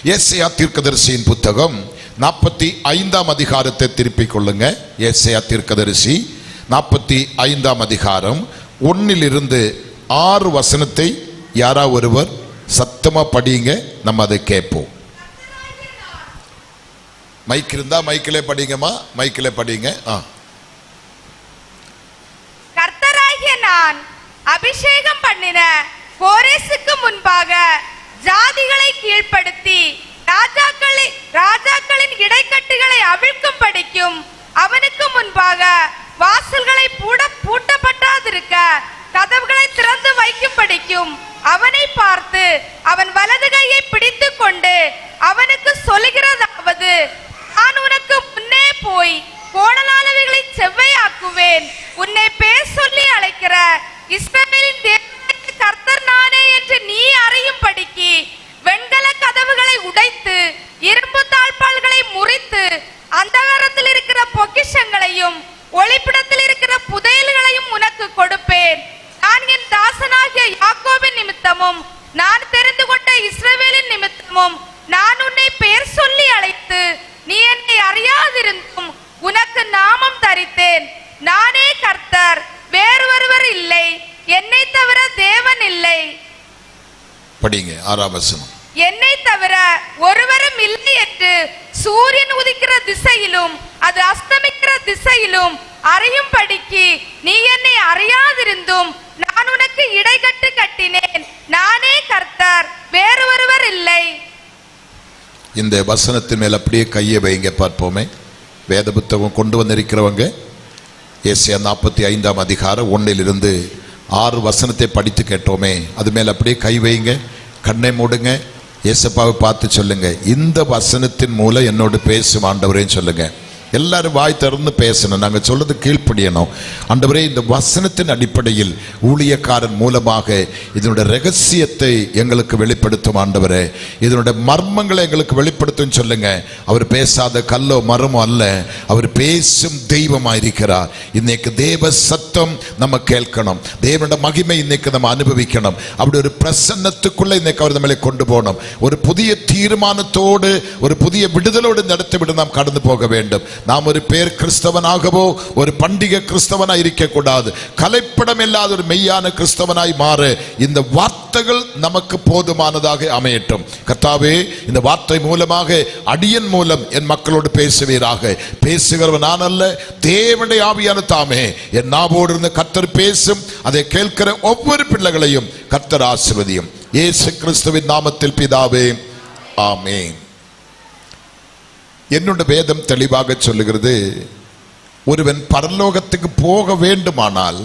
ஏசாயா தீர்க்கதரிசியின் புத்தகம் 45ஆம் அதிகாரத்தை திருப்பிக் கொள்ளுங்க. ஏசாயா தீர்க்கதரிசி 45ஆம் அதிகாரம் 1 - 6 வசனத்தை யாரா ஒருவர் சத்தமா படிங்க, நம்ம அதை கேட்போம். மைக் இருந்தா மைக்கிலே படிங்கம்மா, மைக்கிலே படிங்க. கர்த்தராகிய நான் அபிஷேகம் பண்ணின கோரேசுக்கு முன்பாக ஜாதிகளை கீழ்ப்படுத்தி ராஜாக்களின் இடைக்கட்டுகளை அவிழ்க்கும் படிக்கும் அவனுக்கு முன்பாக வாசல்களை பூட்டப்பட்டாதிருக்க கதவுகளை திறந்து வைக்கும் படிக்கும் அவனை பார்த்து அவன் வலது கையை பிடித்து கொண்டு அவனுக்கு சொல்லுகிறதாவது, நான் உனக்கு முன்னே போய் கோணலானவைகளை செவ்வையாக்குவேன். உன்னை பேர் சொல்லி அழைக்கிற இஸ்ரவேலின் தேவனாகிய கர்த்தர் நானே என்று நீ அறியும்படிக்கு வெண்கல கதவுகளை உடைத்து இரும்பு தாழ்பால்களை முறித்து அந்தகாரத்தில் இருக்கிற பொக்கிஷங்களையும் ஒளிப்பிடத்தில் இருக்கிற புதையல்களையும் உனக்கு கொடுப்பேன். நான் என் தாசனாகிய யாக்கோபின் நிமித்தமும் நான் தெரிந்து கொண்ட இஸ்ரவேலின் நிமித்தமும் நான் உன்னை பெயர் சொல்லி அழைத்து நீ என்னை அறியாதிருந்தும் உனக்கு நாமம் தரித்தேன். நானே கர்த்தர், வேறு ஒருவர் இல்லை, என்னை தவிர தேவன் இல்லை. படிங்க 6ஆம் வசனம். என்னை தவிர ஒருவரும் இல்லை என்று சூரியன் உதிக்கிற திசையிலும் அது அஸ்தமிக்கிற திசையிலும் அறியும்படிக்கு நீ என்னை அறியாதிருந்தும் நான் உனக்கு இடைக்கட்டு கட்டினேன். நானே கர்த்தர், வேறு ஒருவர் இல்லை. இந்த வசனத்தின் மேல் அப்படியே கையை வைங்க பார்ப்போமே. வேத புத்தகம் கொண்டு வந்திருக்கிறவங்க ஏசாயா 45ஆம் அதிகாரம் 1 - 6 வசனத்தை படித்து கேட்டோமே, அது மேல் அப்படியே கை வைங்க, கண்ணை மூடுங்க, ஏசப்பாவை பார்த்து சொல்லுங்க, இந்த வசனத்தின் மூலம் என்னோடு பேசும் ஆண்டவரேன்னு சொல்லுங்க. எல்லாரும் வாய் திறந்து பேசணும், நாங்கள் சொல்றது கீழ்ப்படியணும். ஆண்டவரே, இந்த வசனத்தின் அடிப்படையில் ஊழியக்காரன் மூலமாக இதனுடைய ரகசியத்தை எங்களுக்கு வெளிப்படுத்தும் ஆண்டவரே, இதனுடைய மர்மங்களை எங்களுக்கு வெளிப்படுத்தும் சொல்லுங்க. அவர் பேசாத கல்லோ மரமோ அல்ல, அவர் பேசும் தெய்வமாயிருக்கிறார். இன்னைக்கு தேவ சத்தம் நம்ம கேட்கணும், தேவனுடைய மகிமை இன்னைக்கு நம்ம அனுபவிக்கணும். அப்படி ஒரு பிரசன்னத்துக்குள்ள இன்னைக்கு அவர் நம்மளை கொண்டு போகணும். ஒரு புதிய தீர்மானத்தோடு, ஒரு புதிய விடுதலோடு நடத்திவிட்டு நாம் கடந்து போக வேண்டும். நாம் ஒரு பேர் கிறிஸ்தவனாகவோ ஒரு பண்டிகை கிறிஸ்தவனாய் இருக்க கூடாது. கலைப்படம் இல்லாத ஒரு மெய்யான கிறிஸ்தவனாய் மாற இந்த வார்த்தைகள் நமக்கு போதுமானதாக அமையட்டும். கர்த்தாவே, இந்த வார்த்தை மூலமாக அடியன் மூலம் என் மக்களோடு பேசுவீராக. பேசுகிறவன் நான் அல்ல, தேவனுடைய ஆவியான தாமே என் நாவோடு இருந்து கர்த்தர் பேசும். அதை கேட்கிற ஒவ்வொரு பிள்ளைகளையும் கர்த்தர் ஆசீர்வதியும். இயேசு கிறிஸ்துவின் நாமத்தில் பிதாவே, ஆமென். என்னோட வேதம் தெளிவாக சொல்லுகிறது, ஒருவன் பரலோகத்துக்கு போக வேண்டுமானால்,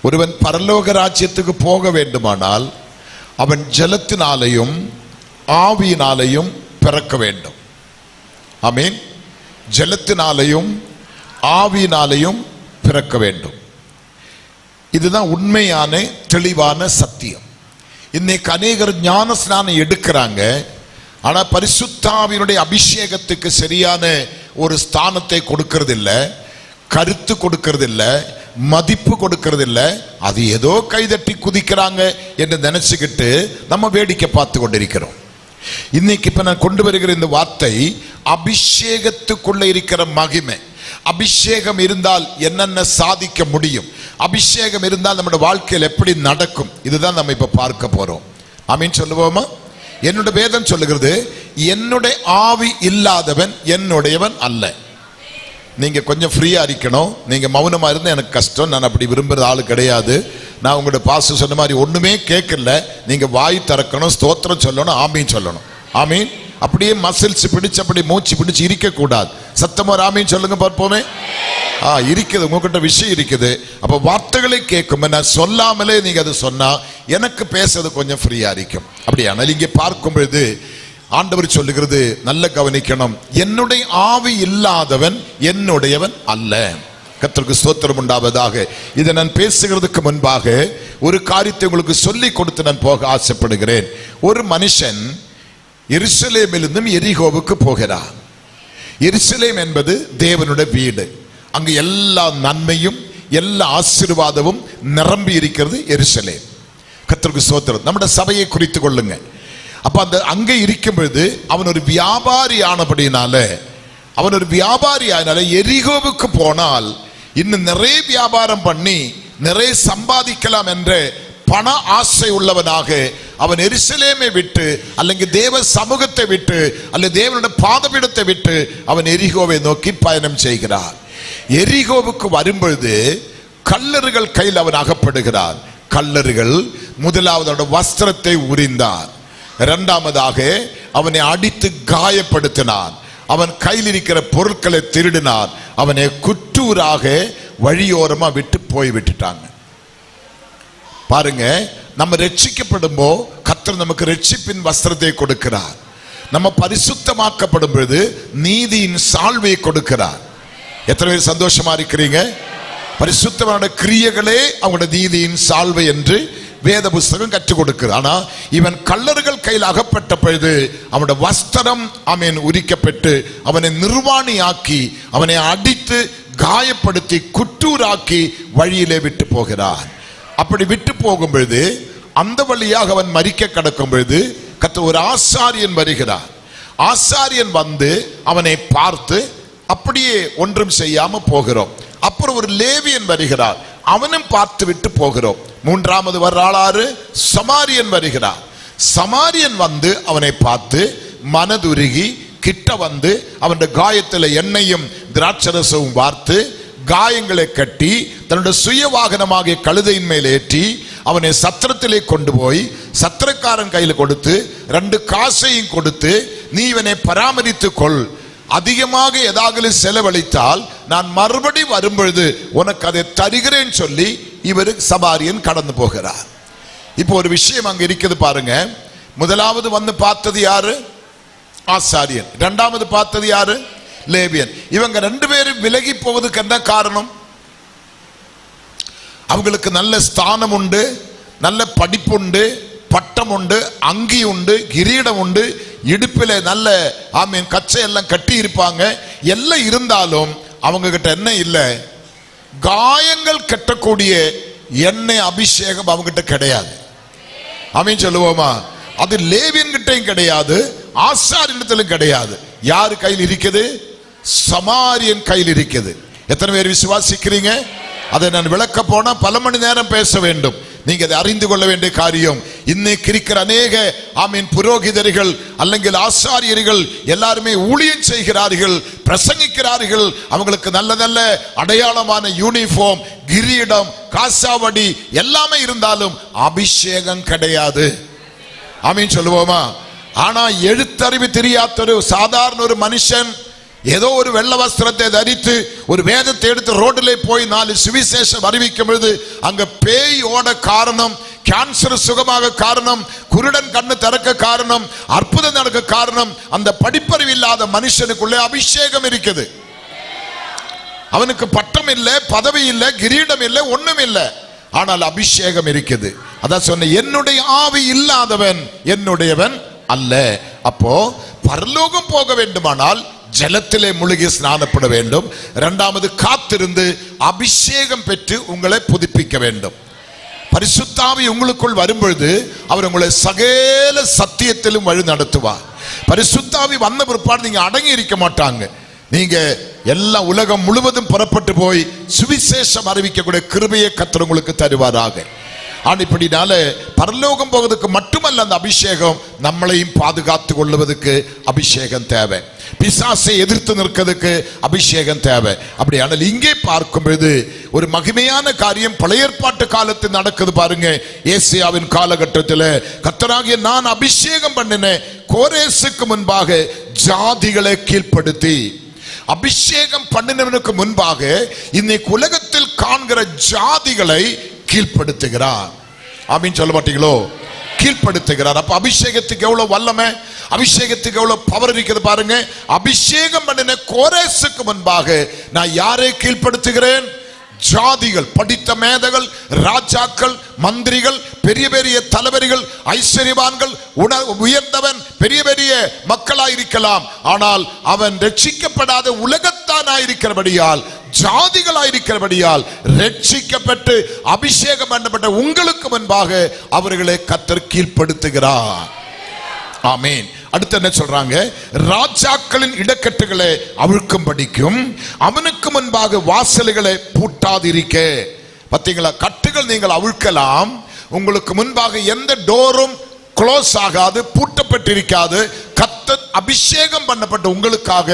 ஒருவன் பரலோக ராஜ்யத்துக்கு போக வேண்டுமானால் அவன் ஜலத்தினாலையும் ஆவியினாலையும் பிறக்க வேண்டும். ஆமென். ஜலத்தினாலையும் ஆவியினாலையும் பிறக்க வேண்டும். இதுதான் உண்மையான தெளிவான சத்தியம். இன்னைக்கு அநேகர் ஞான ஸ்நானம் எடுக்கிறாங்க, ஆனா பரிசுத்தாவினுடைய அபிஷேகத்துக்கு சரியான ஒரு ஸ்தானத்தை கொடுக்கறது இல்ல, கருத்து கொடுக்கறது இல்ல, மதிப்பு கொடுக்கறது இல்ல. அது ஏதோ கைதட்டி குதிக்கிறாங்க என்று நினைச்சுக்கிட்டு நம்ம வேடிக்கை பார்த்து கொண்டிருக்கிறோம். இன்னைக்கு இப்ப நான் கொண்டு வருகிற இந்த வார்த்தை அபிஷேகத்துக்குள்ள இருக்கிற மகிமை. அபிஷேகம் இருந்தால் என்னென்ன சாதிக்க முடியும், அபிஷேகம் இருந்தால் நம்முடைய வாழ்க்கையில் எப்படி நடக்கும், இதுதான் நம்ம இப்ப பார்க்க போறோம். ஆமீன் சொல்லுவோமா? என்னுடைய வேதம் சொல்லுகிறது, என்னுடைய ஆவி இல்லாதவன் என்னுடையவன் அல்ல. நீங்க கொஞ்சம் ஃப்ரீயா இருக்கணும். நீங்க மௌனமா இருந்தா எனக்கு கஷ்டம். நான் அப்படி விரும்புற ஆளு கிடையாது. நான் உங்களோட பாஸ்டர் சொன்ன மாதிரி ஒண்ணுமே கேட்கல. நீங்க வாய் திறக்கணும், ஸ்தோத்திரம் சொல்லணும், ஆமீன் சொல்லணும். ஆமீன். அப்படியே மசில்ஸ் பிடிச்சு அப்படி மூச்சு பிடிச்சு இருக்க கூடாது. சத்தமா ஆமீன் சொல்லுங்க பார்ப்போமே. இருக்குது, உங்ககிட்ட விஷயம் இருக்குது. அப்ப வார்த்தைகளை கேட்கும், நான் சொல்லாமலே நீங்க அதை சொன்னா எனக்கு பேசுறது கொஞ்சம் ஃப்ரீயா இருக்கும். அப்படியானால் இங்கே பார்க்கும் பொழுது ஆண்டவர் சொல்லுகிறது, நல்ல கவனிக்கணும், என்னுடைய ஆவி இல்லாதவன் என்னுடையவன் அல்ல. கர்த்தருக்கு ஸ்தோத்திரம் உண்டாவதாக. இதை நான் பேசுகிறதுக்கு முன்பாக ஒரு காரியத்தை உங்களுக்கு சொல்லி கொடுத்து நான் போக ஆசைப்படுகிறேன். ஒரு மனுஷன் எருசலேமிலிருந்தும் எரிகோவுக்கு போகிறார். எருசலேம் என்பது தேவனுடைய வீடு. அங்கு எல்லா நன்மையும் எல்லா ஆசீர்வாதமும் நிரம்பி இருக்கிறது எருசலேம். கர்த்தருக்கு ஸ்தோத்திரம். நம்முடைய சபையை குறித்து கொள்ளுங்க. அப்ப அந்த அங்கே இருக்கும் பொழுது அவன் ஒரு வியாபாரி ஆனபடினால எரிகோவுக்கு போனால் இன்னும் நிறைய வியாபாரம் பண்ணி நிறைய சம்பாதிக்கலாம் என்ற பண ஆசை உள்ளவனாக அவன் எருசலேமை விட்டு அல்லது தேவ சமூகத்தை விட்டு அல்லது தேவனுடைய பாதபீடத்தை விட்டு அவன் எரிகோவை நோக்கி பயணம் செய்கிறான். எரிகோவுக்கு வரும்பொழுது கல்லர்கள் கையில் அவன் அகப்படுகிறான். கல்லர்கள் முதலாவது அவனுடைய வஸ்திரத்தை உரிந்தான், இரண்டாவதாக அவனை அடித்து காயப்படுத்தினான், அவன் கையில் இருக்கிற பொருட்களை திருடினான், அவனை குற்றூராக வழியோரமா விட்டு போய் விட்டுட்டாங்க. பாருங்க, நம்ம ரட்சிக்கப்படும் போது கர்த்தர் நமக்கு ரட்சிப்பின் வஸ்திரத்தை கொடுக்கிறார். நம்ம பரிசுத்தமாக்கப்படும் பொழுது நீதியின் சால்வையை கொடுக்கிறார். எத்தனை பேர் சந்தோஷமா இருக்கிறீங்க? பரிசுத்தமான கிரியைகளே அவங்களுடைய நீதியின் சால்வை என்று வேத புஸ்தகம் கற்றுக் கொடுக்கிறது. ஆனா இவன் கல்லர்கள் கையில் அகப்பட்ட பொழுது அவனுடைய வஸ்திரம் அவன் உரிக்கப்பட்டு அவனை நிர்வாணியாக்கி அவனை அடித்து காயப்படுத்தி குற்றூராக்கி வழியிலே விட்டு போகிறான். அப்படி விட்டு போகும் பொழுது அந்த வழியாக அவன் மரிக்க கடக்கும் பொழுது கர்த்தர் ஒரு ஆசாரியன் வருகிறார். ஆசாரியன் வந்து அவனை பார்த்து அப்படியே ஒன்றும் செய்யாம போகிறோம். அப்புறம் ஒரு லேவியன் வருகிறார், அவனும் பார்த்து விட்டு போகிறோம். மூன்றாவது வர்றாளாரு சமாரியன் வருகிறார். சமாரியன் வந்து அவனை பார்த்து மனதுருகி கிட்ட வந்து அவனுடைய காயத்தில் எண்ணெயும் திராட்சரசமும் வார்த்து காயங்களை கட்டி தன்னுடைய சுய வாகனமாகிய கழுதையின் மேல் ஏற்றி அவனை சத்திரத்திலே கொண்டு போய் சத்திரக்காரன் கையில் கொடுத்து 2 காசையும் கொடுத்து நீ இவனை பராமரித்து கொள், அதிகமாக ஏதாவது செலவழித்தால் நான் மறுபடி வரும்பொழுது உனக்கு அதை தருகிறேன் சொல்லி இவர் சமாரியன் கடந்து போகிறார். இப்போ ஒரு விஷயம் அங்க இருக்குது பாருங்க. முதலாவது வந்து பார்த்தது யாரு? ஆசாரியன். இரண்டாவது பார்த்தது யாரு? லேவியன். இவங்க 2 பேரும் விலகி போவதுக்கு என்ன காரணம்? அவங்களுக்கு நல்ல ஸ்தானம் உண்டு, நல்ல படிப்பு உண்டு, பட்டம் உண்டு, அங்கி உண்டு, கிரீடம் உண்டு, இடுப்பில் நல்ல ஆமீன் கச்சை எல்லாம் கட்டி இருப்பாங்க. எல்லாம் இருந்தாலும் அவங்க கிட்ட என்ன இல்லை? காயங்கள் கட்டக்கூடிய எண்ணெய் அபிஷேகம் அவங்க கிட்ட கிடையாது. ஆமீன் சொல்லுவோமா? அது லேவியன் கிட்டையும் கிடையாது, ஆசாரியனிடத்திலும் கிடையாது. யாரு கையில் இருக்குது? சமாரியன் கையில் இருக்குது. எத்தனை பேர் விசுவாசிக்கிறீங்க? அதை நான் விளக்க போனா பல மணி நேரம் பேச வேண்டும். நீங்க அதை அறிந்து கொள்ள வேண்டிய காரியம். இன்னைக்கு இருக்கிற அநேக ஆமீன் புரோகிதர்கள் அல்லது ஆசாரியர்கள் எல்லாருமே ஊழியம் செய்கிறார்கள், பிரசங்கிக்கிறார்கள். அவங்களுக்கு நல்ல நல்ல அடையாளமான யூனிஃபார்ம், கிரீடம், காசாவடி எல்லாமே இருந்தாலும் அபிஷேகம் கிடையாது. ஆமீன் சொல்லுவோமா? ஆனா எழுத்தறிவு தெரியாத ஒரு சாதாரண ஒரு மனுஷன் ஏதோ ஒரு வெள்ள வஸ்திரத்தை தரித்து ஒரு வேதத்தை எடுத்து ரோட்டிலே போய் 4 சுவிசேஷம் அறிவிக்கும் பொழுது அங்க பேய் ஓட காரணம், கேன்சர் சுகமாக காரணம், குருடன் கண்ணு திறக்க காரணம், அற்புதம் நடக்க காரணம் அந்த படிப்பறிவு இல்லாத மனுஷனுக்குள்ளே அபிஷேகம் இருக்குது. அவனுக்கு பட்டம் இல்லை, பதவி இல்லை, கிரீடம் இல்லை, ஒண்ணும் இல்லை, ஆனால் அபிஷேகம் இருக்குது. அதான் சொன்ன, என்னுடைய ஆவி இல்லாதவன் என்னுடையவன் அல்ல. அப்போ பரலோகம் போக வேண்டுமானால் ஜலத்திலே முழுகி ஸ்நானப்பட வேண்டும். இரண்டாவது காத்திருந்து அபிஷேகம் பெற்று உங்களை புதுப்பிக்க வேண்டும். பரிசுத்த ஆவி உங்களுக்குள் வரும்பொழுது அவர் உங்களை சகல சத்தியத்திலும் வழி நடத்துவார். பரிசுத்த ஆவி வந்த பிற்பாடு நீங்க அடங்கி இருக்க மாட்டாங்க. நீங்க எல்லா உலகம் முழுவதும் புறப்பட்டு போய் சுவிசேஷம் அறிவிக்கக்கூடிய கிருபையை கர்த்தர் உங்களுக்கு தருவாராக. இப்படினால பரலோகம் போவதற்கு மட்டுமல்ல அந்த அபிஷேகம், நம்மளையும் பாதுகாத்து கொள்வதற்கு அபிஷேகம் தேவை. பிசாசை எதிர்த்து நிற்கிறதுக்கு அபிஷேகம் தேவை. அப்படியானால் இங்கே பார்க்கும் பொழுது ஒரு மகிமையான காரியம் பழைய ஏற்பாட்டு காலத்தில் நடக்குது பாருங்க. ஏசியாவின் காலகட்டத்தில் கர்த்தராகிய நான் அபிஷேகம் பண்ணினேன் கோரேசுக்கு முன்பாக ஜாதிகளை கீழ்ப்படுத்தி. அபிஷேகம் பண்ணினவனுக்கு முன்பாக இன்னைக்கு உலகத்தில் காண்கிற ஜாதிகளை கீழ்ப்படுத்துகிறார். அப்படின்னு சொல்ல மாட்டீங்களோ? கீழ்ப்படுத்துகிறார். அப்ப அபிஷேகத்துக்கு எவ்வளவு வல்லமை, அபிஷேகத்துக்கு எவ்வளவு பவர் இருக்குது பாருங்க. அபிஷேகம் பண்ணின கோரேசுக்கு முன்பாக நான் யாரை கீழ்ப்படுத்துகிறேன்? ஜாதிகள், படித்த மேதைகள், ராஜாக்கள், மந்திரிகள், பெரிய பெரிய தலைவர்கள், ஐஸ்வர்யவான்கள், உயர்ந்தவன், பெரிய பெரிய மக்களாயிருக்கலாம். ஆனால் அவன் ரட்சிக்கப்படாத உலகத்தானாயிருக்கிறபடியால், ஜாதிகளாயிருக்கிறபடியால் ரட்சிக்கப்பட்டு அபிஷேகம் பண்ணப்பட்ட உங்களுக்கு முன்பாக அவர்களை கர்த்தர் கீழ்ப்படுத்துகிறார். ஆமீன். அடுத்து என்ன சொல்றாங்க? ராஜாக்களின் இடக்கட்டுகளை அவிழ்க்கும்படிக்கும் அவனுக்கு முன்பாக வாசல்களை பூட்டாதிருக்க. பாத்தீங்களா, கட்டுகள் நீங்கள் அவிழ்க்கலாம், உங்களுக்கு முன்பாக எந்த டோரும் க்ளோஸ் ஆகாது, பூட்டப்பட்டிருக்காது. கர்த்தர் அபிஷேகம் பண்ணப்பட்ட உங்களுக்காக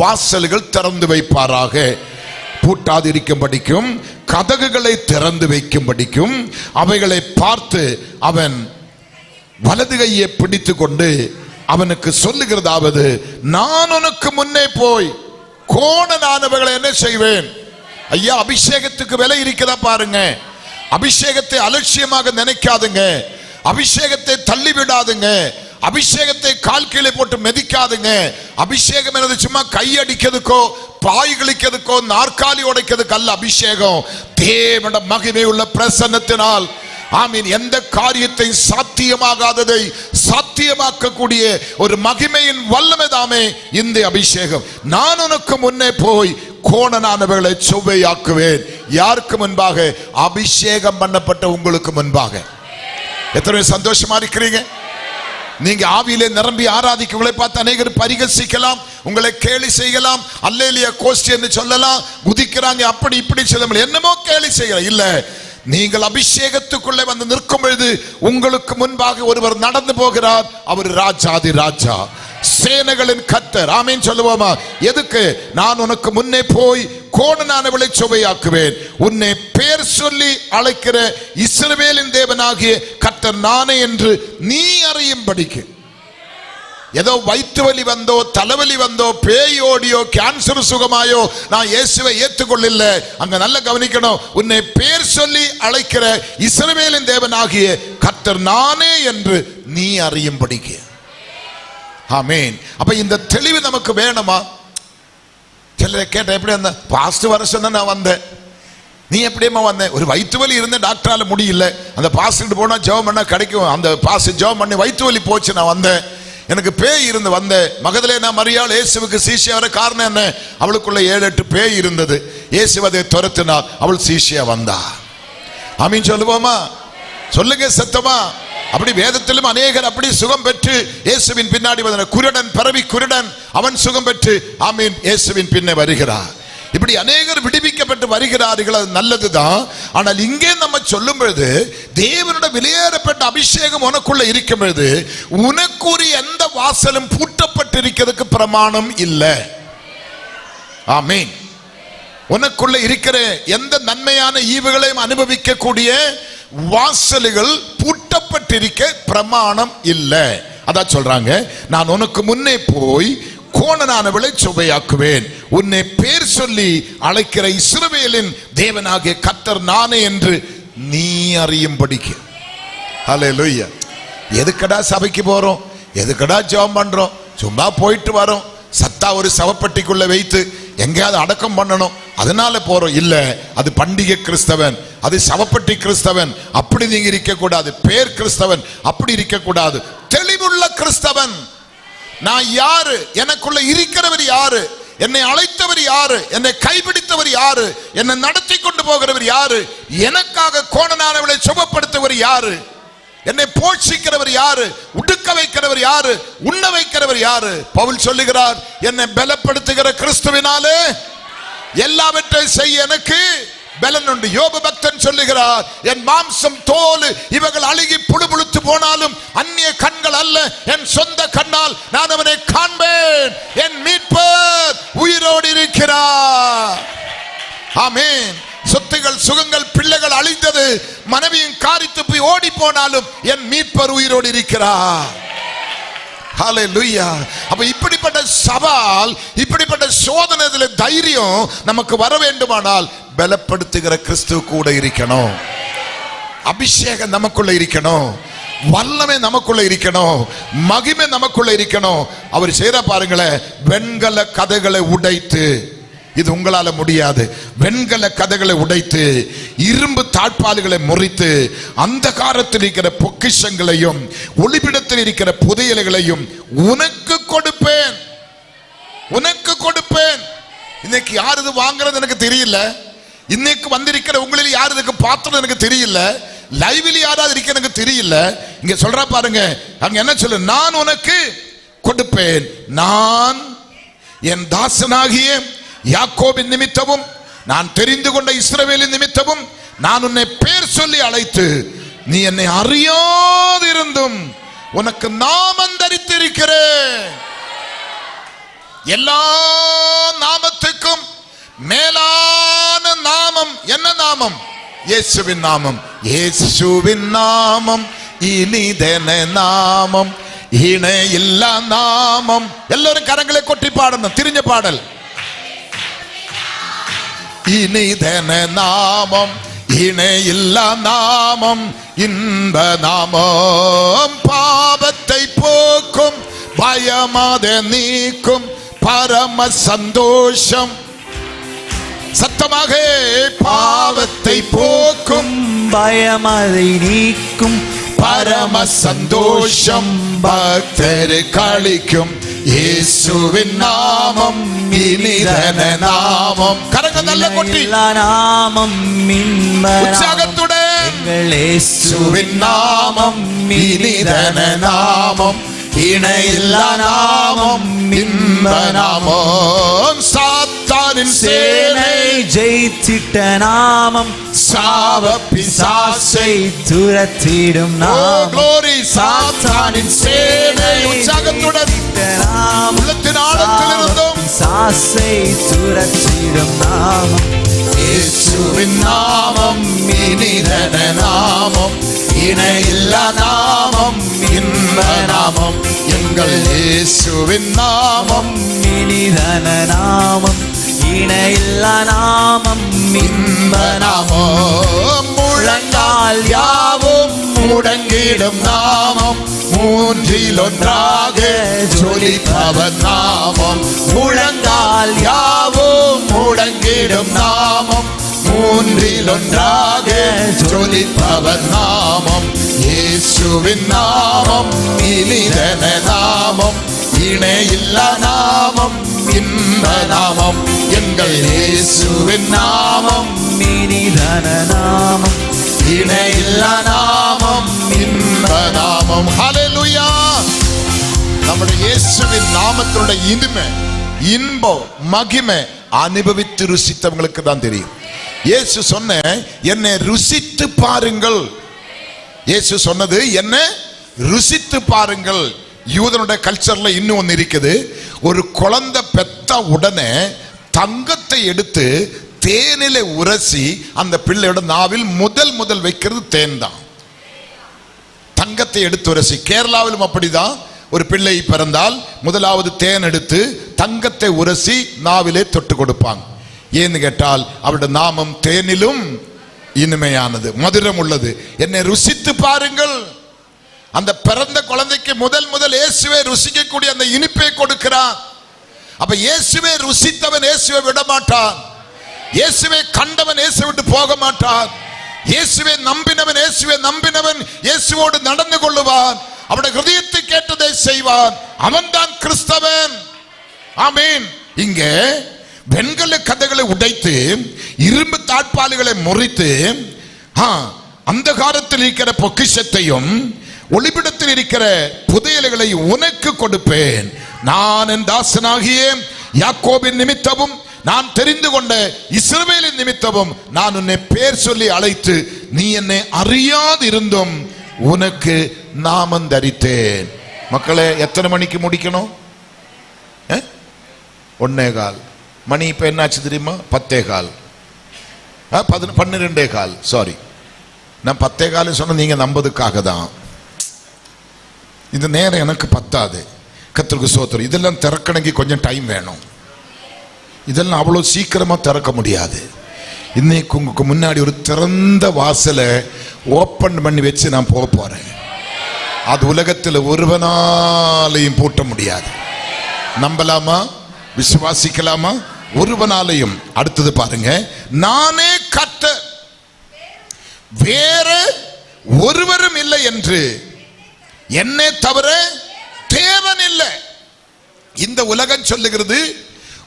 வாசல்கள் திறந்து வைப்பாராக. பூட்டாதிருக்கும்படிக்கும் கதகுகளை திறந்து வைக்கும்படிக்கும் அவைகளை பார்த்து அவன் வலது கையை பிடித்து கொண்டு அவனுக்கு சொல்லுகிறதாவது, நான் உனக்கு முன்னே போய் கோணனானவர்களை என்ன செய்வேன்? ஐயா, அபிஷேகத்துக்கு விலை இருக்கிறதா பாருங்க. அபிஷேகத்தை அலட்சியமாக நினைக்காதுங்க, அபிஷேகத்தை தள்ளி விடாதுங்க, அபிஷேகத்தை கால் கீழே போட்டு மெதிக்காதுங்க. அபிஷேகம் என்னது சும்மா கையடிக்கிறதுக்கோ பாய் கிழிக்கிறதுக்கோ நாற்காலி உடைக்கிறதுக்கு அல்ல. அபிஷேகம் தேவன மகிமை உள்ள பிரசன்னத்தினால், ஆமீன், எந்த காரியத்தை சாத்தியமாகாததை சாத்தியமாக்கக்கூடிய ஒரு மகிமையின் வல்லமைதாமே இந்த அபிஷேகம். நான் உனக்கு முன்னே போய் கோணனானவர்களை செவ்வையாக்குவேன். யாருக்கு முன்பாக? அபிஷேகம் பண்ணப்பட்ட உங்களுக்கு முன்பாக. எத்தனை சந்தோஷமா இருக்கிறீங்க? நீங்க ஆவியிலே நிரம்பி ஆராதிக்க உங்களை பார்த்து அநேகர் பரிகசிக்கலாம், உங்களை கேலி செய்யலாம், அல்லேலியா கோஷ்டி என்று சொல்லலாம், குதிக்கிறாங்க அப்படி இப்படி சொல்ல, என்னமோ கேலி செய்யலாம். இல்ல, நீங்கள் அபிஷேகத்துக்குள்ளே வந்து நிற்கும் பொழுது உங்களுக்கு முன்பாக ஒருவர் நடந்து போகிறார். அவர் ராஜாதி ராஜா, சேனைகளின் கர்த்தர். ஆமீன் சொல்லுவோமா? எதுக்கு? நான் உனக்கு முன்னே போய் கோணனானவளை சுவையாக்குவேன். உன்னை பேர் சொல்லி அழைக்கிற இஸ்ரவேலின் தேவனாகிய கர்த்தர் நானே என்று நீ அறியும்படிக்கு. ஏதோ வயிற்று வலி வந்தோ, தலைவலி வந்தோ, பேய் ஓடியோ, கேன்சர் சுகமாயோ நான் இயேசுவை ஏற்றுக்கொள்ள. அங்க நல்ல கவனிக்கணும். உன்னை பேர் சொல்லி அழைக்கிற இஸ்ரவேலின் தேவனாகிய கர்த்தர் நானே என்று நீ அறியும்படிக்கு. ஆமீன். அப்ப இந்த தெளிவு நமக்கு வேணுமா? சிலரை கேட்ட, எப்படி வந்த? பாஸ்ட் வருஷம் தான் நான் வந்தேன். நீ எப்படியம்மா வந்த? ஒரு வயிற்று வலி இருந்த டாக்டரால முடியல, அந்த பாஸ்ட் போனா ஜெபம் பண்ணா கிடைக்கும், அந்த பாஸ்ட் ஜெபம் பண்ணி வயிற்று வலி போச்சு, நான் வந்தேன். எனக்கு பேய் இருந்து வந்தேன். மகதலேனா மரியாள் இயேசுவுக்கு சீஷியா வர காரணம் என்ன? அவளுக்குள்ள 7-8 பேய் இருந்தது. இயேசு அதை துரத்தினார், அவள் சீஷியா வந்தா. ஆமீன் சொல்லுவோமா? சொல்லுங்க சத்தமா. அப்படி வேதத்திலும் அநேகர் அப்படி சுகம் பெற்று இயேசுவின் பின்னாடி வந்தனர். குருடன், பிறவி குருடன், அவன் சுகம் பெற்று ஆமீன் இயேசுவின் பின்னே வருகிறார். இப்படி அநேகர் விடுவிக்கப்பட்டு வருகிறார்கள். அது நல்லதுதான். ஆனால் இங்கே நம்ம சொல்லும் பொழுது தேவனுடைய வெளியேறப்பட்ட அபிஷேகம் உனக்குள்ள இருக்கும் பொழுது உனக்குரிய எந்த வாசலும் பூட்டப்பட்டிருக்கிறதுக்கு பிரமாணம் இல்லை. ஆமீன். உனக்குள்ள இருக்கிற எந்த நன்மையான ஈவுகளையும் அனுபவிக்க கூடிய வாசல்கள் பூட்டப்பட்டிருக்க பிரமாணம் இல்லை. அதான் சொல்றாங்க, நான் உனக்கு முன்னே போய் கோணனானவளை சுவையாக்குவேன். உன்னை பேர் சொல்லி அழைக்கிற இஸ்ரவேலின் தேவனாகிய கர்த்தர் நானே என்று நீ அறியும்படிக்கு. ஹல்லேலூயா. எதுக்கடா சபைக்கு போறோம்? எதுக்கடா ஜெபம் பண்றோம்? சும்மா போயிட்டு வரோம். சத்தா ஒரு சவப்பட்டிக்குள்ள வைத்து எங்கேயாவது அடக்கம் பண்ணணும், அதனால போறோம். இல்ல, அது பண்டிகை கிறிஸ்தவன், அது சவப்பட்டி கிறிஸ்தவன், அப்படி நீங்க இருக்க கூடாது. பேர் கிறிஸ்தவன், அப்படி இருக்க கூடாது. தெளிவுள்ள கிறிஸ்தவன். நான் யாரு? எனக்குள்ள இருக்கிறவர் யாரு? என்னை அழைத்தவர் யாரு? என்னை கைப்பிடித்தவர் யாரு? என்னை நடத்தி கொண்டு போகிறவர் யாரு? எனக்காக கோணனானவளை சுகப்படுத்துவர் யாரு? என்னை போஷிக்கிறவர் யாரு? உடுக்க வைக்கிறவர் யாரு? உண்ண வைக்கிறவர் யாரு? பவுல் சொல்லுகிறார், என்னை பலப்படுத்துகிற கிறிஸ்துவினாலே எல்லாவற்றையும் செய்ய எனக்கு பலன் உண்டு. யோபு பக்தன் சொல்லுகிறார், என் மாம்சம் தோல் இவர்கள் அழுகி புழுபுழுத்து போனாலும் அந்நிய கண்கள் அல்ல, என் சொந்த கண்ணால் நான் அவனை காண்பேன். என் மீட்பர் உயிரோடு இருக்கிறார். ஆமென். சொத்துகள், சுகங்கள், பிள்ளைகள் அழிந்தது, மனைவியின் காரித்து போய் ஓடி போனாலும் என் மீட்பர் உயிரோடு இருக்கிறார். ஹல்லேலூயா. அப்ப இப்படிப்பட்ட சவால், இப்படிப்பட்ட சோதனை, தைரியம் நமக்கு வர வேண்டுமானால் பலப்படுத்துகிற கிறிஸ்து கூட இருக்கணும். அபிஷேகம் நமக்குள்ள இருக்கணும், வல்லமை நமக்குள்ள இருக்கணும், மகிமை நமக்குள்ள இருக்கணும். அவர் செய்யற பாருங்களேன், வெண்கல கதைகளை உடைத்து, இது உங்களால முடியாது, வெண்கல கதைகளை உடைத்து இரும்பு தாழ்பால்களை முறித்து அந்த காலத்தில் இருக்கிற பொக்கிஷங்களையும் ஒளிபிடத்தில் இருக்கிற புதையல்களையும் உனக்கு கொடுப்பேன், உனக்கு கொடுப்பேன். இன்னைக்கு யார் இது வாங்குறது எனக்கு தெரியல. இன்னைக்கு வந்திருக்கிற உங்களில் யார் இதுக்கு பாத்திரம் எனக்கு தெரியல. லைவ்ல யாராவது இருக்க எனக்கு தெரியல. இங்க சொல்ற பாருங்க, அங்க என்ன சொல்லு, நான் உனக்கு கொடுப்பேன், நான் என் தாசனாகிய யாக்கோபின் நிமித்தமும் நான் தெரிந்து கொண்ட இஸ்ரவேலின் நிமித்தமும் நான் உன்னை பேர் சொல்லி அழைத்து நீ என்னை அறியாதிருந்தும் உனக்கு நாமம் தரித்திருக்கிறேன். எல்லா நாமத்துக்கும் மேலான நாமம் என்ன நாமம்? இயேசுவின் நாமம். இயேசுவின் நாமம் இனிதென நாமம், இணையில்லா நாமம். எல்லாரும் கரங்களை கொட்டி பாடணும், தெரிஞ்ச பாடல். இனிதென நாமம், இணையில்லா நாமம், இன்ப நாமம், பாவத்தை போக்கும், பயமாத நீக்கும், பரம சந்தோஷம். சத்தமாக, பாவத்தை போக்கும், பயமதை நீக்கும், பரம சந்தோஷம், பக்தரை கழிக்கும் இயேசுவின் நாமம் இனிதன நாமம். கரங்க நல்ல கொட்டி நாமம், உற்சாகத்துடன் இயேசுவின் நாமம் இனிதன நாமம், இணையில்லா நாமம், இன்ப நாமம், சாத்தானின் சேனை ஜெயித்திட்ட நாமம், சாவ பிசாசை துரத்திடும் நாமம். glory, சாத்தானின் சேனை. உற்சாகத்துடன் உள்ளத்தின் ஆழத்திலிருந்தும் பிசாசை துரத்திடும் நாமம், இயேசுவின் நாமம் இனிதன நாமம், இணையில்லா நாமம், இன்ப நாமம், எங்கள் இயேசுவின் நாமம் இனிதன நாமம், இணையில்லா நாமம், இன்ப நாமம். முழங்கால் யாவும் முடங்கிடும் நாமம், மூன்றில் ஒன்றாக ஜொலிப்பவர் நாமம். முழங்கால் யாவும் முடங்கிடும் நாமம், மூன்றில் ஒன்றாக ஜொலிப்பவர் நாமம். இயேசுவின் நாமம் இனிதன நாமம், இணையில்லா நாமம், இன்ப நாமம், எங்கள் இயேசுவின் நாமம் இனிதன நாமம், இணையில்லா நாமம், இன்ப நாமம். ஹல்லேலூயா. நம்முடைய இயேசுவின் நாமத்தினுடைய இனிமை, இன்பம், மகிமை அனுபவித்து ருசித்தவங்களுக்கு தான் தெரியும். இயேசு சொன்ன, என்னை ருசித்து பாருங்கள். இயேசு சொன்னது, என்ன ருசித்து பாருங்கள். யூதனுடைய கல்ச்சர்ல இன்னும் ஒன்று இருக்குது. ஒரு குழந்தை பெத்த உடனே தங்கத்தை எடுத்து தேனில உரசி அந்த பிள்ளையோட நாவில் முதல் வைக்கிறது தேன் தான். தங்கத்தை எடுத்து உரசி. கேரளாவிலும் அப்படிதான். ஒரு பிள்ளை பிறந்தால் முதலாவது தேன் எடுத்து தங்கத்தை உரசி நாவிலே தொட்டு கொடுப்பாங்க. ஏன்னு கேட்டால் அவருடைய நாமம் தேனிலும் இனிமையானது, மதுரம் உள்ளது. என்னை ருசித்து பாருங்கள். அந்த பிறந்த குழந்தைக்கு முதல் இயேசுவை ருசிக்கக்கூடிய அந்த இனிப்பை கொடுக்கிறான். அப்ப இயேசுவை ருசித்தவன் இயேசுவை விட மாட்டான். இயேசுவை கண்டவன் இயேசு விட்டு போக மாட்டான். இயேசுவை நம்பினவன் இயேசுவோடு நடந்து கொள்ளுவான். அவருடைய ஹிருதயத்தை கேட்டதை செய்வான். அவன் தான் கிறிஸ்தவன். ஆமீன். இங்கே வெண்கல கதைகளை உடைத்து இரும்பு தாழ்பாலுகளை முறித்து அந்தகாரத்தில் இருக்கிற பொக்கிஷத்தையும் ஒளிபிடத்தில் இருக்கிற புதையல்களை உனக்கு கொடுப்பேன். நான் என் தாசனாகிய யாக்கோபின் நிமித்தமும் நான் தெரிந்து கொண்ட இஸ்ரவேலின் நிமித்தமும் நான் உன்னை பேர் சொல்லி அழைத்து நீ என்னை அறியாதிருந்தும் உனக்கு நாமம் தரித்தேன். மக்களே, எத்தனை மணிக்கு முடிக்கணும்? 1:15 மணி. இப்ப என்னாச்சு தெரியுமா? 10:15, 12:15. சாரி, நான் 10:15 சொன்ன நீங்க நம்பதுக்காக தான். இந்த நேரம் எனக்கு பத்தாது. கர்த்தருக்கு ஸ்தோத்திரம். இதெல்லாம் திறக்கணுக்கு கொஞ்சம் டைம் வேணும். இதெல்லாம் அவ்வளவு சீக்கிரமா திறக்க முடியாது. இன்னைக்கு உங்களுக்கு முன்னாடி ஒரு திறந்த வாசலை ஓப்பன் பண்ணி வச்சு நான் போக போறேன். அது உலகத்தில் ஒருவனாலையும் பூட்ட முடியாது. நம்பலாமா? விசுவாசிக்கலாமா? ஒருவனாலையும். அடுத்தது பாருங்க, நானே கர்த்தர், வேற ஒருவரும் இல்லை என்று, என்னை தவிர தேவன் இல்லை. இந்த உலகம் சொல்லுகிறது,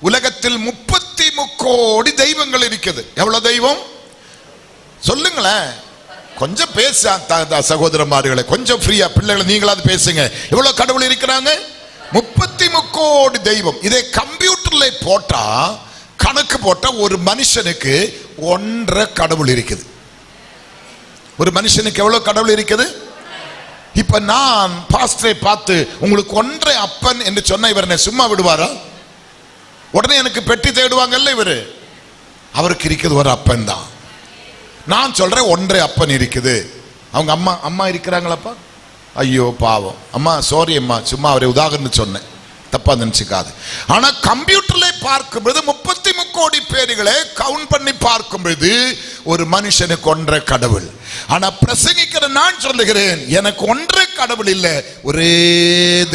உலகத்தில் 33 கோடி தெய்வங்கள் இருக்குது. எவ்வளவு தெய்வம் சொல்லுங்களேன்? கொஞ்சம் பேச சகோதரமார்களே, கொஞ்சம் ஃப்ரீயா பிள்ளைகளை நீங்களாவது பேசுங்க. எவ்வளவு கடவுள் இருக்கிறாங்க? 33 கோடி தெய்வம். இதை கம்ப்யூட்டர்ல போட்டா, கணக்கு போட்டா ஒரு மனுஷனுக்கு 1.5 கடவுள் இருக்குது. ஒரு மனுஷனுக்கு எவ்வளவு கடவுள் இருக்குது? இப்ப நான் பாஸ்டரை பார்த்து உங்களுக்கு 1.5 அப்பன் என்று சொன்ன இவர் என்ன சும்மா விடுவாரா? உடனே எனக்கு பெட்டி தேடுவாங்கல்ல இவரு. அவருக்கு இருக்குது ஒரு அப்பன் தான். நான் சொல்றேன் 1.5 அப்பன் இருக்குது. அவங்க அம்மா இருக்கிறாங்களப்பா? ஐயோ பாவம் அம்மா, சாரி அம்மா, சும்மா அவரை உதாரணம் சொன்னேன், தப்பா நினைச்சுக்காது. ஆனா கம்ப்யூட்டர்ல பார்க்கும்போது 33 கோடி பேர்களை கவுண்ட் பண்ணி பார்க்கும்போது ஒரு மனுஷனுக்கு 1.5 கடவுள். ஆனா பிரசங்கிக்கிற நான் சொல்லுகிறேன், எனக்கு 1.5 கடவுள் இல்ல, ஒரே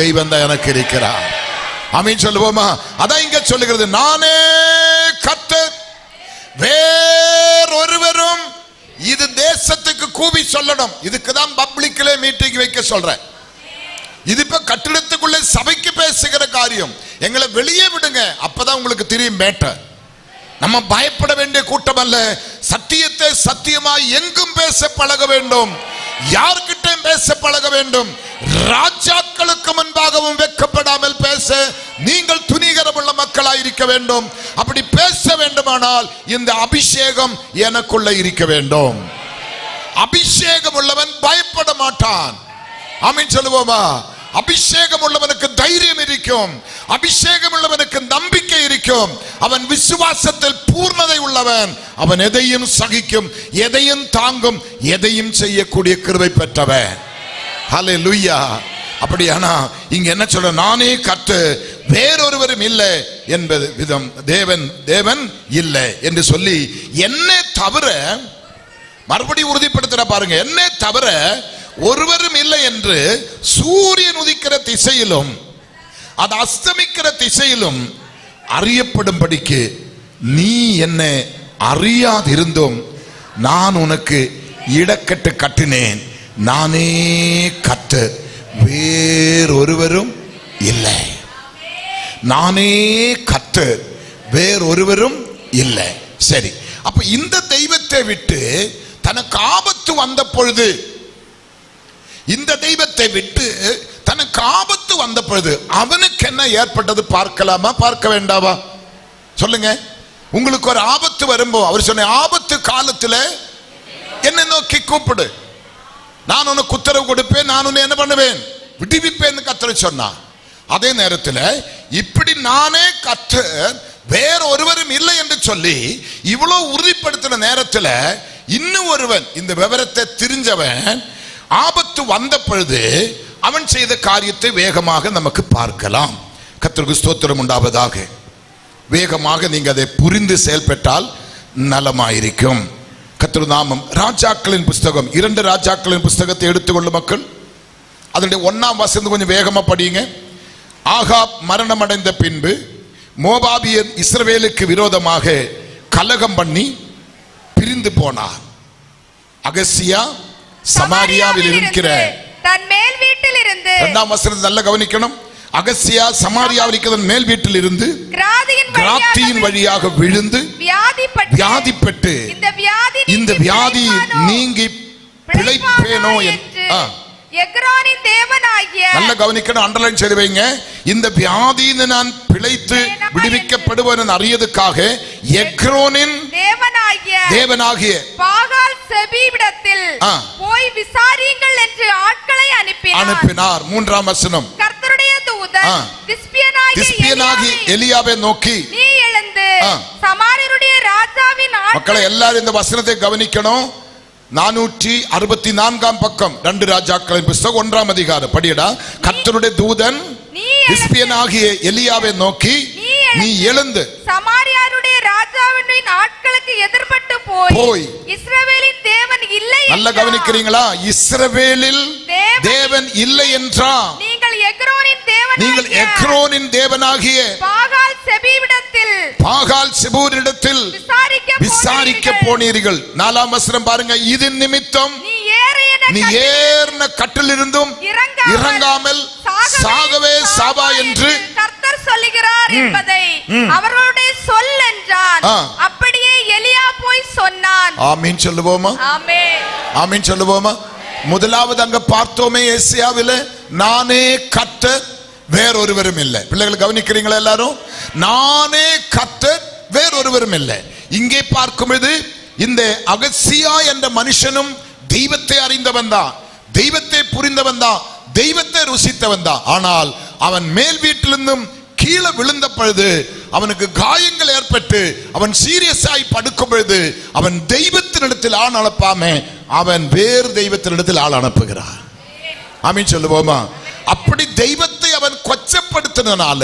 தெய்வம் தான் எனக்கு இருக்கிறார். ஆமென் சொல்லுவோமா? அதான் இங்க சொல்லுகிறது, நானே கர்த்தர் வேறொருவரும். இது தேசத்துக்கு கூவி சொல்லணும். இதுக்கு தான் பப்ளிக்ல மீட்டிங் வைக்க சொல்றேன். இது இப்ப கட்டிடத்துக்குள்ள சபைக்கு பேசுகிற காரியம். எங்களை வெளியே விடுங்க, அப்பதான் உங்களுக்கு தெரியும் மேட்டர். நம்ம பயப்பட வேண்டிய கூட்டம் அல்ல. சத்தியத்தை சத்தியமாய் எங்கும் பேச பழக வேண்டும். யார்கிட்ட பேச பழக வேண்டும்? ராஜாக்களுக்கு முன்பாகவும் வெட்கப்படாமல் பேச நீங்கள் துணிகரமுள்ள மக்களாய் இருக்க வேண்டும். அப்படி பேச வேண்டுமானால் இந்த அபிஷேகம் எனக்குள்ள இருக்க வேண்டும். அபிஷேகம் உள்ளவன் பயப்பட மாட்டான். ஆமென் சொல்லுவோமா? அபிஷேகம் உள்ளவனுக்கு தைரியம் இருக்கும். அபிஷேகம் உள்ளவனுக்கு நம்பிக்கை இருக்கும். அவன் விசுவாசத்தில் பூர்ணதை உள்ளவன். அவன் எதையும் சகிக்கும், எதையும் தாங்கும், எதையும் செய்யக்கூடிய கிருபை பெற்றவன். ஹல்லேலூயா. அப்படியானா இங்க என்ன சொல்ற? நானே கர்த்தர் வேறொருவரும் இல்லை என்பது விதம். தேவன் இல்லை என்று சொல்லி என்ன தவிர, மறுபடியும் உறுதிப்படுத்துற பாருங்க, என்ன தவிர ஒருவரும் இல்லை என்று சூரியன் உதிக்கிற திசையிலும் அது அஸ்தமிக்கிற திசையிலும் அறியப்படும்படிக்கு நீ என்ன அறியாதிருந்தும் நான் உனக்கு இடக்கட்டு கட்டினேன். நானே கர்த்தர் வேறொருவரும் இல்லை. நானே கர்த்தர் வேறொருவரும் இல்லை. சரி, அப்ப இந்த தெய்வத்தை விட்டு தனக்கு ஆபத்து வந்த பொழுது, இந்த தெய்வத்தை விட்டு தனக்கு ஆபத்து வந்த பொழுது அவனுக்கு என்ன ஏற்பட்டது பார்க்கலாமா, பார்க்க வேண்டாமா? சொல்லுங்க. உங்களுக்கு ஒரு ஆபத்து வரும்போ அவர் சொன்ன, ஆபத்து காலத்துல என்னை நோக்கி கூப்பிடு, நான் உனக்கு உத்தரவு கொடுப்பேன், நான் உன்னை என்ன பண்ணுவேன், விடுவிப்பேன் கர்த்தர் சொன்னா. அதே நேரத்தில் இப்படி நானே கர்த்தர் வேற ஒருவரும் இல்லை என்று சொல்லி இவ்வளவு உறுதிப்படுத்தின நேரத்தில் இன்னும் ஒருவன், இந்த விவரத்தை தெரிஞ்சவன், ஆபத்து வந்த பொழுது அவன் செய்த காரியத்தை வேகமாக நமக்கு பார்க்கலாம். கர்த்தருக்கு ஸ்தோத்திரம் உண்டாவதாக. வேகமாக நீங்க அதை புரிந்து செயல்பட்டால் நலமாயிருக்கும். கர்த்தர் நாமம். ராஜாக்களின் புஸ்தகம், 2 ராஜாக்களின் புஸ்தகத்தை எடுத்துக்கொள்ள மக்கள். அதனுடைய 1ஆம் வசனம் கொஞ்சம் வேகமா படியுங்க. ஆகாப் மரணம் அடைந்த பின்பு மோவாபியர் இஸ்ரவேலுக்கு விரோதமாக கலகம் பண்ணி பிரிந்து போனார். அகசியா சமாரியாவில் இருக்கிற தன் மேல் வீட்டில் இருந்து, 2ஆம் வசனத்தை நல்லா கவனிக்கணும். அகசியா சமாரியாவில் இருக்கிற மேல் வீட்டில் இருந்து கிராத்தியின் வழியாக விழுந்து வியாதிப்பட்டு இந்த வியாதி நீங்கி பிழைப்பேனோ என்று எக்ரோனின் தேவனாகிய, நல்ல கவனிக்கணும், அண்டர்லைன் செய்து வைங்க. இந்த வியாதியினை நான் பிழைத்து விடுவிக்கப்படுவேன் அறியதுக்காக எக்ரோனின் தேவனாகிய பாகால் செபீவிடத்தில் போய் விசாரியுங்கள் என்று ஆட்களை அனுப்பினார். 3ஆம் வசனம். கர்த்தருடைய தூதன் திஸ்பியனாகிய எலியாவை நோக்கி, நீ எழுந்து சமாரியருடைய ராஜாவின் மக்களை எல்லாரும் இந்த வசனத்தை கவனிக்கணும். 464ஆம் பக்கம், 2 ராஜாக்களின் புஸ்தகம் 1ஆம் அதிகாரம் படியடா. கர்த்தருடைய தூதன் திஸ்பியனாகிய எலியாவை நோக்கி, நீ எழுந்து சமாரியாருடைய ராஜாவின் ஆட்களுக்கு எதிர்பட்டு போய் இஸ்ரவேலின் தேவன் இல்லை. நல்ல கவனிக்கிறீங்களா? இஸ்ரவேலில் தேவன் இல்லை என்றா நீங்கள் எக்ரோனின் தேவனாகிய பாகால் செபூரிடத்தில் விசாரிக்க போனீர்கள். 4ஆம் வசனம் பாருங்க. இது நிமித்தம் நீ ஏறின கட்டிலிருந்தும் இறங்காமல் சாகவே சாவா என்று கர்த்தர் சொல்லுகிறார் என்பதை அவர்களுடைய சொல் என்றான். அப்படியே எலியா போய் சொன்னான். ஆமீன் சொல்லுவோமா? ஆமென். ஆமீன் சொல்லுவோமா? முதலாவது அங்க பார்த்தோமே எசேயாவிலே, நானே கர்த்தர் வேறொருவரும் இல்லை. பிள்ளைகள் கவனிக்கிறீங்களா எல்லாரும்? நானே கர்த்தர் வேறொருவரும் இல்லை. இங்கே பார்க்கும்போது இந்த அகசியா என்ற மனுஷனும் தெய்வத்தை அறிந்தவன் தான், தெய்வத்தை புரிந்தவன் தான், தெய்வத்தை ருசித்தவன் தான். ஆனால் அவன் மேல் வீட்டிலிருந்தும் கீழே விழுந்த பொழுது அவனுக்கு காயங்கள் ஏற்பட்டு அவன் சீரியஸாய் படுக்கும் பொழுது அவன் தெய்வத்தினிடத்தில் ஆள் அனுப்பாம அவன் வேறு தெய்வத்தினிடத்தில் ஆள் அனுப்புகிறான். ஆமீன் சொல்லுவோமா? அப்படி தெய்வத்தை அவன் கொச்சப்படுத்தினால,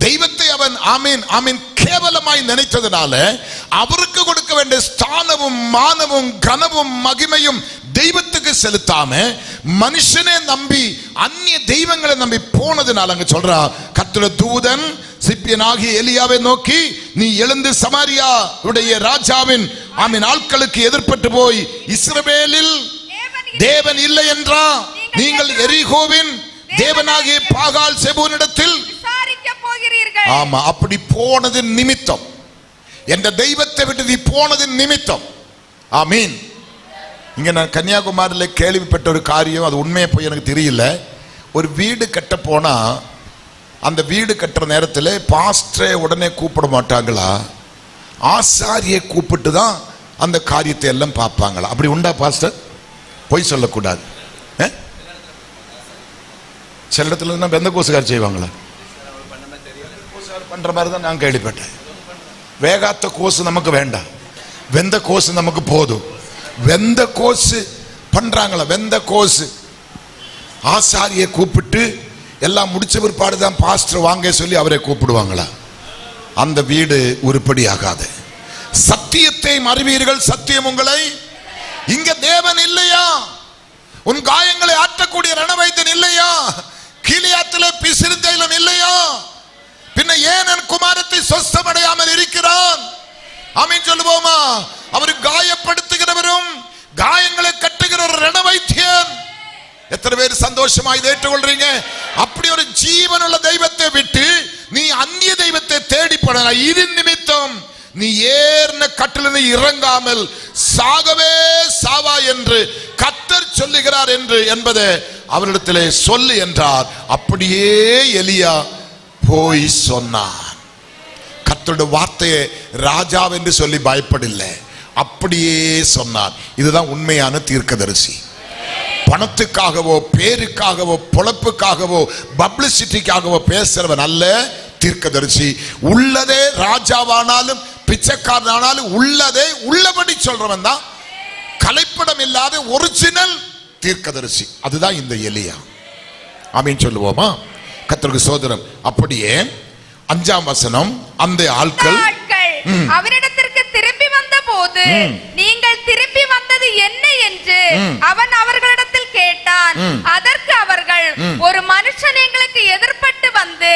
தெய்வத்தை அவன் ஆமீன் ஆமீன் கேவலமாய் நினைத்ததுனால அவருக்கு கொடுக்க வேண்டிய ஸ்தானமும் மானமும் கனமும் மகிமையும் தெய்வத்துக்கு செலுத்தாம மனுஷனே நம்பி அந்நிய தெய்வங்களை நம்பி போனதுனால அங்க சொல்றா, கர்த்தருடைய தூதன் சிப்பியனாகிய எலியாவை நோக்கி, நீ எழுந்து சமாரியா உடைய ராஜாவின் ஆமீன் ஆட்களுக்கு எதிர்ப்பட்டு போய் இஸ்ரவேலில் தேவன் இல்லை என்றா நீங்கள் எரிகோவின் தேவனாகிய பாகால் செபூனிடத்தில் விசாரிக்க போகிறீர்கள். ஆமா, அப்படி போனதின் நிமித்தம், என்ற தெய்வத்தை விட்டு நீ போனதின் நிமித்தம். ஆமீன். இங்க நான் கன்னியாகுமரியில் கேள்விப்பட்ட ஒரு காரியம், அது உண்மையை போய் எனக்கு தெரியல. ஒரு வீடு கட்ட போனா அந்த வீடு கட்டுற நேரத்தில் பாஸ்டரை உடனே கூப்பிட மாட்டாங்களா, ஆசாரியை கூப்பிட்டு தான் அந்த காரியத்தை எல்லாம் பார்ப்பாங்களா? அப்படி உண்டா பாஸ்டர்? போய் சொல்லக்கூடாது. சில இடத்துல வெந்த கோசுகார் செய்வாங்களா? பண்ற மாதிரி தான் நான் கேள்விப்பட்டேன். வேகாத்த கோசு நமக்கு வேண்டாம், வெந்த கோசு நமக்கு போதும். வெந்த கோசு பண்றாங்களா? வெந்த கோசு ஆசாரியை கூப்பிட்டு எல்லாம் முடிச்ச பிற்பாடு தான் பாஸ்டர் வாங்க சொல்லி அவரை கூப்பிடுவாங்களா? அந்த வீடு உருப்படி ஆகாது. சத்தியத்தை அறிவீர்கள், சத்தியம் உங்களை. இங்க தேவன் இல்லையா? உன் காயங்களை ஆற்றக்கூடிய ரணவைத்தன் இல்லையா? கீலியாத்திலே பிசிறுந்தைலம் இல்லையா? பின்ன ஏன் என் குமாரத்தை சொஸ்தமடையாமல் இருக்கிறான்? ஆமீன் சொல்லுவோமா? அவர் காயப்படுத்துகிறவரும் காயங்களை கட்டுகிற ஒரு ரணவைத்தியன். எத்தனை பேர் சந்தோஷமா இதை ஏற்றுக்கொள்றீங்க? அப்படி ஒரு ஜீவனுள்ள தெய்வத்தை விட்டு நீ அந்நிய தெய்வத்தை தேடி போன இது நிமித்தம் நீ ஏறின கட்டிலிருந்து இறங்காமல் சாகவே சாவா என்று கர்த்தர் சொல்லுகிறார் என்று என்பதை அவரிடத்திலே சொல்லு என்றார். அப்படியே எலியா போய் சொன்னான். கர்த்தருடைய வார்த்தையை ராஜா என்று சொல்லி பயப்படவில்லை, அப்படியே சொன்னார். இதுதான் உண்மையான தீர்க்கதரிசி. பணத்துக்காகவோ பேருக்காகவோ பொழப்புக்காகவோ பப்ளிசிட்டிக்காகவோ பேசுறவன் அல்ல தீர்க்கதரிசி. உள்ளதே ராஜாவானாலும் பிச்சைக்காரனானாலும் உள்ளதே உள்ளபடி சொல்றவன் தான் கலைப்படம் இல்லாத ஒரிஜினல் தீர்க்கதரிசி. அதுதான் இந்த எலியா. ஆமீன் சொல்லுவோமா? கர்த்தருக்கு சோதரம். அப்படியே 5ஆம் வசனம், அந்த ஆட்கள் அவரிடத்திற்கு திரும்பி வந்த போது நீங்கள் திரும்பி வந்தது என்ன என்று அவன் அவர்களிடத்தில் கேட்டான். அதற்கு அவர்கள், ஒரு மனுஷன் எங்களுக்கு எதிர்பட்டு வந்து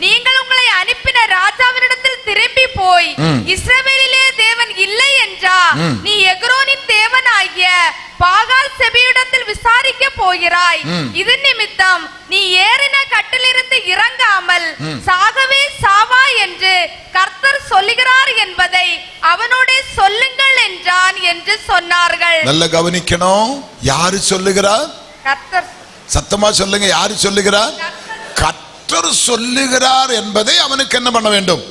நீங்கள் உங்களை அனுப்பின ராஜாவினிடத்தில் திரும்பி போய் இஸ்ரவேலிலே தேவன் இல்லை என்றா நீ எக்ரோனின் தேவனாகிய பாகால் செபியிடத்தில் விசாரிக்க போகிறாய். இது நிமித்தம் நீ ஏறின கட்டிலிருந்து இறங்காமல் சாகவே சாவா என்று கர்த்தர் சொல்லுகிறார் என்பதை அவனோட சொல்லுங்கள் என்றான் என்று சொன்னார்கள். நல்ல கவனிக்கணும். யாரு சொல்லுகிறார்? கர்த்தர். சத்தமா சொல்லுங்க, யாரு சொல்லுகிறார்? கர்த்தர் சொல்லுகிறார் என்பதை அவனுக்கு என்ன பண்ண வேண்டும்?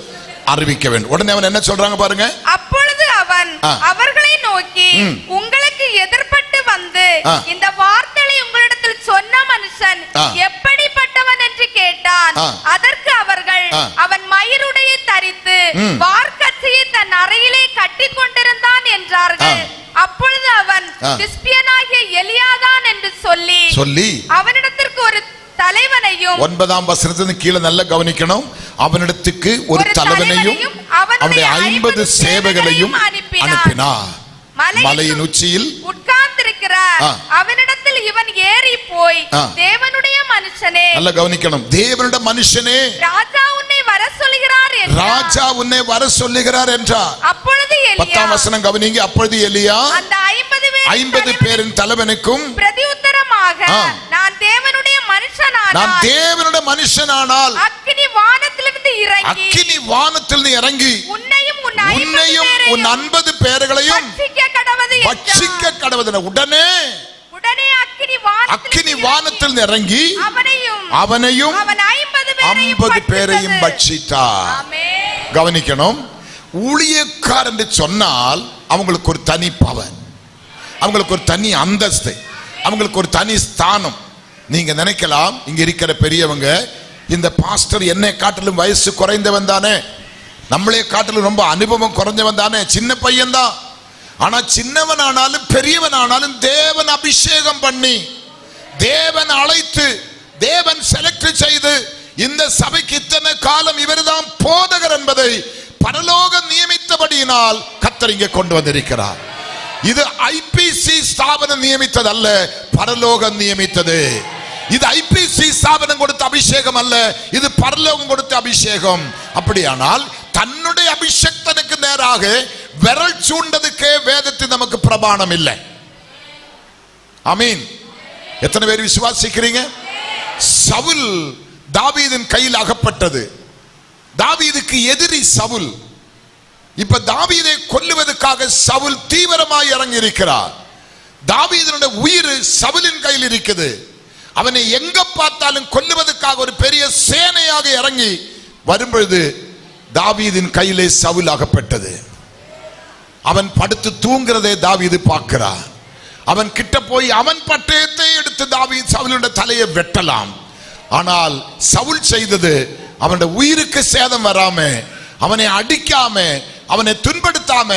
அறிவிக்க வேண்டும். உடனே அவன் என்ன சொல்றாங்க பாருங்க. அப்பொழுது அவன் அவர்களை நோக்கி, உங்களுக்கு எதிர்பட்டு வந்து இந்த வார்த்தையை உங்களிடத்தில் சொன்ன மனுஷன் எப்படிப்பட்டவன் என்று கேட்டான். அதற்கு அவர்கள், அவன் மயிருடையை தரித்து வார்க்கச்சையை தன் அறையிலே கட்டி கொண்டிருந்தான் என்றார்கள். அப்பொழுது அவன் திஸ்பியனாகிய எலியாதான் என்று சொல்லி அவனிடத்திற்கு ஒரு தலைவனையும், 9ஆம் வசனத்தின் கீழே நல்ல கவனிக்கணும், அவனிடத்துக்கு ஒரு தலைவனையும் அவனுடைய 50 சேவகளையும் அனுப்பினார். மலையின் உச்சியில் உட்கார்ந்திருக்கிற அவனிடத்தில் இவன் ஏறி போய், தேவனுடைய மனுஷனே, நல்ல கவனிக்கணும், தேவனுடைய மனுஷனே, ராஜா உன்னை வர சொல்லுகிறார் என்றார். ராஜா உன்னை வர சொல்லுகிறார் என்றார். அப்பொழுது எலியா, 10ஆம் வசனம் கவனிங்க. அப்பொழுது எலியா அந்த 50 பேரின் தலைவனுக்கும் பிரதியுத்தரமாக, நான் தேவனுடைய மனுஷனானால் அக்கினி வானத்திலிருந்து இறங்கி உன்னையும் உன் உன்னையும் உன் 50 பேர்களையும் பட்சிக்க கடவது. உடனே அக்கினி வானத்தில் இறங்கி அவனையும் 50 பேரையும் பட்சித்தார். கவனிக்கணும், ஊழியக்காரர் என்று சொன்னால் அவங்களுக்கு ஒரு தனி பவர், அவங்களுக்கு ஒரு தனி அந்தஸ்து, அவங்களுக்கு ஒரு தனி ஸ்தானம். நீங்க நினைக்கலாம், இங்க இருக்கிற பெரியவங்க, இந்த பாஸ்டர் என்னை காட்டிலும் வயசு குறைந்தவன் தானே, நம்மளே காட்டிலும் ரொம்ப அனுபவம் குறைஞ்சவன் தானே, சின்ன பையன் தான். ஆனா சின்னவன் ஆனாலும் பெரியவன் ஆனாலும் தேவன் அபிஷேகம் பண்ணி, தேவன் அழைத்து, தேவன் செலக்ட் செய்து, இந்த சபைக்கு இத்தனை காலம் இவர்தான் போதகர் என்பதை பரலோகம் நியமித்தபடியினால் கர்த்தர் இங்கே கொண்டு வந்திருக்கிறார். இது ஐபிசி ஸ்தாபனம் நியமித்தது அல்ல, பரலோகம் நியமித்தது. இது ஐபிசி ஸ்தாபனம் கொடுத்த அபிஷேகம் அல்ல, இது பரலோகம் கொடுத்த அபிஷேகம். அப்படியானால் தன்னுடைய அபிஷேகத்துக்கு நேராக விரல் சூண்டதுக்கே வேதத்தில் நமக்கு பிரமாணம் இல்லை. ஆமீன். எத்தனை பேர் விசுவாசிக்கிறீங்க? சவுல் தாவீதின் கையில் அகப்பட்டது. தாவீதுக்கு எதிரி சவுல். இப்ப தாவீதை கொல்லுவதற்காக சவுல் தீவிரமாய் இறங்கி இருக்கிறார். தாவீதினுடைய உயிர் சவுலின் கையில் இருக்குது. அவனை எங்க பார்த்தாலும் கொல்லுவதற்காக ஒரு பெரிய சேனையாக இறங்கி வரும்பொழுது தாவீதின் கையிலே சவுல் அகப்பட்டது. அவன் படுத்து தூங்குறதை தாவீது பார்க்கிறார். அவன் கிட்ட போய் அவன் பட்டயத்தை எடுத்து தாவீது சவுலுடைய தலையை வெட்டலாம். ஆனால் சவுல் செய்தது, அவனுடைய உயிருக்கு சேதம் வராம, அவனை அடிக்காம, அவனை துன்படுத்தாம,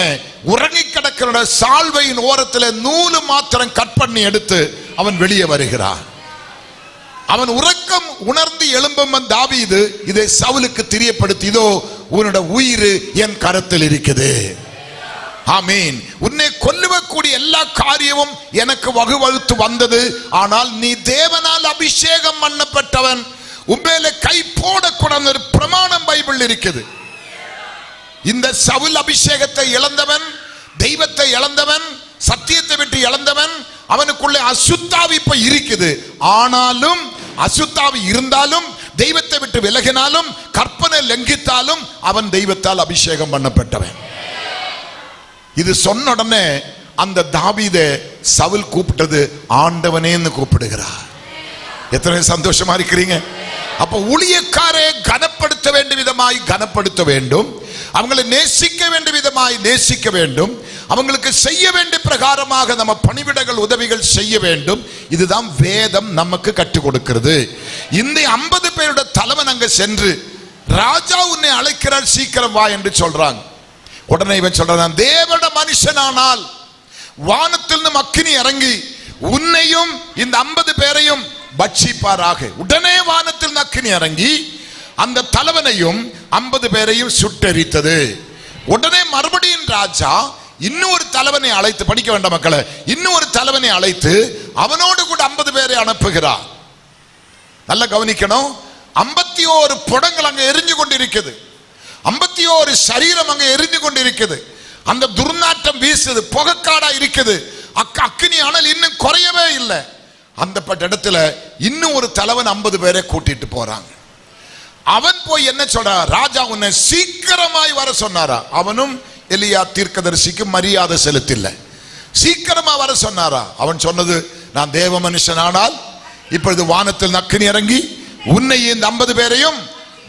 உறங்கி கிடக்கிற சால்வையின் ஓரத்தில் நூலு மாத்திரம் கட் பண்ணி எடுத்து அவன் வெளியே வருகிறான். அவன் உறக்கம் உணர்ந்து எழும்பவன் தாவீது இதை சவுலுக்கு தெரியப்படுத்தி, இதோ உன்னுடைய உயிர் என் கரத்தில் இருக்குது. ஆமீன். உன்னை கொல்லுவக்கூடிய எல்லா காரியமும் எனக்கு வகுவகுத்து வந்தது, ஆனால் நீ தேவனால் அபிஷேகம் பண்ணப்பட்டவன், உண்மையில கை போடக்கூடாது ஒரு பிரமாணம் பைபிள் இருக்குது. இந்த சவுல் அபிஷேகத்தை இழந்தவன், தெய்வத்தை இழந்தவன், சத்தியத்தை விட்டு இழந்தவன், அவனுக்குள்ளே அசுத்தாவி இப்ப இருக்குது. ஆனாலும் அசுத்தாவி இருந்தாலும், தெய்வத்தை விட்டு விலகினாலும், கற்பனை லங்கித்தாலும் அவன் தெய்வத்தால் அபிஷேகம் பண்ணப்பட்டவன். இது சொன்ன உடனே அந்த தாவீதை சவுல் கூப்பிட்டது ஆண்டவனேன்னு கூப்பிடுகிறார். எத்தனை சந்தோஷமா இருக்கிறீங்க? அப்ப ஊழியக்காரே கனப்படுத்த வேண்டிய விதமாய் கனப்படுத்த வேண்டும், அவங்களை நேசிக்க வேண்டிய விதமாய் நேசிக்க வேண்டும், அவங்களுக்கு செய்ய வேண்டிய பிரகாரமாக நம்ம பணிவிடைகள் உதவிகள் செய்ய வேண்டும். இதுதான் வேதம் நமக்கு கற்றுக் கொடுக்கிறது. இந்த 50 பேருடைய தலைவன் அங்க சென்று, ராஜா உன்னை அழைக்கிறார், சீக்கிரம் வா என்று சொல்றாங்க. உடனே இவன் சொல்றான், தேவட மனுஷனானால் வானத்தில் அக்கினி இறங்கி உன்னையும் இந்த 50 பேரையும் பட்சிப்பாராக. உடனே வானத்தில் அக்கினி இறங்கி அந்த தலைவனையும் 50 பேரையும் சுட்டெரித்தது. உடனே மறுபடியும் ராஜா இன்னொரு தலைவனை அழைத்து, படிக்க வேண்டாம் மக்களை, இன்னொரு தலைவனை அழைத்து அவனோடு கூட 50 பேரை அனுப்புகிறார். நல்ல கவனிக்கணும், 51 புடங்கள் அங்க எரிஞ்சு கொண்டிருக்கிறது, 51 சரீரம் அங்க எரிஞ்சு கொண்டிருக்குது. அந்த துர்நாற்றம் வீசுது, புகைக்காடா இருக்குது, அக்கினி அனல் இன்னும் குறையவே இல்லை. அந்த இடத்துல இன்னும் ஒரு தலைவன் 50 பேரை கூட்டிட்டு போறாங்க. அவன் போய் என்ன சொல்ற, ராஜா உன்னை சீக்கிரமாய் வர சொன்னாரா? அவனும் எலியா தீர்க்கதரிசிக்கு மரியாதை செலுத்தில்ல, சீக்கிரமா வர சொன்னாரா? அவன் சொன்னது, நான் தேவ மனுஷன் ஆனால் இப்பொழுது வானத்தில் அக்கினி இறங்கி உன்னை இந்த 50 பேரையும்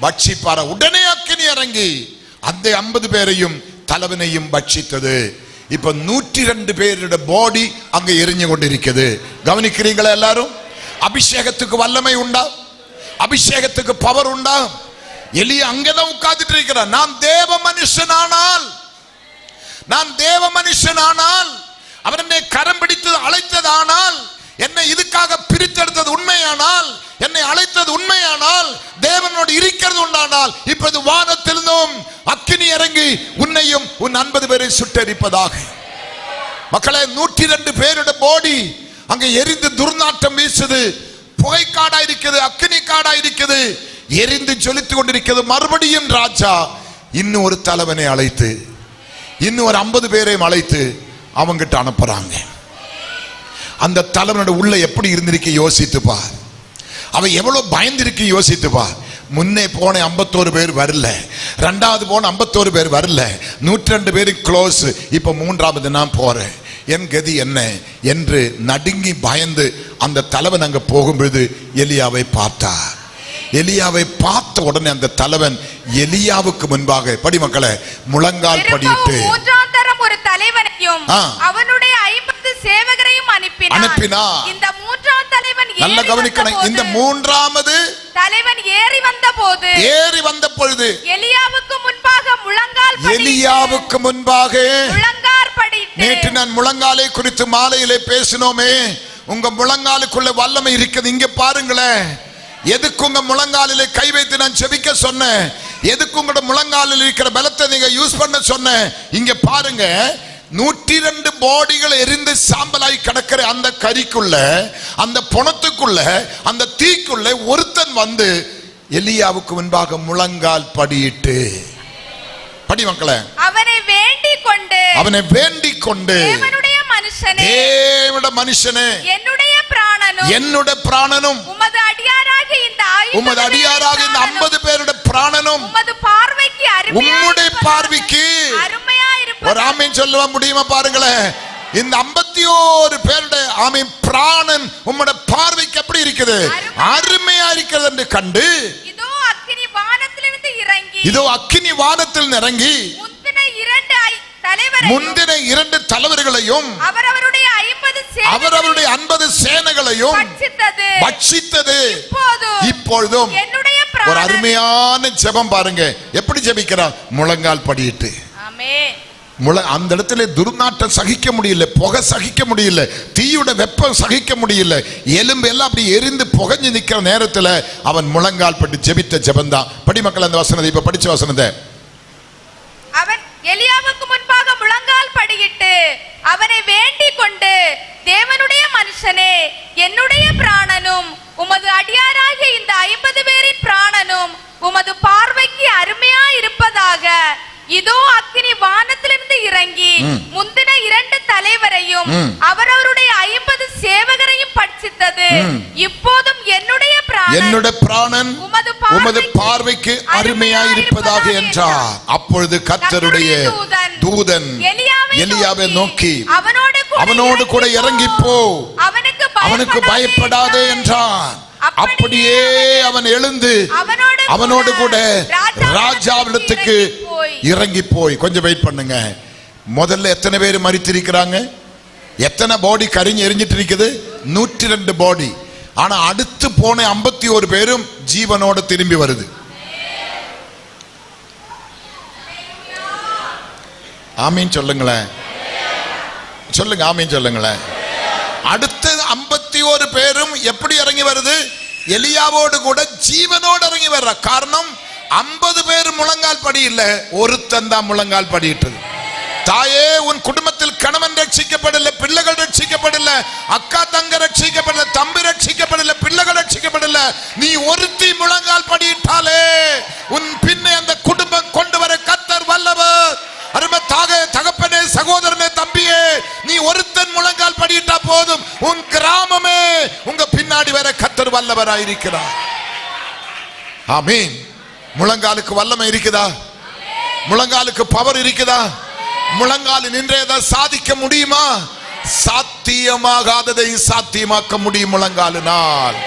பட்சிப்பார. உடனே அக்கினி இறங்கி அந்த 50 பேரையும் தலைவனையும் பட்சித்தது. இப்ப 102 பேருடைய பாடி அங்க எரிஞ்சு கொண்டிருக்கிறது. கவனிக்கிறீங்களா எல்லாரும்? அபிஷேகத்துக்கு வல்லமை உண்டா? அபிஷேகத்துக்கு பவர் உண்டா? எலியா அங்கதான் உட்கார்ந்துட்டு இருக்கிறார். நான் தேவ மனுஷனானால், நான் தேவ மனுஷனானால், அவர் என்னை கரம் பிடித்து அழைத்ததானால், என்னை இதுக்காக பிரித்தெடுத்தது உண்மையானால், என்னை அழைத்தது உண்மையானால், தேவனோடு இருக்கிறது உண்டானால், இப்போது வானத்திலிருந்தும் அக்கினி இறங்கி உன்னையும் உன் 50 பேரை சுட்டெரிப்பதாக. மக்களே, 102 பேருடைய பாடி அங்க எரிந்து துர்நாற்றம் வீசுது, புகைக்காடா இருக்குது, அக்கினி காடா இருக்குது, எரிந்து ஜொலித்து கொண்டிருக்கிறது. மறுபடியும் ராஜா இன்னும் ஒரு தலைவனை அழைத்து இன்னும் ஒரு 50 பேரையும் அழைத்து அவங்கிட்ட அனுப்புறாங்க. அந்த தலைவனோட உள்ள எப்படி இருந்திருக்க யோசித்து பார், அவன் எவ்வளவு பயந்திருக்கு யோசித்து பார். முன்னே போன 51 பேர் வரல, ரெண்டாவது போன 51 பேர் வரல, 102 பேரு க்ளோஸ். இப்ப மூன்றாவது நான் போறேன், என் கதி என்ன என்று நடுங்கி பயந்து அந்த தலைவன் அங்க போகும்பொழுது எலியாவை பார்த்தார். எலியாவை பார்த்த உடனே அந்த தலைவன் எலியாவுக்கு முன்பாக, படி மக்களே, முழங்கால் படியிட்டு மூன்றாம் தரம் ஒரு தலைவனையும் அவனுடைய 50 சேவகரையும் அனுப்பினான். இந்த மூன்றாம் தலைவன் நல்ல கவனிக்கணும். இந்த மூன்றாவது தலைவன் ஏறி வந்த பொழுது எலியாவுக்கு முன்பாக முழங்கால் படியிட்டு, நேற்று நான் முழங்காலை குறித்து மாலையிலே பேசினோமே. உங்க முழங்காலுக்குள்ள வல்லமை இருக்குது. இங்க பாருங்களேன், எதுக்கு உங்க முழங்காலிலே கை வைத்து நான் செபிக்க சொன்னேன்? எதுக்கு உங்களோட முழங்காலில் இருக்கிற பலத்தை நீங்க யூஸ் பண்ண சொன்னேன்? இங்க பாருங்க, 102 பாடிகள் எரிந்து சாம்பலாய் கிடக்கிற அந்த கரிக்குள்ள, அந்த பொணத்துக்குள்ள, அந்த தீக்குள்ள ஒருத்தன் வந்து எலியாவுக்கு முன்பாக முழங்கால் படியிட்டு, படி மக்களே, அவனை வேண்டிக் கொண்டு தேவனுடைய மனுஷனே, என்னுடைய பிராணனும் உமது அடியாராக இந்த 50 பேருடைய பிராணனும் உம்முடைய பார்வைக்கு ஒரு ஆமீன் சொல்ல முடியுமா? பாருங்களேன், இந்த 51 பேருடைய ஆமீன் பிராணன் உம்முடைய பார்வைக்கு எப்படி இருக்குது? அருமையா இருக்கிறது என்று கண்டு, இதோ அக்கினி வானத்தில் இறங்கி முந்தின 2 தலைவர்களையும் அவரவருடைய 50 சேனைகளையும் பட்சித்தது. இப்பொழுதும் ஒரு அருமையான ஜெபம் பாருங்க, எப்படி ஜெபிக்கிறார்? முழங்கால் படியிட்டு. அந்த இடத்துல துர்நாற்றம் சகிக்க முடியல, புகை சகிக்க முடியல, தீயோட வெப்பம் சகிக்க முடியல, எலும்பு எல்லாம் அப்படி எரிந்து புகைஞ்சு நிக்கிற நேரத்தில் அவன் முழங்கால் பட்டு ஜெபித்த ஜெபம் தான். படி மக்கள் அந்த வசனத்தை, இப்ப படிச்ச வசனத்தை. அவன் எலியாவுக்கு முன்பாக முழங்கால் படியிட்டு அவனை வேண்டிக் கொண்டு, தேவனுடைய மனுஷனே, என்னுடைய பிராணனும் உமது அடியாராகிய இந்த 50 பேரின் பிராணனும் உமது பார்வைக்கு அருமையா இருப்பதாக. இதோ அக்கினி வானத்திலிருந்து இறங்கி முந்தின 2 தலைவரையும் அவரவருடைய 50 சேவகரையும் பட்சித்தது. இப்போதும் என்னுடைய பிராணன் உமது பார்வைக்கு அருமையா இருப்பதாக என்றார். அப்பொழுது கர்த்தருடைய தூதன் எலியாவை நோக்கி, அவனோடு கூட இறங்கி போ, அவனுக்கு பயப்படாதே என்றான். அப்படியே அவன் எழுந்து அவனோடு கூட ராஜாவிடத்துக்கு இறங்கி போய். கொஞ்சம் வெயிட் பண்ணுங்க. முதல்ல எத்தனை பேர் மரித்திருக்கிறாங்க? எத்தனை பாடி கரிஞ்சு எரிஞ்சிட்டு இருக்குது? 102 பாடி. ஆனா அடுத்து போன 51 பேரும் ஜீவனோட திரும்பி வருது. ஆமீன் சொல்லுங்களேன், சொல்லுங்க ஆமீன் சொல்லுங்களேன். அடுத்த 51 பேரும் எப்படி இறங்கி வருது? எலியாவோடு கூட ஜீவனோடு இறங்கி வர்ற. காரணம், 50 பேர் முழங்கால் படி இல்ல, ஒருத்தன் தான் முழங்கால் படியிட்டது. தாயே, உன் குடும்பத்தில் கணவன் ரட்சிக்கப்படல, பிள்ளைகள் ரட்சிக்கப்படல, அக்கா தங்க ரட்சிக்கப்படல, தம்பி ரட்சிக்கப்படல, பிள்ளைகள் ரட்சிக்கப்படல, நீ ஒருத்தி முழங்கால் படியிட்டாலே உன் பின்னே அந்த குடும்பம் கொண்டு வர கர்த்தர் வல்லவர். அருமை தகப்பனே, சகோதரனே, தம்பியே, நீ ஒருத்தன் முழங்கால் படியிட்டா போதும், உன் கிராமமே உங்க பின்னாடி வர கர்த்தர் வல்லவராயிருக்கிறார். ஆமீன். முழங்காலுக்கு வல்லமை இருக்குதா? முழங்காலுக்கு பவர் இருக்குதா? முழங்காலில் நின்றே சாதிக்க முடியுமா? சாத்தியமாகாததை சாத்தியமாக்க முடியும் முழங்காலினால்.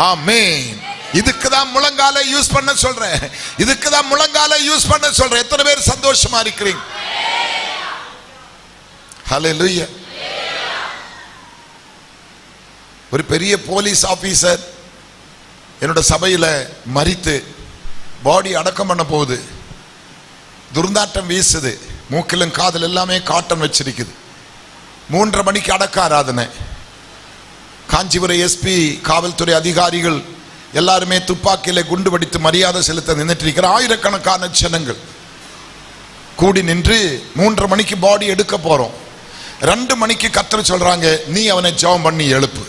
ஆமீன். இதுக்குதான் முழங்காலை யூஸ் பண்ண சொல்றேன். இதுக்குதான் முழங்காலை யூஸ் பண்ண சொல்றேன். எத்தனை பேர் சந்தோஷமா இருக்கிறீங்க? ஹல்லேலூயா. ஒரு பெரிய போலீஸ் ஆபீசர் என்னோட சபையில மரித்து பாடி அடக்கம் பண்ண போகுது. துர்நாற்றம் வீசுது, மூக்கிலும் காதல் எல்லாமே காட்டன் வச்சிருக்குது. 3:30 மணிக்கு அடக்க ஆராதனை. காஞ்சிபுரம் எஸ்பி, காவல்துறை அதிகாரிகள் எல்லாருமே துப்பாக்கியில குண்டு வெடித்து மரியாதை செலுத்த நின்றுட்டு இருக்கிற ஆயிரக்கணக்கான ஜனங்கள் கூடி நின்று 3:30 மணிக்கு பாடி எடுக்க போறோம். 2 மணிக்கு கர்த்தர் சொல்றாங்க, நீ அவனை ஜெபம் பண்ணி எழுப்பு.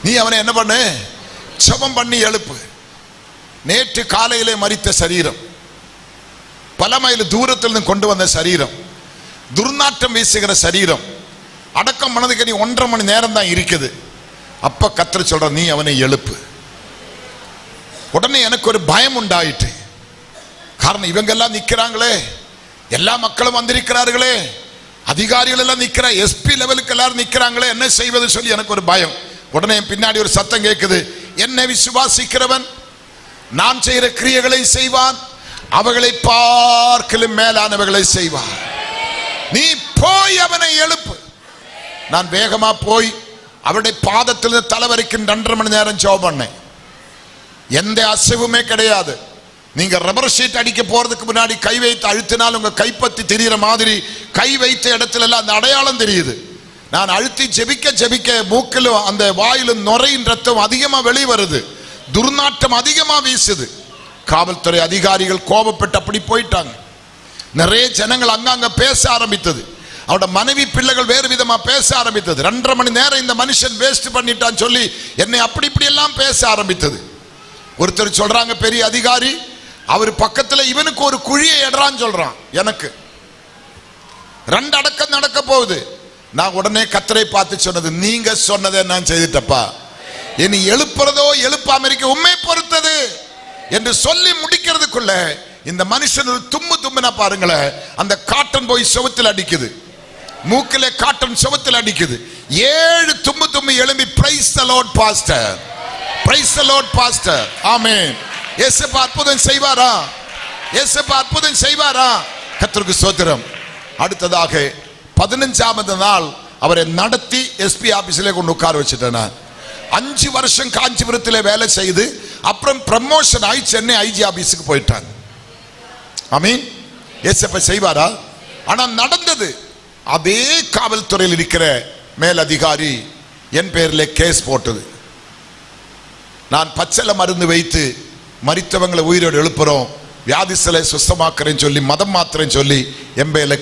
நீ அவனை என்ன பண்ணு? ஜெபம் பண்ணி எழுப்பு. நேற்று காலையிலே மரித்த சரீரம், பல மைல் தூரத்திலிருந்து கொண்டு வந்த சரீரம், துர்நாற்றம் வீசுகிற சரீரம், அடக்கம் பண்ணதுக்கு நீ 1.5 மணி நேரம் தான் இருக்குது. அப்ப கர்த்தர் சொல்ற, நீ அவனை எழுப்பு. உடனே எனக்கு ஒரு பயம் உண்டாயிட்டு. காரணம் இவங்க எல்லாம் நிக்கிறாங்களே, எல்லா மக்களும் வந்திருக்கிறார்களே, அதிகாரிகள் எல்லாம் நிக்கிற எஸ்பி லெவலுக்கு எல்லாரும் நிக்கிறாங்களே, என்ன செய்வது சொல்லி எனக்கு ஒரு பயம். உடனே பின்னாடி ஒரு சத்தம் கேட்குது, என்னை விசுவாசிக்கிறவன் நான் செய்கிற கிரியைகளை செய்வான், அவர்களை பார்க்கலும் மேலானவர்களை செய்வான். நீ போய் அவனை எழுப்பு. நான் வேகமா போய் அவருடைய பாதத்தில் தலை வரைக்கும் 2.5 மணி நேரம் ஜெபம் பண்ணேன். எந்த அசைவுமே கிடையாது. நீங்க ரப்பர் ஷீட் அடிக்க போறதுக்கு முன்னாடி கை வைத்து அழுத்தினால் உங்க கைப்பத்தி தெரிகிற மாதிரி கை வைத்த இடத்துல எல்லாம் அந்த அடையாளம் தெரியுது. நான் அழுத்தி ஜெபிக்க ஜெபிக்க மூக்கிலும் அந்த வாயிலும் நுரையின் ரத்தம் அதிகமா வெளியே வருது, துர்நாற்றம் அதிகமா வீசுது. காவல்துறை அதிகாரிகள் கோபப்பட்டு அப்படி போயிட்டாங்க. நிறைய ஜனங்கள் அங்கங்க பேச ஆரம்பித்தது. அவரோட மனைவி பிள்ளைகள் வேறு விதமா பேச ஆரம்பித்தது. 2.5 மணி நேரம் இந்த மனுஷன் வேஸ்ட் பண்ணிட்டான்னு சொல்லி என்னை அப்படி இப்படி எல்லாம் பேச ஆரம்பித்தது. ஒருத்தர் சொல்றாங்க, பெரிய அதிகாரி, அவர் பக்கத்துல இவனுக்கு ஒரு குழியை எடுறான்னு சொல்றான். எனக்கு 2 அடக்கம் நடக்க போகுது. நான் உடனே கர்த்தரை பார்த்து சொன்னது, நீங்க சொன்னதை நான் செய்துட்டப்பா, இனி எழுப்புறதோ எழுப்பாம இருக்க உண்மை பொறுத்தது என்று சொல்லி முடிக்கிறதுக்குள்ள இந்த மனுஷன் ஒரு தும்முனா பாருங்களேன், அந்த காட்டன் போய் செவுத்தில் அடிக்குது, மூக்கில காட்டன் செவுத்தில் அடிக்குது. 7 தும்மு எழும்பி praise the lord pastor, praise the lord pastor, amen. இயேசுப்பா அற்புதம் செய்வாரா? இயேசுப்பா அற்புதம் செய்வாரா? கர்த்தருக்கு ஸ்தோத்திரம். அடுத்ததாக 15ஆவது நாள் அவரை நடத்தி எஸ்பி ஆபீஸ்ல கொண்டு உட்கார வச்சுட்டேன். 5 வருஷம் காஞ்சிபுரத்தில் வேலை செய்து அப்புறம் ப்ரமோஷன் ஆகி சென்னை ஐஜி ஆபீஸுக்கு போயிட்டாங்க. ஆமீன். இயேசுப்பா செய்வாரா? ஆனா நடந்தது, அதே காவல்துறையில் இருக்கிற மேல் அதிகாரி என் பேர்ல கேஸ் போட்டது. நான் பச்சளை மருந்து வைத்து மரித்தவங்களை உயிரோடு எழுப்புறோம், வியாதிசலை சுத்தமாக்குறேன்னு சொல்லி மதம் மாத்திரன்னு சொல்லி என் பேர்ல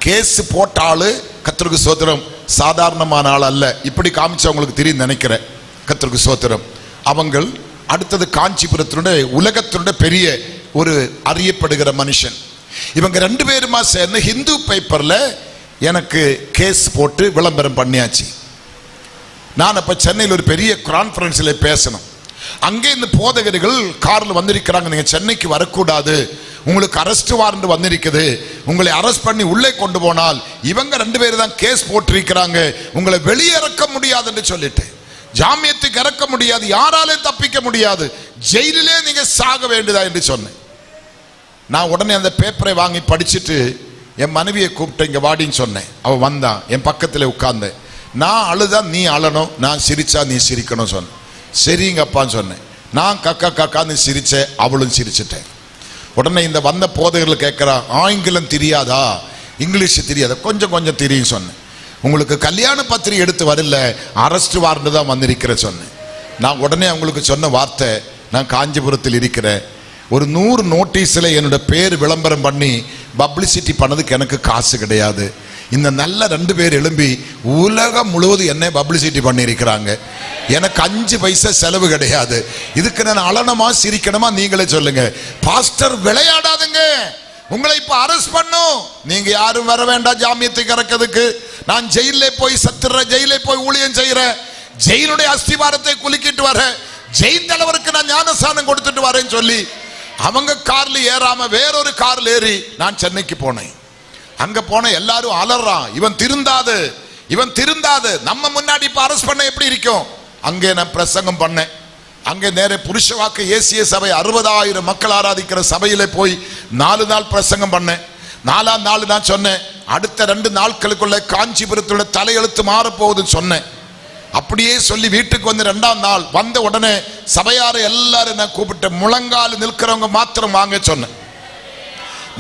கேஸ் போட்ட ஆளு கர்த்தருக்கு ஸ்தோத்திரம் சாதாரணமான ஆள் அல்ல. இப்படி காமிச்சவங்களுக்கு தெரியும் நினைக்கிறேன். கர்த்தருக்கு ஸ்தோத்திரம். அவங்கள் அடுத்தது காஞ்சிபுரத்தினுடைய உலகத்தினுடைய பெரிய ஒரு அறியப்படுகிற மனுஷன். இவங்க 2 பேருமா சேர்ந்து ஹிந்து பேப்பர்ல எனக்கு கேஸ் போட்டு விளம்பரம் பண்ணியாச்சு. நான் அப்ப சென்னையில் ஒரு பெரிய கான்ஃபரன்ஸ்ல பேசணும். அங்கே இந்த போதகர்கள் கார்ல வந்திருக்கிறாங்க, நீங்க சென்னைக்கு வரக்கூடாது, உங்களுக்கு அரெஸ்ட் வாரண்ட் வந்திருக்குது, உங்களை அரெஸ்ட் பண்ணி உள்ளே கொண்டு போனால் இவங்க 2 பேரும் தான் கேஸ் போட்டிருக்கிறாங்க, உங்களை வெளியிறக்க முடியாது என்று சொல்லிட்டு, ஜாமியத்துக்கு இறக்க முடியாது, யாராலையும் தப்பிக்க முடியாது, ஜெயிலே நீங்க சாக வேண்டியதா என்று சொன்னேன். நான் உடனே அந்த பேப்பரை வாங்கி படிச்சுட்டு என் மனைவியை கூப்பிட்டு இங்க வாடின்னு சொன்னேன். அவ வந்தான், என் பக்கத்துல உட்கார்ந்தேன். நான் அழுதா நீ அழணும், நான் சிரிச்சா நீ சிரிக்கணும் சொன்னேன். சரிங்கப்பான்னு சொன்னேன். நான் கக்கா கக்கான்னு சிரிச்சேன், அவளும் சிரிச்சிட்டேன். உடனே இந்த வந்த போதகர்கள் கேட்கிறா, ஆங்கிலம் தெரியாதா, இங்கிலீஷ் தெரியாதா? கொஞ்சம் தெரியும் சொன்னேன். உங்களுக்கு கல்யாண பத்திரிகை எடுத்து வரல, அரெஸ்ட் வாரண்ட் தான் வந்திருக்கிற சொன்னேன். நான் உடனே அவங்களுக்கு சொன்ன வார்த்தை, நான் காஞ்சிபுரத்தில் இருக்கிறேன், ஒரு 100 நோட்டீஸ்ல என்னோட பேர் விளம்பரம் பண்ணி பப்ளிசிட்டி பண்ணதுக்கு எனக்கு காசு கிடையாது. இந்த நல்ல 2 பேர் எழும்பி உலகம் முழுவதும் என்ன பப்ளிசிட்டி பண்ணியிருக்கிறாங்க, எனக்கு 5 பைசா செலவு கிடையாது. இதுக்கு நான் அலனமா சிரிக்கணுமா? நீங்களே சொல்லுங்க. பாஸ்டர் விளையாடாதுங்க, உங்களை இப்ப அரெஸ்ட் பண்ணும், நீங்க யாரும் வர வேண்டாம் ஜாமியத்துக்கு இறக்கிறதுக்கு. நான் ஜெயிலே போய் சத்துற, ஜெயிலே போய் ஊழியம் செய்யறேன், ஜெயிலுடைய அஸ்திவாரத்தை குலுக்கிட்டு வர, ஜெயில் தலைவருக்கு நான் ஞானஸ்தானம் கொடுத்துட்டு வரேன்னு சொல்லி அவங்க கார்ல ஏறாம வேறொரு கார்ல ஏறி நான் சென்னைக்கு போனேன். அங்க போன எல்லாரும் அலறான், இவன் திருந்தாது, நம்ம முன்னாடி இப்ப அரெஸ்ட் பண்ண எப்படி இருக்கும். அங்கே நான் பிரசங்கம் பண்ணேன். அங்கே நேரே புருஷவாக்கு ஏசிய சபை 60,000 மக்கள் ஆராதிக்கிற சபையில போய் 4 நாள் பிரசங்கம் பண்ணேன். 4ஆம் நாள் நான் சொன்னேன், அடுத்த 2 நாட்களுக்குள்ள காஞ்சிபுரத்தோட தலையெழுத்து மாற போகுதுன்னு சொன்னேன். அப்படியே சொல்லி வீட்டுக்கு வந்து 2ஆம் நாள் வந்த உடனே சபையார எல்லாரும் நான் கூப்பிட்டு முழங்கால் நிற்கிறவங்க மாத்திரம் வாங்க சொன்னேன்.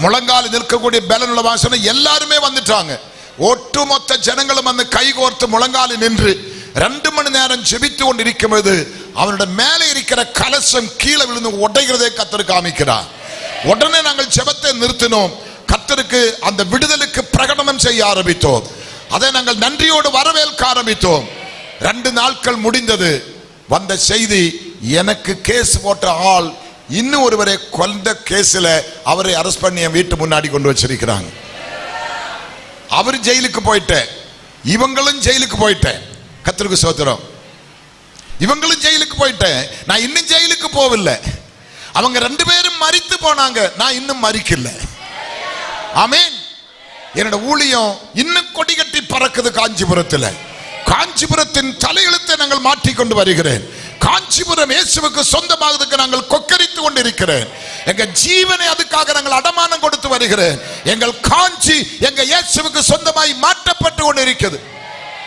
முழங்கால் நிற்கக்கூடிய பலனுள்ள வாங்க சொன்ன எல்லாருமே வந்துட்டாங்க. ஒட்டுமொத்த ஜனங்களும் அந்த கைகோர்த்து முழங்கால் நின்று 2 மணி நேரம் ஜெபித்து கொண்டு இருக்கும்போது அவனோட மேலே இருக்கிற கலசம் கீழே விழுந்து உடைகிறதே கர்த்தர் காமிக்கிறார். உடனே நாங்கள் ஜெபத்தை நிறுத்தினோம். கர்த்தருக்கு அந்த விடுதலுக்கு பிரகடனம் செய்ய ஆரம்பித்தோம். அதை நாங்கள் நன்றியோடு வரவேற்க ஆரம்பித்தோம். 2 நாட்கள் முடிந்தது. வந்த செய்தி, எனக்கு கேஸ் போட்ட ஆள் இன்னும் ஒருவரை கொண்ட கேஸ்ல அவரை அரெஸ்ட் பண்ணி என் வீட்டு முன்னாடி கொண்டு வச்சிருக்கிறாங்க. அவர் ஜெயிலுக்கு போயிட்டேன், இவங்களும் ஜெயிலுக்கு போயிட்டேன். கர்த்தருக்கு ஸ்தோத்திரம். இவங்களும் ஜெயிலுக்கு போயிட்டேன், நான் இன்னும் ஜெயிலுக்கு போகவில்லை. அவங்க 2 பேரும் மரித்து போனாங்க, நான் இன்னும் மரிக்கல. ஆமென். என்னோட ஊழியம் இன்னும் கொடி கட்டி பறக்குது காஞ்சிபுரத்தில். காஞ்சிபுரத்தின் தலையெழுத்தை நாங்கள் மாற்றிக்கொண்டு வருகிறேன். காஞ்சிபுரம் இயேசுவுக்கு சொந்தமாகிறதுக்கு நாங்கள் கொக்கரித்து கொண்டிருக்கிறேன். எங்க ஜீவனை அதுக்காக நாங்கள் அடமானம் கொடுத்து வருகிறேன். எங்கள் காஞ்சி எங்க இயேசுவுக்கு சொந்தமாய் மாற்றப்பட்டு கொண்டிருக்கிறது.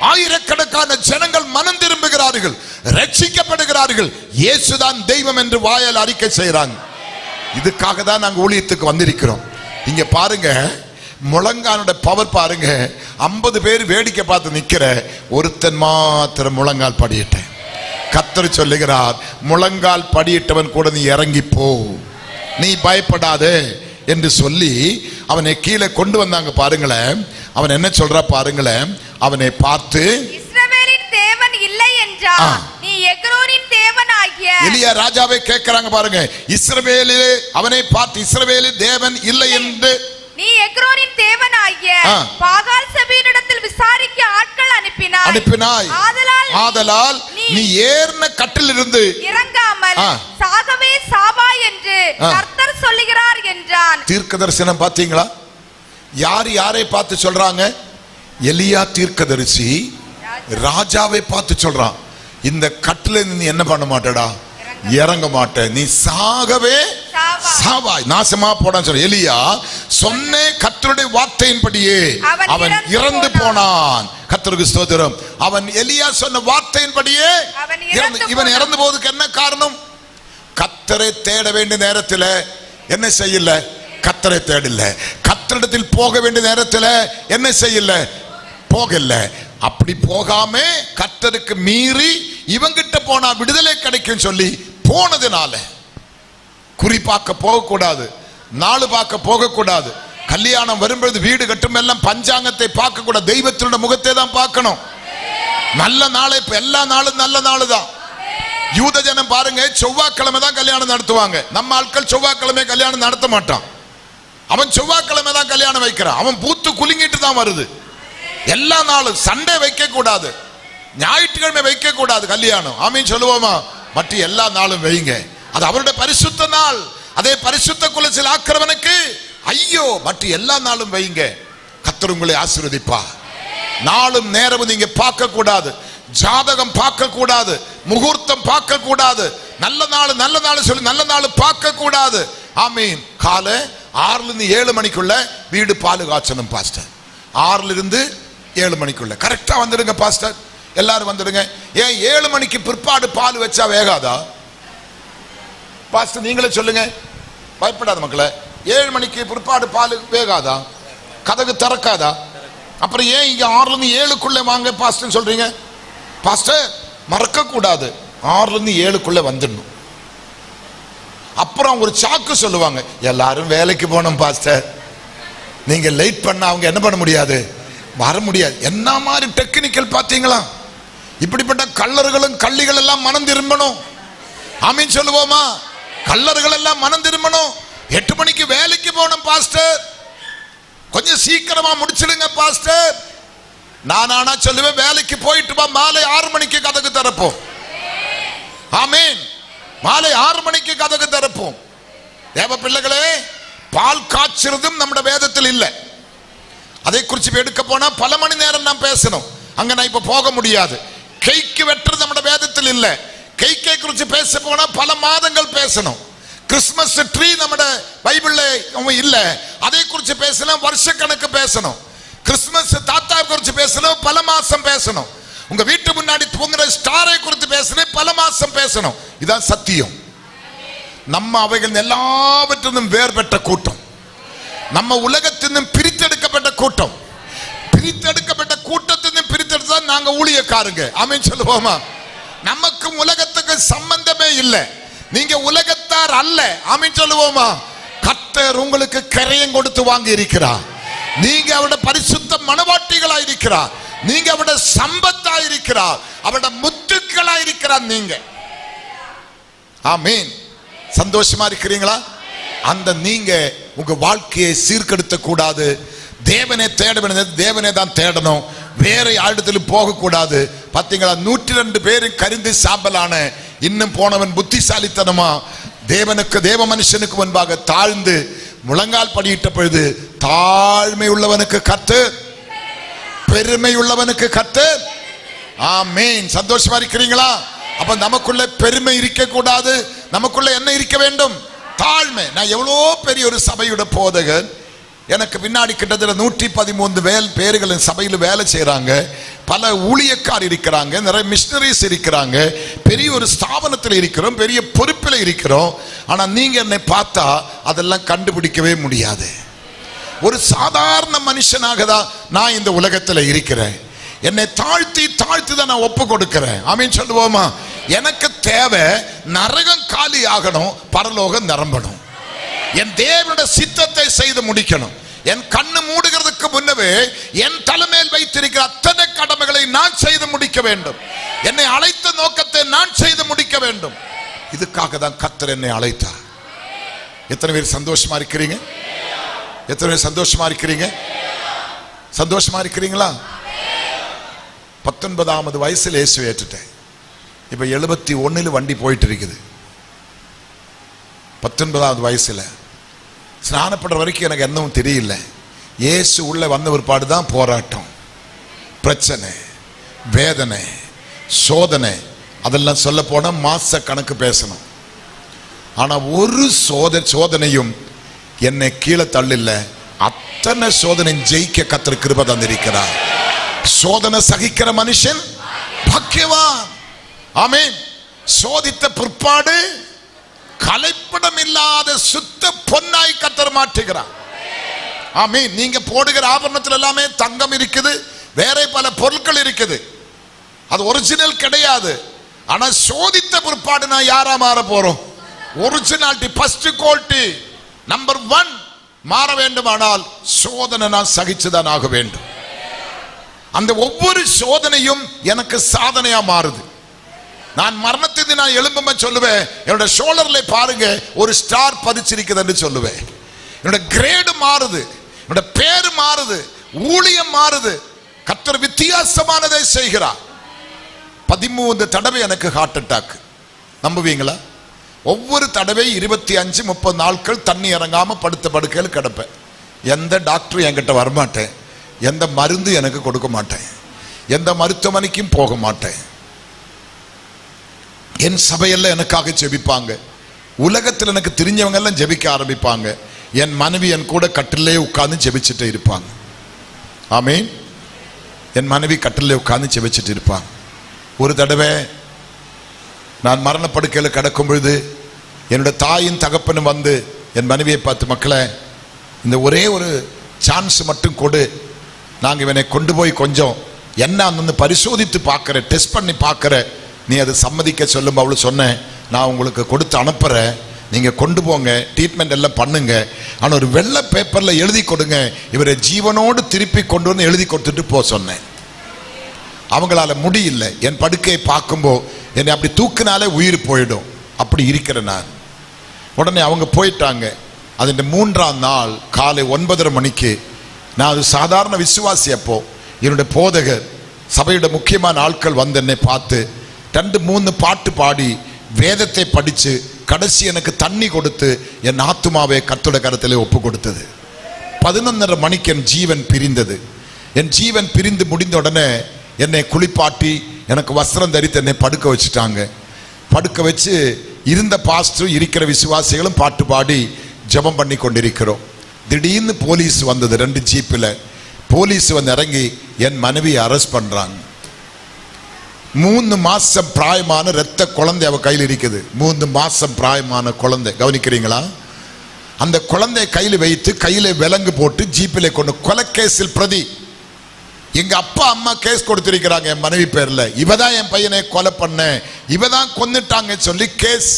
ஆயிரக்கணக்கான ஜனங்கள் மனம் திரும்புகிறார்கள், ரட்சிக்கப்படுகிறார்கள். இயேசுதான் தெய்வம் என்று வாயால் அறிக்கை செய்கிறாங்க. இதுக்காக தான் நாங்கள் ஊழியத்துக்கு வந்திருக்கிறோம். இங்க பாருங்க, முழங்கானோட பவர் பாருங்க. 50 பேர் வேடிக்கை பார்த்து நிக்கிற, ஒருத்தன் மாத்திரம் முழங்கால் படியிட்டேன். கர்த்தர் சொல்லுகிறார், முழங்கால் படியிட்டவன் கூட நீ இறங்கி போ, நீ பயப்படாதே என்று சொல்லி அவனை கீழே கொண்டு வந்தாங்க. பாருங்களேன், அவன் என்ன சொல்றா பாருங்களேன். அவனை பார்த்து, இஸ்ரவேலின் தேவன் இல்லை என்றார், நீ எக்ரோனின் தேவன் ஆகிய. எலியா ராஜாவை கேட்கிறாங்க பாருங்க. இஸ்ரவேலிலே அவனை பார்த்து, இஸ்ரவேலில் தேவன் இல்லை என்று நீ எக்ரோனின் தேவன் ஆகிய பாகால் செபீனிடத்தில் விசாரிக்க ஆட்கள் அனுப்பினாய். ஆதலால் நீ ஏறின கட்டிலிருந்து இறங்காமல் சாகவே சாவா என்று கர்த்தர் சொல்லுகிறார் என்றான். தீர்க்கதரிசனம் பாத்தீங்களா? யாரை பார்த்து சொல்றாங்க? எலியா தீர்க்கதரிசி ராஜாவை பார்த்து சொல்றான், இந்த கட்டில நீ என்ன பண்ண மாட்டடா, இறங்க மாட்ட, நீ சாகவே சாவாய், நாசமா போடான்னு சொல்ல. எலியா சொன்ன கர்த்தருடைய வார்த்தையின்படியே அவன் இறந்து போனான். கர்த்தருக்கு ஸ்தோத்திரம். அவன் எலியா சொன்ன வார்த்தையின்படியே இவன் இறந்து போவதுக்கு என்ன காரணம்? கர்த்தரை தேட வேண்டிய நேரத்தில் என்ன செய்யல? கர்த்தரை தேடல. கர்த்தரிடத்தில் போக வேண்டிய நேரத்தில் என்ன செய்யல? போகல. அப்படி போகாம கர்த்தருக்கு மீறி இவங்கிட்ட போனா விடுதலை கிடைக்கும் சொல்லி போனதுனால குறி பார்க்க போகக்கூடாது, நாள் பார்க்க போகக்கூடாது. கல்யாணம் வரும்பொழுது வீடு கட்டும் எல்லாம் பஞ்சாங்கத்தை பார்க்க கூடாது, தெய்வத்தினுடைய முகத்தை தான் பார்க்கணும். நல்ல நாளை, இப்ப எல்லா நாளும் நல்ல நாள் தான். யூத ஜனம் பாருங்க, செவ்வாய்க்கிழமை தான் கல்யாணம் நடத்துவாங்க. நம்ம ஆட்கள் செவ்வாய்க்கிழமை கல்யாணம் நடத்த மாட்டான். அவன் செவ்வாய்க்கிழமை தான் கல்யாணம் வைக்கிறான். அவன் பூத்து குலுங்கிட்டு தான் வருது. எல்லா நாளும் சண்டே வைக்க கூடாது, ஞாயிற்றுக்கிழமை வைக்க கூடாது கல்யாணம். ஆமீன் சொல்லுவோமா? மற்ற எல்லா நாளும் வைங்க, அது அவருடைய பரிசுத்த நாள். அதே பரிசுத்த குலத்தில் ஆக்கிறவனுக்கு ஐயோ, மற்ற எல்லா நாளும் வைங்க. கர்த்தர் உங்களை ஆசீர்வதிப்பா. நாளும் நேரமும் நீங்க பார்க்க கூடாது, ஜாதகம் பார்க்க கூடாது, முகூர்த்தம் பார்க்க கூடாது, நல்ல நாள் சொல்லி நல்ல நாள் பார்க்க கூடாது. ஆமீன். காலை 6 7 மணிக்குள்ள வீடு பால் காய்ச்சணும் பாஸ்டர். 6 7 மணிக்குள்ள கரெக்டா வந்துடுங்க பாஸ்டர், எல்லாரும் வந்துடுங்க. ஏன் 7 மணிக்கு பிற்பாடு பால் வச்சா வேகாதா பாஸ்டர்? நீங்களே சொல்லுங்க, பயப்படாத மக்களே. 7 மணிக்கு பிற்பாடு பால் வேகாதா? கதவு திறக்காதா? அப்புறம் ஏன் இங்க 6 7க்குள்ள வாங்க பாஸ்டர் சொல்றீங்க? பாஸ்டர் மறக்க கூடாது, 6 7க்குள்ள வந்துடணும். அப்புறம் ஒரு சாக்கு சொல்லுவாங்க, எல்லாரும் வேலைக்கு போனோம் பாஸ்டர், நீங்க லேட் பண்ண அவங்க என்ன பண்ண முடியாது, வர முடியாது. என்ன மாதிரி டெக்னிக்கல் பாத்தீங்களா? இப்படிப்பட்ட கள்ளர்களும் கள்ளிகள் எல்லாம் மனம் திரும்பணும். ஆமீன் சொல்லுவோமா? கள்ளர்கள் எல்லாம் மனம் திரும்பணும். 8 மணிக்கு வேலைக்கு போனோம் பாஸ்டர், கொஞ்சம் சீக்கிரமா முடிச்சிடுங்க பாஸ்டர். நானா சொல்லுவேன், வேலைக்கு போயிட்டு வா, மாலை 6 மணிக்கு கதவு திறப்போம். ஆமீன். மாலை 6 மணிக்கு கதவு திறப்போம். தேவ பிள்ளைகளே, பால் காய்ச்சறதும் நம்முடைய வேதத்தில் இல்லை. அதை குறித்து எடுக்க போனா பல மணி நேரம் நாம் பேசணும், அங்க நான் இப்ப போக முடியாது. கைக்கு வெட்டுறது நம்முடைய வேதத்தில் இல்லை. கைக்கை குறித்து பேச போனா பல மாதங்கள் பேசணும். கிறிஸ்துமஸ் ட்ரீ நம்முடைய பைபிள்ல இல்ல, அதை குறித்து பேசணும், வருஷக்கணக்கு பேசணும். கிறிஸ்துமஸ் தாத்தா குறித்து பேசணும், பல மாசம் பேசணும். உங்க வீட்டு முன்னாடி தூங்குற ஸ்டாரை குறித்து பேசணும், பல மாசம் பேசணும். இதான் சத்தியம். நம்ம அவைகள் எல்லாவற்றிலும் வேர் பெற்ற கூட்டம், நம்ம உலகத்திலும் பிரித்தெடுக்கப்பட்ட கூட்டம். பிரித்தெடுக்கப்பட்ட கூட்டத்திலும் பிரித்தெடுத்தா நாங்க ஊழியக்காரங்க. ஆமென் சொல்லுவோமா? நமக்கும் உலகத்துக்கு சம்பந்தமே இல்லை, நீங்க உலகத்தார் அல்ல. ஆமென் சொல்லுவோமா? கர்த்தர் உங்களுக்கு கரையம் கொடுத்து வாங்கி இருக்கிறார். நீங்க அவருடைய பரிசுத்த மனவாட்டிகளா இருக்கிறார், நீங்க அவருடைய சம்பத்தா இருக்கிறார், அவருடைய முத்துக்களா இருக்கிறார் நீங்க. ஆமென். சந்தோஷமா இருக்கிறீங்களா? அந்த நீங்க உங்க வாழ்க்கையை சீர்கெடுத்த கூடாது. தேவனை தேட வேண்டியது தேவனை தான் தேடணும், வேற இடத்துல போக கூடாது. பாத்தீங்களா, 102 பேரும் கரிந்து சாம்பலான, இன்னும் போனவன் புத்திசாலித்தனமா தேவனுக்கு தேவ மனுஷனுக்கு முன்பாக தாழ்ந்து முழங்கால் படியிட்ட பொழுது தாழ்மை உள்ளவனுக்கு கர்த்தர், பெருமை உள்ளவனுக்கு கர்த்தர். ஆமென். சந்தோஷமா இருக்கிறீங்களா? அப்ப நமக்குள்ள பெருமை இருக்க கூடாது. நமக்குள்ள என்ன இருக்க வேண்டும்? தாழ்மை. நான் எவ்வளோ பெரிய ஒரு சபையோட போதகன், எனக்கு பின்னாடி கிட்டத்தட்ட 113 பேர்கள் சபையில் வேலை செய்யறாங்க, பல ஊழியக்கார் இருக்கிறாங்க, நிறைய மிஷனரிஸ் இருக்கிறாங்க, பெரிய ஒரு ஸ்தாபனத்தில் இருக்கிறோம், பெரிய பொறுப்பில் இருக்கிறோம். ஆனா நீங்க என்னை பார்த்தா அதெல்லாம் கண்டுபிடிக்கவே முடியாது. ஒரு சாதாரண மனுஷனாக தான் நான் இந்த உலகத்தில் இருக்கிறேன். என்னை தாழ்த்தி தாழ்த்தி தான் நான் ஒப்பு கொடுக்கிறேன். ஆமீன் சொல்லுவோமா? எனக்கு தேவை நரகம் காலி ஆகணும், பரலோகம் நிரம்பணும். என் தேவனுடைய சித்தத்தை செய்து முடிக்கணும். என் கண்ணு மூடுகிறதுக்கு முன்னவே என் தலைமையில் வைத்திருக்கிற அத்தனை கடமைகளை நான் செய்து முடிக்க வேண்டும். என்னை அழைத்த நோக்கத்தை நான் செய்து முடிக்க வேண்டும். இதுக்காக தான் கர்த்தர் என்னை அழைத்தார். எத்தனை பேர் சந்தோஷமா இருக்கிறீங்க? எத்தனை பேர் சந்தோஷமா இருக்கிறீங்க? சந்தோஷமா இருக்கிறீங்களா? 19வது வயசுல இயேசு ஏற்றுட்டேன். இப்ப 71 வண்டி போயிட்டு இருக்குது. 19வது வயசுல ஸ்நானப்படுற வரைக்கும் எனக்கு என்னவும் தெரியல. இயேசு உள்ள வந்த ஒரு பாடுதான் போராட்டம், பிரச்சனை, வேதனை, சோதனை. அதெல்லாம் சொல்ல போனா மாச கணக்கு பேசணும். ஆனா ஒரு சோதனையும் என்னை கீழே தள்ளில்ல. அத்தனை சோதனை ஜெயிக்க கர்த்தர் கிருபை தந்திருக்கிறார். சோதனை சகிக்கிற மனுஷன் பாக்கியவான். ஆமென். சோதித்த பிற்பாடு கலைப்படம் இல்லாத சுத்த பொன்னாய் கர்த்தர் மாற்றுகிறார். ஆமென். நீங்க போடுகிற ஆபரணத்தில் எல்லாமே தங்கம் இருக்குது, வேற பல பொருட்கள் இருக்குது, அது ஒரிஜினல் கிடையாது. ஆனா சோதித்த பிற்பாடு நான் யாரா மாற போறோம்? ஒரிஜினாலிட்டி, ஃபர்ஸ்ட் குவாலிட்டி, நம்பர் 1 மாற வேண்டுமானால் சோதனை நான் சகிச்சுதான் ஆக வேண்டும். அந்த ஒவ்வொரு சோதனையும் எனக்கு சாதனையா மாறுது. நான் மரணத்தை நான் எழும்புமே சொல்லுவேன், என்னோட ஷோல்டர்ல பாருங்க ஒரு ஸ்டார் பதிச்சிருக்குதுன்னு சொல்லுவேன். என்னோட கிரேடு மாறுது, என்னோட பேரு மாறுது, ஊழியம் மாறுது. கர்த்தர் வித்தியாசமானதை செய்கிறார். 13 தடவை எனக்கு ஹார்ட் அட்டாக். நம்புவீங்களா? ஒவ்வொரு தடவை 25-30 நாட்கள் தண்ணி இறங்காம படுத்த படுக்கையில் கிடப்பேன். எந்த டாக்டரும் என்கிட்ட வரமாட்டேன், எந்த மருந்து எனக்கு கொடுக்க மாட்டேன், எந்த மருத்துவமனைக்கும் போக மாட்டேன். என் சபையெல்லாம் எனக்காக ஜெபிப்பாங்க. உலகத்தில் எனக்கு தெரிஞ்சவங்க எல்லாம் ஜெபிக்க ஆரம்பிப்பாங்க. என் மனைவி என் கூட கட்டிலே உட்கார்ந்து ஜெபிச்சுட்டு இருப்பாங்க. ஆமீன். என் மனைவி கட்டிலே உட்கார்ந்து ஜெபிச்சுட்டு இருப்பாங்க. ஒரு தடவை நான் மரணப்படுக்கையில் கிடக்கும் பொழுது என்னோட தாயின் தகப்பனும் வந்து என் மனைவியை பார்த்து, மக்களை இந்த ஒரே ஒரு சான்ஸ் மட்டும் கொடு, நாங்கள் இவனை கொண்டு போய் கொஞ்சம் என்ன அந்த பரிசோதித்து பார்க்குற, டெஸ்ட் பண்ணி பார்க்குற, நீ அதை சம்மதிக்க சொல்லும். அவளு சொன்னேன், நான் உங்களுக்கு கொடுத்து அனுப்புகிறேன், நீங்கள் கொண்டு போங்க, ட்ரீட்மெண்ட் எல்லாம் பண்ணுங்க, ஆனால் ஒரு வெள்ளை பேப்பரில் எழுதி கொடுங்க, இவரை ஜீவனோடு திருப்பி கொண்டு வந்து எழுதி கொடுத்துட்டு போ சொன்னேன். அவங்களால முடியல. என் படுக்கையை பார்க்கும்போது என்னை அப்படி தூக்கினாலே உயிர் போயிடும், அப்படி இருக்கிற நான். உடனே அவங்க போயிட்டாங்க. அதில் 3ஆம் நாள் காலை 9:30 மணிக்கு, நான் அது சாதாரண விசுவாசி. அப்போ என்னுடைய போதகர் சபையோட முக்கியமான ஆட்கள் வந்து என்னை பார்த்து 2-3 பாட்டு பாடி வேதத்தை படித்து கடைசி எனக்கு தண்ணி கொடுத்து என் ஆத்துமாவை கர்த்தருடைய கரத்திலே ஒப்பு கொடுத்தது. 11:30 மணிக்கு என் ஜீவன் பிரிந்தது. என் ஜீவன் பிரிந்து முடிந்த உடனே என்னை குளிப்பாட்டி எனக்கு வஸ்திரம் தரித்து என்னை படுக்க வச்சுட்டாங்க. படுக்க வச்சு இருந்த பாஸ்டரும் இருக்கிற விசுவாசிகளும் பாட்டு பாடி ஜெபம் பண்ணி கொண்டிருக்கிறோம். திடீர்னு போலீஸ் வந்தது. 2 ஜீப்பில் போலீஸ் வந்து இறங்கி என் மனைவியை அரெஸ்ட் பண்றாங்க. 3 மாசம் பிராயமான இரத்த குழந்தை அவ கையில் இருக்குது. 3 மாசம் பிராயமான குழந்தை. கவனிக்கிறீங்களா? அந்த குழந்தை கையில் வைத்து கையில விலங்கு போட்டு ஜீப்பிலே கொண்டு, கொலைக்கேசில் பிரதி. எங்க அப்பா அம்மா கேஸ் கொடுத்திருக்கிறாங்க என் மனைவி பேர்ல, இவதான் என் பையனை கொலை பண்ண, இவதான் கொன்னுட்டாங்க சொல்லி கேஸ்.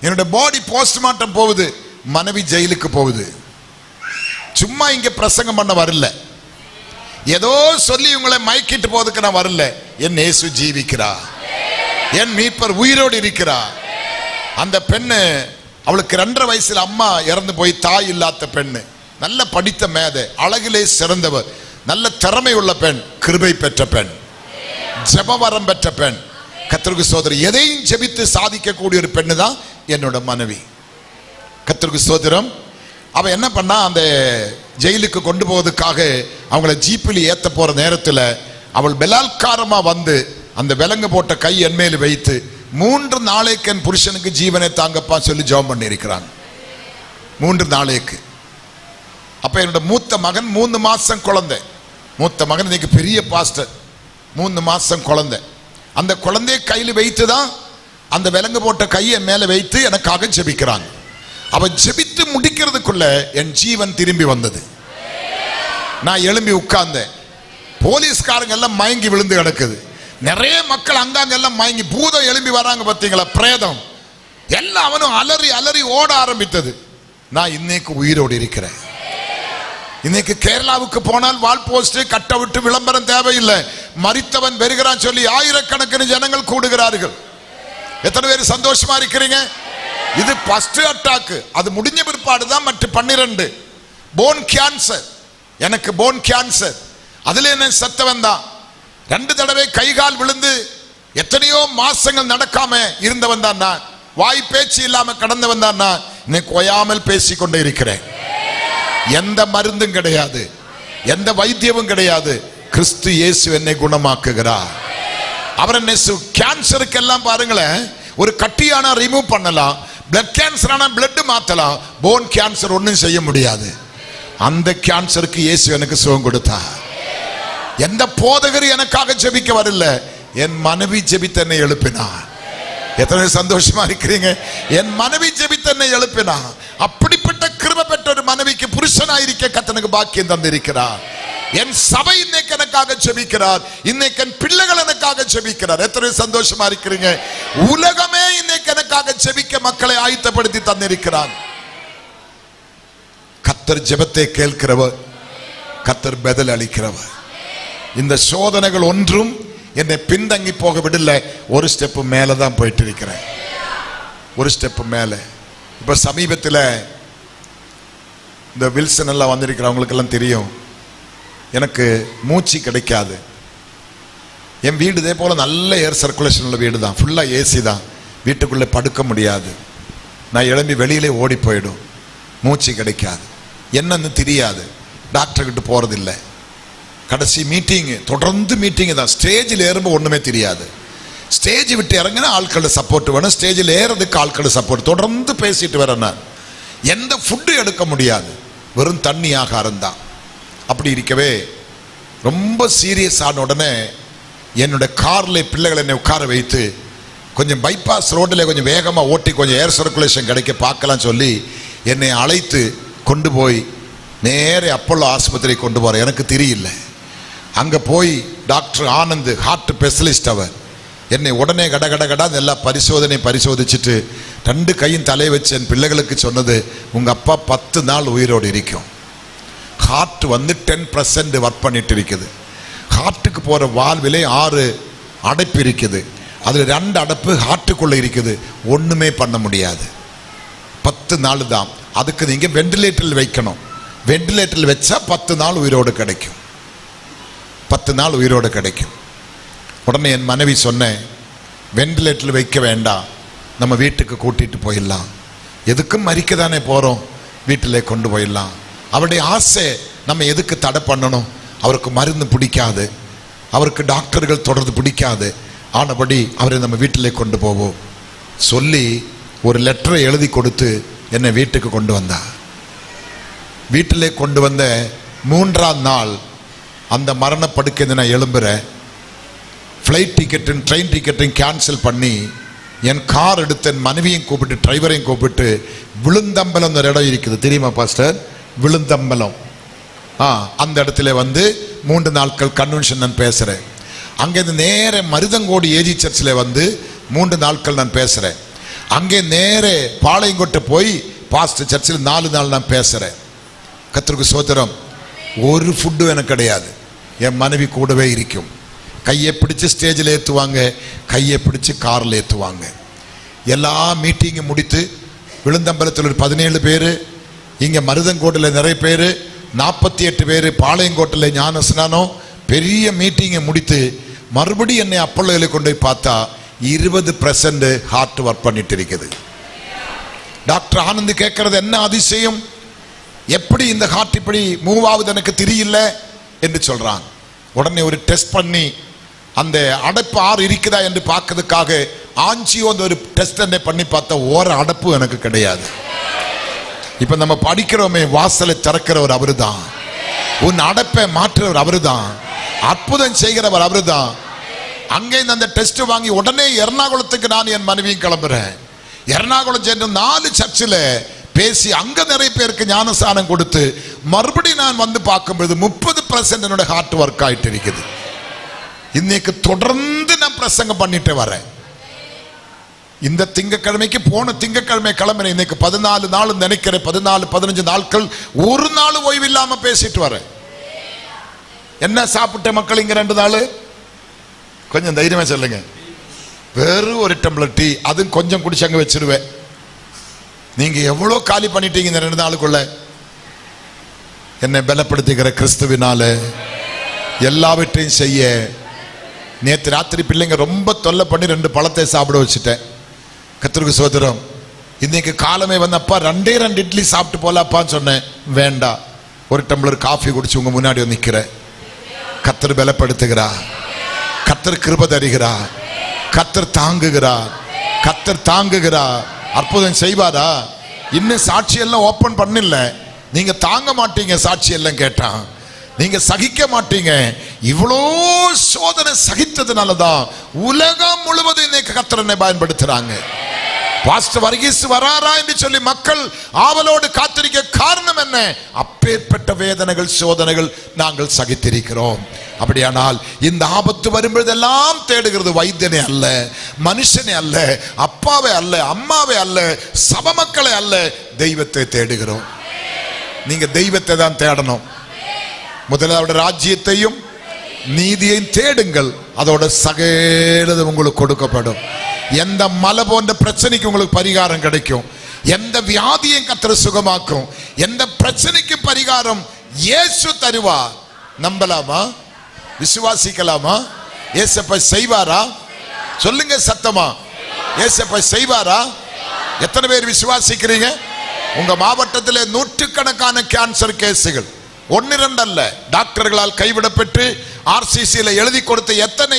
என்னோட பாடி போஸ்ட்மார்ட்டம் போகுது, மனைவி ஜெயிலுக்கு போகுது. சும்மா இங்க பிரசங்கம் பண்ண வரல, ஏதோ சொல்லி உங்களை மயக்கிட்டு போவதுக்கு நான் வரல. என் இயேசு ஜீவிக்கிறா, என் மீட்பர் உயிரோடு இருக்கிறா. அந்த பெண்ணு, அவளுக்கு 2.5 வயசுல அம்மா இறந்து போய் தாய் இல்லாத பெண்ணு, நல்ல படித்த மேதை, அழகிலே சிறந்தவர், நல்ல திறமை உள்ள பெண், கிருபை பெற்ற பெண், ஜெபவரம் பெற்ற பெண். கர்த்தருக்கு சோதரி, எதையும் ஜெபித்து சாதிக்கக்கூடிய ஒரு பெண்ணு தான் என்னோட மனைவி. கர்த்தருக்கு ஸ்தோத்திரம். அவ என்ன பண்ணா, அந்த ஜெயிலுக்கு கொண்டு போவதுக்காக அவங்கள ஜீப்பில் ஏத்த போற நேரத்தில் அவள் பலாத்காரமா வந்து அந்த விலங்கு போட்ட கை என் மேல் வைத்து 3 நாளைக்கு என் புருஷனுக்கு ஜீவனை தாங்கப்பா சொல்லி ஜெபம் பண்ணி இருக்கிறாங்க. 3 நாளைக்கு. அப்ப என்னோட மூத்த மகன் 3 மாசம் குழந்தை. மூத்த மகன் இன்னைக்கு பெரிய பாஸ்டர். 3 மாசம் குழந்தை. அந்த குழந்தைய கையில் வைத்து தான் அந்த விலங்கு போட்ட கையை மேல வைத்து எனக்காக ஜெபிக்கிறாங்க. அவ ஜெபித்து முடிக்கிறதுக்குள்ள என் ஜீவன் திரும்பி வந்தது. நான் எழும்பி உட்கார்ந்தேன். போலீஸ்காரங்க எல்லாம் மயங்கி விழுந்து கிடக்குது. நிறைய மக்கள் அங்காங்க எல்லாம் மயங்கி, பூதம் எழும்பி வராங்க பார்த்தீங்களா, பிரேதம் எல்லாம். அவனும் அலறி அலறி ஓட ஆரம்பித்தது. நான் இன்னைக்கு உயிரோடு இருக்கிறேன். இன்னைக்கு கேரளாவுக்கு போனால் வால் போஸ்ட் கட்ட விட்டு விளம்பரம் தேவையில்லை. மரித்தவன் வருகிறான் சொல்லி ஆயிரக்கணக்கான ஜனங்கள் கூடுகிறார்கள். எத்தனை பேர் சந்தோஷமா இருக்கிறீங்க? இது ஃபர்ஸ்ட் அட்டாக். அது முடிஞ்ச பிற்பாடு தான் மற்ற 12 போன் கேன்சர். எனக்கு போன் கேன்சர். அதுல என்ன செத்தவன் தான். 2 தடவை கை கால் விழுந்து எத்தனையோ மாசங்கள் நடக்காம இருந்தவன் தான் நான். வாய் பேச்சு இல்லாம கடந்தவன் தான் நான். இன்னைக்கு ஓயாமல் பேசிக்கொண்டே இருக்கிறேன். எந்த மருந்தும் கிடையாது, எந்த வைத்தியமும் கிடையாது. கிறிஸ்து இயேசு என்னை குணமாக்குகிறார். அவர் என்ன கேன்சருக்கு எல்லாம் பாருங்களேன், ஒரு கட்டியான ரிமூவ் பண்ணலாம், பிளட் கேன்சர் ஆனா பிளட் மாத்தலாம், போன் கேன்சர் ஒன்றும் செய்ய முடியாது. அந்த கேன்சருக்கு இயேசு எனக்கு சுகம் கொடுத்தார். எந்த போதகர் எனக்காக ஜெபிக்க வரல, என் மனைவி ஜெபித்து என்னை எழுப்பினார். எத்தனை சந்தோஷமா இருக்கிறீங்க? என் மனைவி ஜெபித்து என்னை எழுப்பினார். அப்படிப்பட்ட கிருபை பெற்ற ஒரு மனைவிக்கு புருஷனாயிருக்க கர்த்தனுக்கு பாக்கியம் தந்திருக்கிறார். என் சபை இன்னைக்கு எனக்காக ஜெபிக்கிறார். இன்னைக்கு என் பிள்ளைகள் எனக்காக ஜெபிக்கிறார். எத்தனை சந்தோஷமா இருக்கிறீங்க? உலகமே இன்னைக்கு எனக்காக ஜெபிக்க மக்களை ஆயத்தப்படுத்தி தந்திருக்கிறார். கர்த்தர் ஜெபத்தை கேட்கிறவர், கர்த்தர் பதில் அளிக்கிறவர். இந்த சோதனைகள் ஒன்றும் என்னை பின்தங்கி போக விடல. ஒரு ஸ்டெப் மேல தான் போயிட்டு இருக்கிறேன். ஒரு ஸ்டெப் மேல. இப்ப சமீபத்தில் இந்த வில்சன் எல்லாம் வந்திருக்கிறவங்களுக்கு எல்லாம் தெரியும், எனக்கு மூச்சு கிடைக்காது. என் வீடு இதே போல நல்ல ஏர் சர்க்குலேஷன் உள்ள வீடு தான், ஃபுல்லா ஏசி தான். வீட்டுக்குள்ளே படுக்க முடியாது. நான் எழும்பி வெளியிலே ஓடி போயிடும். மூச்சு கிடைக்காது, என்னன்னு தெரியாது. டாக்டர் கிட்ட போறதில்லை. கடைசி மீட்டிங், தொடர்ந்து மீட்டிங் தான். ஸ்டேஜில் ஏறும்போது ஒண்ணுமே தெரியாது. ஸ்டேஜ் விட்டு இறங்கினா ஆட்களோட சப்போர்ட் வேணும், ஸ்டேஜில் ஏறதுக்கு ஆட்களோட சப்போர்ட். தொடர்ந்து பேசிட்டு வரேன் நான். எந்த ஃபுட்டு எடுக்க முடியாது, வெறும் தண்ணி ஆகாரம் தான். அப்படி இருக்கவே ரொம்ப சீரியஸ் ஆன உடனே என்னோட கார்ல பிள்ளைகளை என்னை உட்கார வைத்து கொஞ்சம் பைபாஸ் ரோட்டில் கொஞ்சம் வேகமாக ஓட்டி கொஞ்சம் ஏர் சர்க்குலேஷன் கிடைக்க பார்க்கலாம் சொல்லி என்னை அழைத்து கொண்டு போய் நேரே அப்போலோ ஆஸ்பத்திரி கொண்டு போகிறேன். எனக்கு தெரியல. அங்கே போய் டாக்டர் ஆனந்த், ஹார்ட் ஸ்பெஷலிஸ்ட், அவர் என்னை உடனே கடகடகடா எல்லா பரிசோதிச்சுட்டு 2 கையும் தலை வச்சு என் பிள்ளைகளுக்கு சொன்னது, உங்கள் அப்பா 10 நாள் உயிரோடு இருக்கும். ஹார்ட் வந்து 10% ஒர்க் பண்ணிட்டு இருக்குது. ஹார்ட்டுக்கு போகிற வால்விலே 6 அடைப்பு இருக்குது. அதில் 2 அடைப்பு ஹார்ட்டுக்குள்ளே இருக்குது. ஒன்றுமே பண்ண முடியாது. 10 நாள் தான். அதுக்கு நீங்கள் வெண்டிலேட்டரில் வைக்கணும். வெண்டிலேட்டரில் வச்சா 10 நாள் உயிரோடு கிடைக்கும். 10 நாள் உயிரோடு கிடைக்கும். உடனே என் மனைவி சொன்னேன், வெண்டிலேட்டரில் வைக்க வேண்டாம், நம்ம வீட்டுக்கு கூட்டிட்டு போயிடலாம். எதுக்கும் மறிக்க தானே போகிறோம், வீட்டிலே கொண்டு போயிடலாம். அவருடைய ஆசை, நம்ம எதுக்கு தடை பண்ணணும்? அவருக்கு மருந்து பிடிக்காது, அவருக்கு டாக்டர்கள் தொடர்ந்து பிடிக்காது. ஆனபடி அவரை நம்ம வீட்டிலே கொண்டு போவோம் சொல்லி ஒரு லெட்டரை எழுதி கொடுத்து என்னை வீட்டுக்கு கொண்டு வந்தா. வீட்டிலே கொண்டு வந்த 3ஆம் நாள் அந்த மரணப்படுக்கை நான் எழும்புறேன். ஃப்ளைட் டிக்கெட்டும் ட்ரெயின் டிக்கெட்டையும் கேன்சல் பண்ணி என் கார் எடுத்து என் மனைவியும் கூப்பிட்டு டிரைவரையும் கூப்பிட்டு விழுந்தம்பலம் ஒரு இடம் இருக்குது, தெரியுமா பாஸ்டர்? விழுந்தம்பலம். அந்த இடத்துல வந்து 3 நாட்கள் கன்வென்ஷன் நான் பேசுகிறேன். அங்கேருந்து நேர மருதங்கோடு ஏஜி சர்ச்சில் வந்து 3 நாட்கள் நான் பேசுகிறேன். அங்கே நேர பாளையங்கோட்டை போய் பாஸ்டர் சர்ச்சில் 4 நாள் நான் பேசுகிறேன். கர்த்தருக்கு ஸ்தோத்திரம். ஒரு ஃபுட்டும் எனக்கு கிடையாது. என் மனைவி கூடவே இருக்கும். கையை பிடிச்சு ஸ்டேஜில் ஏற்றுவாங்க, கையை பிடிச்சு காரில் ஏற்றுவாங்க. எல்லா மீட்டிங்கும் முடித்து விழுந்தம்பலத்தில் ஒரு 17 பேர், இங்கே மருதங்கோட்டில் நிறைய பேர், 48 பேர் பாளையங்கோட்டில் ஞானஸ்நானம், பெரிய மீட்டிங்கை முடித்து மறுபடியும் என்னை அப்போலோவில் கொண்டு போய் பார்த்தா 20% ஹார்ட் ஒர்க் பண்ணிட்டு இருக்குது. டாக்டர் ஆனந்த் கேட்கறது என்ன அதிசயம், எப்படி இந்த ஹார்ட் இப்படி மூவ் ஆகுது எனக்கு தெரியல என்று சொல்றாங்க. உடனே ஒரு டெஸ்ட் பண்ணி அந்த அடைப்பு ஆறு இருக்குதா என்று பார்க்கறதுக்காக ஆஞ்சியோ அந்த ஒரு டெஸ்ட் பண்ணி பார்த்தா ஓர அடைப்பு எனக்கு கிடையாது. இப்ப நம்ம படிக்கிறோமே, வாசலை திறக்கிறவர் அவருதான், உன் அடைப்பை மாற்றுறவர் அவருதான், அற்புதம் செய்கிறவர் அவருதான். அங்கே அந்த டெஸ்ட் வாங்கி உடனே எர்ணாகுளத்துக்கு நான் என் மனைவியும் கிளம்புறேன். எர்ணாகுளம் சென்று 4 சர்ச்சில் பேசி அங்க நிறைய பேருக்கு ஞானஸ்தானம் கொடுத்து மறுபடியும் நான் வந்து பார்க்கும்போது 30% என்னோட ஹார்ட் ஒர்க் ஆயிட்டு இருக்குது. இன்னைக்கு தொடர்ந்து நான் பிரசங்கம் பண்ணிட்டு வரேன். இந்த திங்கக்கிழமைக்கு போன திங்கக்கிழமை கிளம்புறேன். இன்னைக்கு 14 நாள் நினைக்கிறேன், 14-15 நாட்கள் ஒரு நாள் ஓய்வு இல்லாம பேசிட்டு வரேன். என்ன சாப்பிட்ட மக்கள் இங்க 2 நாள்? கொஞ்சம் தைரியமா சொல்லுங்க. வெறும் ஒரு டம்ளர் டீ, அதுவும் கொஞ்சம் குடிச்சு அங்க வச்சிருவேன். நீங்க எவ்வளவு காலி பண்ணிட்டீங்க இந்த 2 நாளுக்குள்ள. என்னை பலப்படுத்துகிற கிறிஸ்துவினால எல்லாவற்றையும் செய்ய. நேற்று ராத்திரி பிள்ளைங்க ரொம்ப தொல்லை பண்ணி 2 பழத்தை சாப்பிட வச்சுட்டேன். கர்த்தருக்கு சோதரம். இன்னைக்கு காலமே வந்து அப்பா 2 இட்லி சாப்பிட்டு போலாப்பான்னு சொன்னேன். வேண்டாம், ஒரு டம்ளர் காஃபி குடிச்சு உங்க முன்னாடி வந்து நிற்கிறேன். கர்த்தர் பலப்படுத்துகிறா, கர்த்தர் கிருபை தருகிறா, கர்த்தர் தாங்குகிறா, கர்த்தர் தாங்குகிறா. அற்புதம் செய்வாரா? இன்னும் சாட்சி எல்லாம் ஓபன் பண்ணல. நீங்க தாங்க மாட்டீங்க சாட்சி எல்லாம் கேட்டான். நீங்க சகிக்க மாட்டீங்க. இவ்வளோ சோதனை சகித்ததுனாலதான் உலகம் முழுவதும் இன்னைக்கு கர்த்தரை பயன்படுத்துறாங்க. பாஸ்டர் வர்கீஸ் வராரா என்று சொல்லி மக்கள் ஆவலோடு காத்திருக்க காரணம் என்ன? அப்பேற்பட்ட வேதனைகள் சோதனைகள் நாங்கள் சகித்திருக்கிறோம். அப்படியானால் இந்த ஆபத்து வரும்போதெல்லாம் தேடுகிறது வைத்தியனை அல்ல, மனுஷனை அல்ல, அப்பாவை அல்ல, அம்மாவை அல்ல, சப மக்களை அல்ல, தெய்வத்தை தேடுகிறோம். நீங்க தெய்வத்தை தான் தேடணும். முதலாவது ராஜ்யத்தையும் நீதியையும் தேடுங்கள், அதோட சகலது உங்களுக்கு கொடுக்கப்படும். எந்த மலை போன்ற பிரச்சனைக்கு உங்களுக்கு பரிகாரம் கிடைக்கும். எந்த வியாதியும் கர்த்தர் சுகமாக்கும். எந்த பிரச்சனைக்கு பரிகாரம் இயேசு தருவார். நம்பலாமா? விசுவாசிக்கலாமா? இயேசப்பா செய்வாரா? சொல்லுங்க சத்தமா, இயேசப்பா செய்வாரா? எத்தனை பேர் விசுவாசிக்கிறீங்க? உங்க மாவட்டத்தில் நூற்றுக்கணக்கான கேன்சர் கேசுகள் 1-2 அல்ல, டாக்டர்களால் கைவிடப்பட்டு RCCல எழுதி கொடுத்த எத்தனை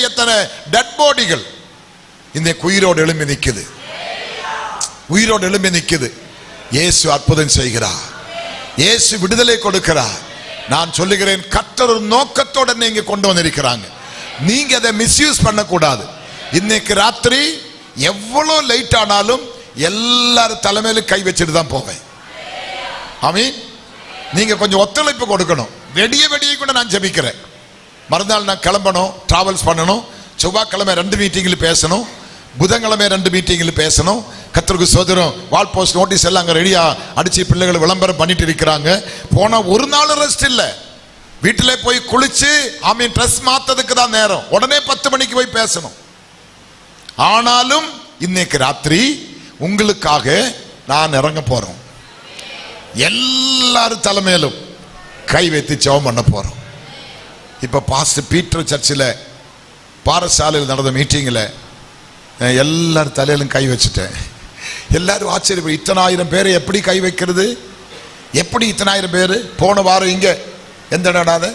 டெட் பாடிகள் இந்த உயிரோடு எழும்பி நிற்குது. உயிரோடு எழும்பி நிற்குது. இயேசு அற்புதம் செய்கிறார். இயேசு விடுதலை கொடுக்கிறார். நான் சொல்லுகிறேன், கர்த்தர் ஒரு நோக்கத்தோட நீங்க கொண்டு வந்திருக்கிறாங்க. நீங்க அதை மிஸ்யூஸ் பண்ணக்கூடாது. இன்னைக்கு ராத்திரி எவ்வளவு லைட் ஆனாலும் எல்லாரும் தலைமையில கை வச்சுட்டு தான் போவேன். ஆமீன். நீங்க கொஞ்சம் ஒத்துழைப்பு கொடுக்கணும். வெடிய கூட நான் ஜெபிக்கிறேன். மறுநாள் நான் கிளம்பணும், டிராவல்ஸ் பண்ணணும். செவ்வாய்க்கிழமை 2 மீட்டிங்கில் பேசணும், புதன்கிழமை 2 மீட்டிங்கில் பேசணும். கர்த்தருக்கு சோதரம். வால் போஸ்ட் நோட்டீஸ் எல்லாம் அங்கே ரெடியா அடிச்சு பிள்ளைகளை விளம்பரம் பண்ணிட்டு இருக்கிறாங்க. போனா ஒரு நாள் ரெஸ்ட் இல்லை. வீட்டில் போய் குளிச்சு ஆமீன் ட்ரெஸ் மாத்ததுக்கு தான் நேரம். உடனே 10 மணிக்கு போய் பேசணும். ஆனாலும் இன்னைக்கு ராத்திரி உங்களுக்காக நான் இறங்க போறோம். எல்லாரும் தலைமையிலும் கை வைத்து ஜெபம் பண்ண போறோம். இப்ப பாஸ்டர் பீட்டர் சர்ச்சில் பாரசாலையில் நடந்த மீட்டிங்கில் எல்லாரும் தலையிலும் கை வச்சுட்டேன். எல்லாரும் ஆச்சரியம், இத்தனை ஆயிரம் பேரை எப்படி கை வைக்கிறது? எப்படி இத்தனை ஆயிரம் பேர்? போன வாரம் இங்க எந்த இடம்?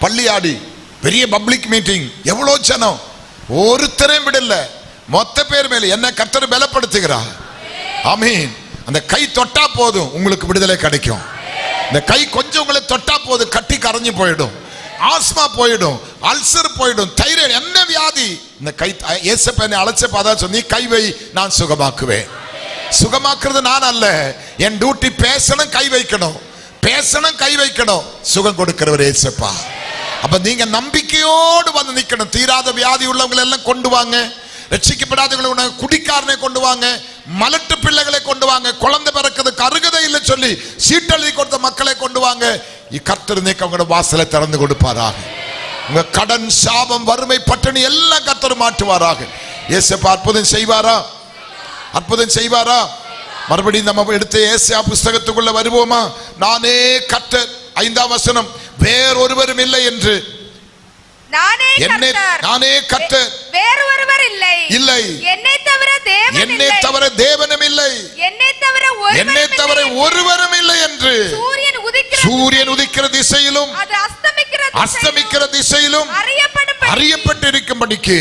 பள்ளியாடி பெரிய பப்ளிக் மீட்டிங், எவ்வளோ ஜனம், ஒருத்தரையும் விடல. மொத்த பேர் மேல என்ன கர்த்தர் பலப்படுத்துகிறார். ஆமீன். அந்த கை தொட்டா போதும் உங்களுக்கு விடுதலை கிடைக்கும். இந்த கை கொஞ்சம் உங்களை தொட்டா போதும், கட்டி கரைஞ்சு போயிடும், ஆஸ்மா போயிடும், அல்சர் போயிடும், தைராய்டு, என்ன வியாதி. இந்த கை இயேசுவை அழைச்சப்ப அதான் சொன்னி, கை வை நான் சுகமாக்குவேன். சுகமாக்குறது நான் அல்ல, என் டியூட்டி பேசணும், கை வைக்கணும், பேசணும், கை வைக்கணும். சுகம் கொடுக்கிறவர் இயேசுப்பா. அப்ப நீங்க நம்பிக்கையோடு வந்து நிக்கணும். தீராத வியாதி உள்ளவங்களை எல்லாம் கொண்டு வாங்க, ரட்சிக்கப்படாதவங்களை குடிக்காரனை கொண்டு வாங்க, மலட்டு பிள்ளைகளை கொண்டு வாங்க, குழந்தை பிறக்கிறதுக்கு அருகதை இல்லை சொல்லி சீட்டெழுதி கொடுத்த மக்களை கொண்டு வாங்க. கர்த்தர் இன்னைக்கு அவங்களோட வாசலை திறந்து கொடுப்பாராக. உங்க கடன், சாபம், வறுமை, பட்டினி எல்லாம் கர்த்தர் மாற்றுவாராக. இயேசுப்பா அற்புதம் செய்வாரா? அற்புதம் செய்வாரா? மறுபடியும் நம்ம எடுத்த ஏசாயா புஸ்தகத்துக்குள்ள வருவோமா? நானே கர்த்தர். 5ஆம் வசனம், வேறொருவரும் இல்லை என்று. நானே கர்த்தர், வேறு ஒருவர் இல்லை, இல்லை, என்னை என்னை தவிர தேவனும் இல்லை, என்னை தவிர ஒருவரும் இல்லை என்று சூரியன் உதிக்கிற திசையிலும் அஸ்தமிக்கிற திசையிலும் அறியப்பட்டிருக்கும்படிக்கு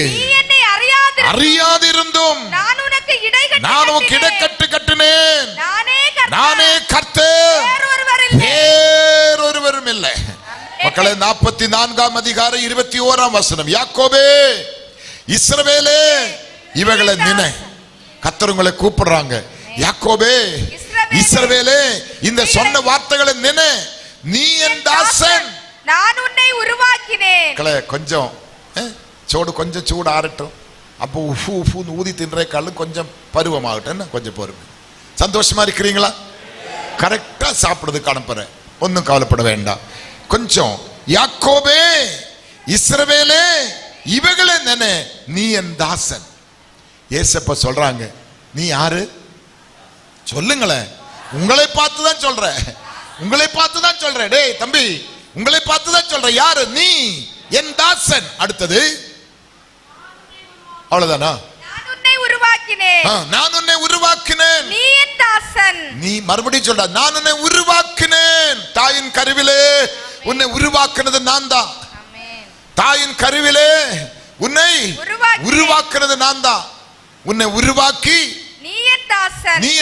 அறியாதிருந்தும் நான் உனக்கு இடைக்கட்டு கட்டினேன். நானே கர்த்தர், வேறொருவரும் இல்லை. மக்களே, 44ஆம் அதிகாரம் 21ஆம் வசனம். யாக்கோபே, இஸ்ரவேலே, இவைகளை நினை. கர்த்தர் உங்களை கூப்பிடுறாங்க. யாக்கோபே, இஸ்ரவேலே, இந்த சொன்ன வார்த்தைகளை நினை. நீ என் தாசன், நான் உன்னை உருவாக்கினேன். கொஞ்சம் கொஞ்சம் சூடு ஆறட்டும். அப்போ உஃபு உஃபுன்னு ஊதி தின்ற கல்லு கொஞ்சம் பருவமாகட்டும். கொஞ்சம் பொறுமை. சந்தோஷமா இருக்கிறீங்களா? கரெக்டா சாப்பிடுறதுக்கு அனுப்புறேன், ஒன்னும் கவலைப்பட வேண்டாம். கொஞ்சம் யாக்கோபே, இஸ்ரவேலே, இவைகளை நினை. நீ என் தாசன். ஏசப்பா சொல்றாங்க, நீ யாரு சொல்லுங்களேன். உங்களை பார்த்துதான் சொல்றேன், உங்களை பார்த்துதான் சொல்றேன். டேய் தம்பி, உங்களை பார்த்துதான் சொல்றேன். யாரு? நீ என் தாசன். அடுத்தது அவ்வளவுதானா? நான் உன்னை உருவாக்கினேன். நான் உன்னை உருவாக்கினேன். நீ என் தாசன். நீ மறுபடியும் சொல்ற, நான் உன்னை உருவாக்கினேன். தாயின் கருவிலே உன்னை உருவாக்குனது நான் தான். தாயின் கருவிலே உன்னை உருவாக்குனது நான் தான். உன்னை உருவாக்கி நீ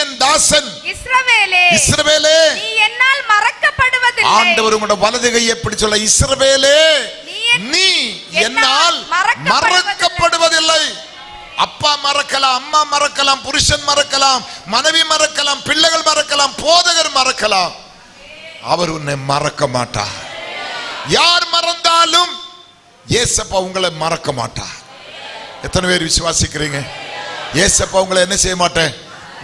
என் தாசன். இஸ்ரவேலே, இஸ்ரவேலே, நீ என்னால் மறக்கப்படுவதில்லை. ஆண்டவர் உங்களோட வலது கையை எப்படி சொல்ல? இஸ்ரவேலே, நீ என்னால் மறக்கப்படுவதில்லை. அப்பா மறக்கலாம், அம்மா மறக்கலாம், புருஷன் மறக்கலாம், மனைவி மறக்கலாம், பிள்ளைகள் மறக்கலாம், போதகர் மறக்கலாம், அவர் உன்னை மறக்க மாட்டார். யார் மறந்தாலும் ஏசப்பா உங்களை மறக்க மாட்டார். எத்தனை பேர் விசுவாசிக்கிறீங்க? ஏசப்பா உங்களை என்ன செய்ய மாட்டேன்?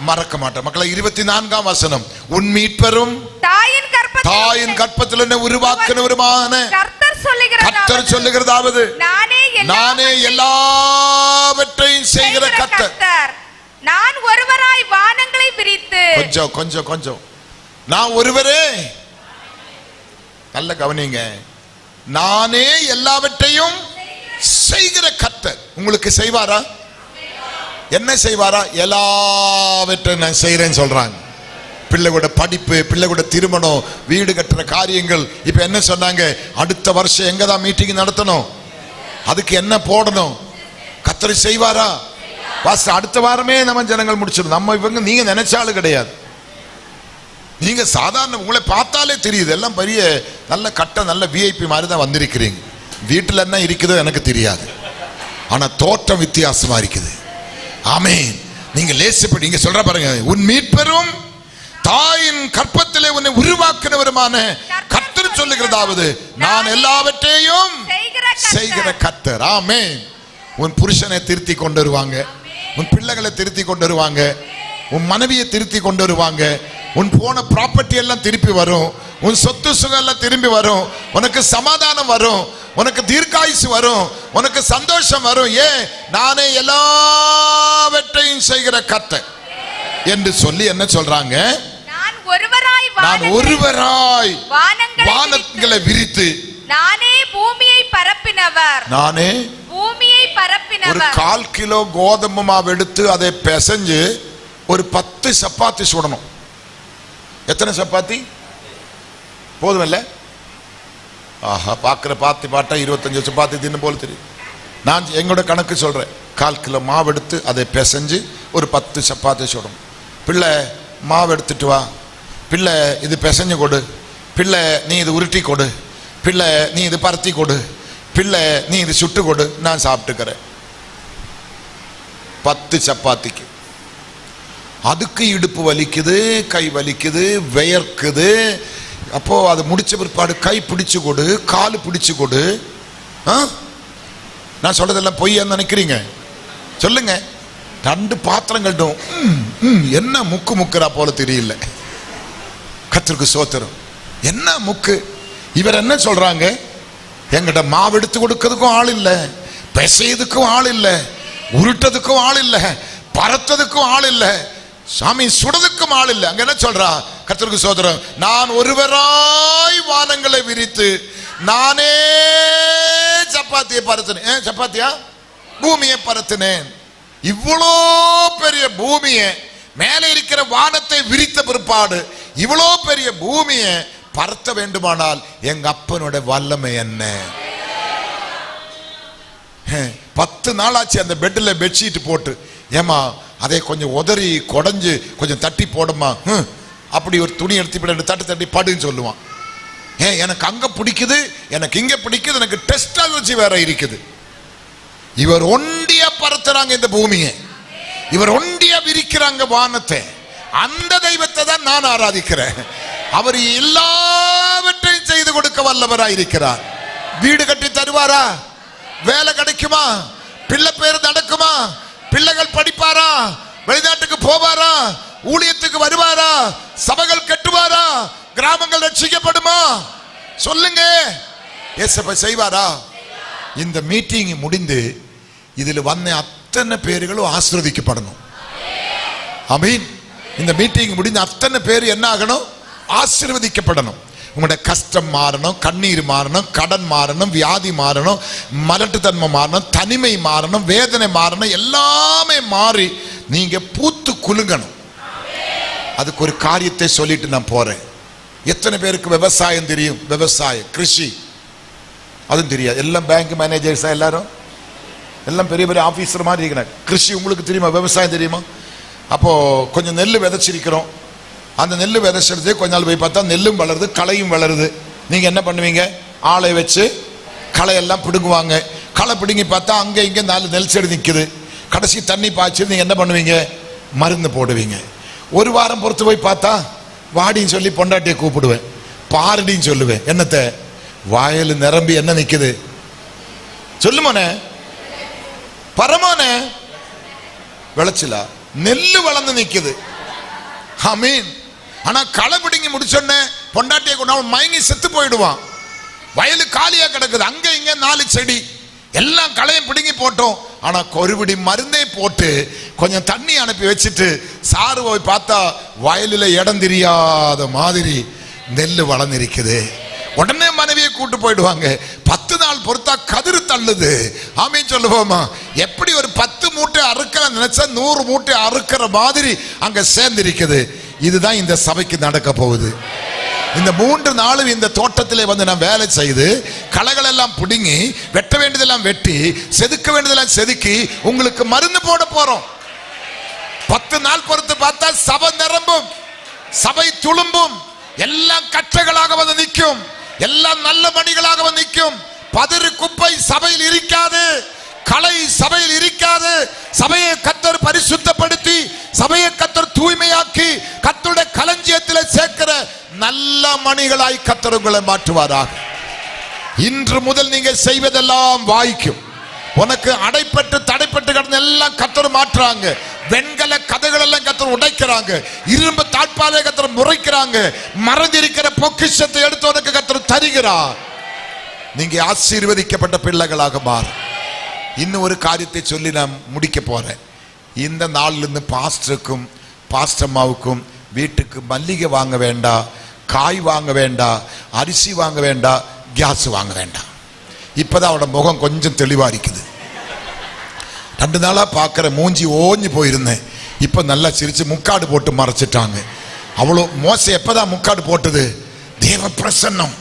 மறக்க மாட்டேன். மக்களை, 24ஆம் வசனம். உன் மீட்பரும் தாயின் கற்பத்தில் என்னை உருவாக்கினவருமான கர்த்தர் சொல்லுகிறதாவது, நானே எல்லாவற்றையும் செய்கிற கர்த்தர். நான் ஒருவராய் வானங்களை விரித்து. கொஞ்சம் நான் ஒருவரே. நல்ல கவனிங்க. நானே எல்லாவற்றையும் செய்கிற கர்த்தர். உங்களுக்கு செய்வாரா? என்ன செய்வாரா? எல்லாவற்றையும் நான் செய்யறேன்னு சொல்றாங்க. பிள்ளையோட படிப்பு, பிள்ளையோட திருமணம், வீடு கட்டுற காரியங்கள். இப்ப என்ன சொன்னாங்க? அடுத்த வருஷம் எங்கதான் மீட்டிங் நடத்தணும், அதுக்கு என்ன போடணும், கர்த்தர் செய்வாரா? அடுத்த வாரமே நம்ம ஜனங்கள் முடிச்சிடும். நம்ம இவங்க நீங்க நினைச்சாலும் கிடையாது. நீங்க சாதாரண, உங்களை பார்த்தாலே தெரியுது, எல்லாம் பெரிய நல்ல கட்ட நல்ல விஐபி மாதிரி தான் வந்திருக்கிறீங்க. வீட்டில் என்ன இருக்குதோ எனக்கு தெரியாது, ஆனா தோற்றம் வித்தியாசமா இருக்குது. ஆமென். நீங்க லேசப்படி நீங்க சொல்ற பாருங்க, உன் மீட்பரும் தாயின் கற்பத்திலே உன்னை உருவாக்கினவருமான கர்த்தர் சொல்லுகிறதாவது, நான் எல்லாவற்றையும் செய்கிற கர்த்தர். ஆமென். உன் புருஷனை திருத்தி கொண்டு வருவாங்க, உன் பிள்ளைகளை திருத்தி கொண்டு வருவாங்க, உன் மனைவியை திருத்தி கொண்டு வருவாங்க, உன் போன ப்ராப்பர்ட்டி எல்லாம் திருப்பி வரும், உன் சொத்து சுகம் எல்லாம் திரும்பி வரும், உனக்கு சமாதானம் வரும், உனக்கு தீர்க்காயுசு வரும், உனக்கு சந்தோஷம் வரும். ஏன்? நானே எல்லாவற்றையும் செய்கிற கர்த்தர் என்று சொல்லி என்ன சொல்றாங்க? நான் ஒருவராய் வானங்களை விரித்து நானே பூமியை பரப்பினவர். நானே பூமியை பரப்பினவர். ஒரு 1/4 கிலோ கோதுமை மாவு எடுத்து அதை பிசைஞ்சு ஒரு 10 சப்பாத்தி சுடணும். எத்தனை சப்பாத்தி போதும் இல்ல? ஆஹா, பாக்குற பார்த்தா 25 சப்பாத்தி தின்னு போல தெரியும். நான் எங்களோட கணக்கு சொல்றேன். 1/4 கிலோ மாவு எடுத்து அதை பிசைஞ்சு ஒரு 10 சப்பாத்தி சுடணும். பிள்ளை மாவு எடுத்துட்டு வா, பிள்ளை இது பிசைஞ்சு கொடு, பிள்ளை நீ இது உருட்டி கொடு, பிள்ளை நீ இது பருத்தி கொடு, பிள்ளை நீ இது சுட்டு கொடு, நான் சாப்பிட்டுக்கிறேன். 10 சப்பாத்திக்கு. அதுக்கு இடுப்பு வலிக்குது, கை வலிக்குது, வியர்க்குது. அப்போ அது முடிச்ச பிற்பாடு கை பிடிச்சு கொடு, காலு பிடிச்சு கொடு. நான் சொல்றதெல்லாம் பொய்யான்னு நினைக்கிறீங்க? சொல்லுங்க. 2 பாத்திரங்கள்டும் என்ன முக்கு முக்குறா போல தெரியல. கர்த்தருக்கு ஸ்தோத்திரம். என்ன முக்கு? இவர் என்ன சொல்றாங்க? எங்கிட்ட மாவு எடுத்து கொடுக்கிறதுக்கும் ஆள் இல்லை, பிசையதுக்கும் ஆள் இல்லை, உருட்டதுக்கும் ஆள் இல்லை, பரத்ததுக்கும் ஆள் இல்லை, சாமி சுடதுக்கும் ஆள் இல்லை. அங்க என்ன சொல்றா? கர்த்தருக்கு ஸ்தோத்திரம். நான் ஒருவராய் வானங்களை விரித்து நானே சப்பாத்தியை பரத்தினேன். சப்பாத்தியா? பூமியை பரத்தினேன். இவ்வளோ பெரிய பூமியை, மேலே இருக்கிற வானத்தை விரித்த பிற்பாடு இவ்வளோ பெரிய பூமியை பரத்த வேண்டுமானால் எங்க அப்பனுடைய வல்லமை என்ன? 10 நாளாச்சு அந்த பெட்ல பெட்ஷீட் போட்டு, ஏமா அதை கொஞ்சம் உதறி குடஞ்சு கொஞ்சம் தட்டி போடுமா, அப்படி ஒரு துணி எடுத்து தட்டி தட்டி படுன்னு சொல்லுவான். எனக்கு அங்க பிடிக்குது, எனக்கு இங்க பிடிக்குது, எனக்கு டெஸ்டாலஜி வேற இருக்குது. இவர் ஒண்டியா பரத்துறாங்க இந்த பூமியை, இவர் ஒண்டியா விரிக்கிறாங்க வானத்தை. அந்த தெய்வத்தை தான் நான் ஆராதிக்கிறேன். அவர் எல்லாவற்றையும் செய்து கொடுக்க வல்லவராய் இருக்கிறார். வீடு கட்டி தருவாரா? வேலை கிடைக்குமா? பிள்ளை பேர் நடக்குமா? பிள்ளைகள் படிப்பாரா? வெளிநாட்டுக்கு போவாரா? ஊழியத்துக்கு வருவாரா? சபைகள் கட்டுவாரா? கிராமங்கள் ரட்சிக்கப்படுமா? சொல்லுங்க. இயேசு செய்வாரா? இந்த மீட்டிங் முடிந்து இதில் வந்த அத்தனை பேர்களும் ஆசீர்வதிக்கப்படணும். ஆமீன். இந்த மீட்டிங் முடிந்த அத்தனை பேர் என்ன ஆகணும்? ஆசீர்வதிக்கப்படணும். உங்களுடைய கஷ்டம் மாறணும், கண்ணீர் மாறணும், கடன் மாறணும், வியாதி மாறணும், மலட்டுத்தன்மை மாறணும், தனிமை மாறணும், வேதனை மாறணும், எல்லாமே மாறி நீங்க பூத்து குலுங்கணும். அதுக்கு ஒரு காரியத்தை சொல்லிட்டு நான் போறேன். எத்தனை பேருக்கு விவசாயம் தெரியும்? விவசாயம், கிருஷி அதுவும் தெரியாது. எல்லாம் பேங்க் மேனேஜர்ஸா, எல்லாரும் எல்லாம் பெரிய பெரிய ஆபீசர் மாதிரி இருக்கிறாங்க. கிருஷி உங்களுக்கு தெரியுமா? விவசாயம் தெரியுமா? அப்போ கொஞ்சம் நெல் விதைச்சிருக்கிறோம். அந்த நெல் விதைச்சிருது, கொஞ்ச நாள் போய் பார்த்தா நெல்லும் வளருது, களையும் வளருது. நீங்க என்ன பண்ணுவீங்க? ஆளை வச்சு களையெல்லாம் பிடுங்குவாங்க. களை பிடுங்கி பார்த்தா அங்க இங்க 4 நெல் செடி நிற்குது. கடைசி தண்ணி பாய்ச்சி நீங்க என்ன பண்ணுவீங்க? மருந்து போடுவீங்க. ஒரு வாரம் பொறுத்து போய் பார்த்தா வாடின்னு சொல்லி பொண்டாட்டியை கூப்பிடுவேன், பாரடின்னு சொல்லுவேன். என்னத்தை? வாயில் நிரம்பி என்ன நிக்குது? சொல்லுமோனே, பரமோனே, விளைச்சலா நெல்லு வளர்ந்து நிக்குது. ஆமீன். ஆனா களை பிடிங்கி முடிச்சோடனே பொண்டாட்டியை கொண்டு மயங்கி செத்து போயிடுவான். வயலு காலியா கிடக்குது, அங்க இங்க 4 செடி, எல்லாம் களையும் பிடுங்கி போட்டோம். ஆனா கொருவிடி மருந்தே போட்டு கொஞ்சம் தண்ணி அனுப்பி வச்சுட்டு சாறு போய் பார்த்தா வயலில் இடம் தெரியாத மாதிரி நெல்லு வளர்ந்திருக்குது. உடனே மனைவியை கூட்டு போயிடுவாங்க. 10 நாள் பொறுத்தா கதிர் தள்ளுது. ஆமீன் சொல்லுவோமா? எப்படி ஒரு 10 மூட்டை அறுக்கிற நினைச்சா 100 மூட்டை அறுக்கிற மாதிரி அங்க சேர்ந்திருக்குது. இதுதான் இந்த சபைக்கு நடக்க போகுது. இந்த 3 நாளும் இந்த தோட்டத்திலே வந்து நான் வேலை செய்து களைகள் எல்லாம் பிடுங்கி, வெட்ட வேண்டியதெல்லாம் வெட்டி, செதுக்க வேண்டியதெல்லாம் செதுக்கி உங்களுக்கு மருந்து போட போறோம். 10 நாள் பொறுத்து பார்த்தா சபை நிரம்பும், சபை துளும்பும், எல்லாம் கற்றைகளாக வந்து நிற்கும், எல்லாம் நல்ல மணிகளாக வந்து நிற்கும். பதிரு குப்பை சபையில் இருக்காது, களை சபையில் இருக்காது. சபையை கர்த்தர் பரிசுத்தப்படுத்தி, சபையை கர்த்தர் தூய்மையாக்கி, கர்த்தருடைய களஞ்சியத்தில் சேர்க்கிற நல்ல மணிகளாய் கர்த்தர் உங்களை மாற்றுவாராக. இன்று முதல் நீங்க செய்வதெல்லாம் வாய்க்கும். உனக்கு அடைப்பட்டு தடைப்பட்டு கிடந்த எல்லாம் கர்த்தர் மாற்றுறாங்க. வெண்கல கதைகள் எல்லாம் கர்த்தர் உடைக்கிறாங்க. இரும்பு தாழ்பாலை கர்த்தர் முறைக்கிறாங்க. மறந்திருக்கிற பொக்கிஷத்தை எடுத்து உனக்கு கர்த்தர் தருகிறார். நீங்க ஆசீர்வதிக்கப்பட்ட பிள்ளைகளாக மாறும். இன்னும் ஒரு காரியத்தை சொல்லி நான் முடிக்க போறேன். இந்த நாள்ல இருந்து பாஸ்டருக்கும் பாஸ்டம்மாவுக்கும் வீட்டுக்கு மல்லிகை வாங்க வேண்டாம், காய் வாங்க வேண்டாம், அரிசி வாங்க வேண்டாம், கேஸ் வாங்க வேண்டாம். இப்பதான் அவட முகம் கொஞ்சம் தெளிவா இருக்குது. 2 நாளா பார்க்கிற மூஞ்சி ஓஞ்சி போயிருந்தேன். இப்ப நல்லா சிரிச்சு முக்காடு போட்டு மறைச்சிட்டாங்க. அவ்வளோ மோசம். எப்பதான் முக்காடு போட்டது? தேவ பிரசன்னம்.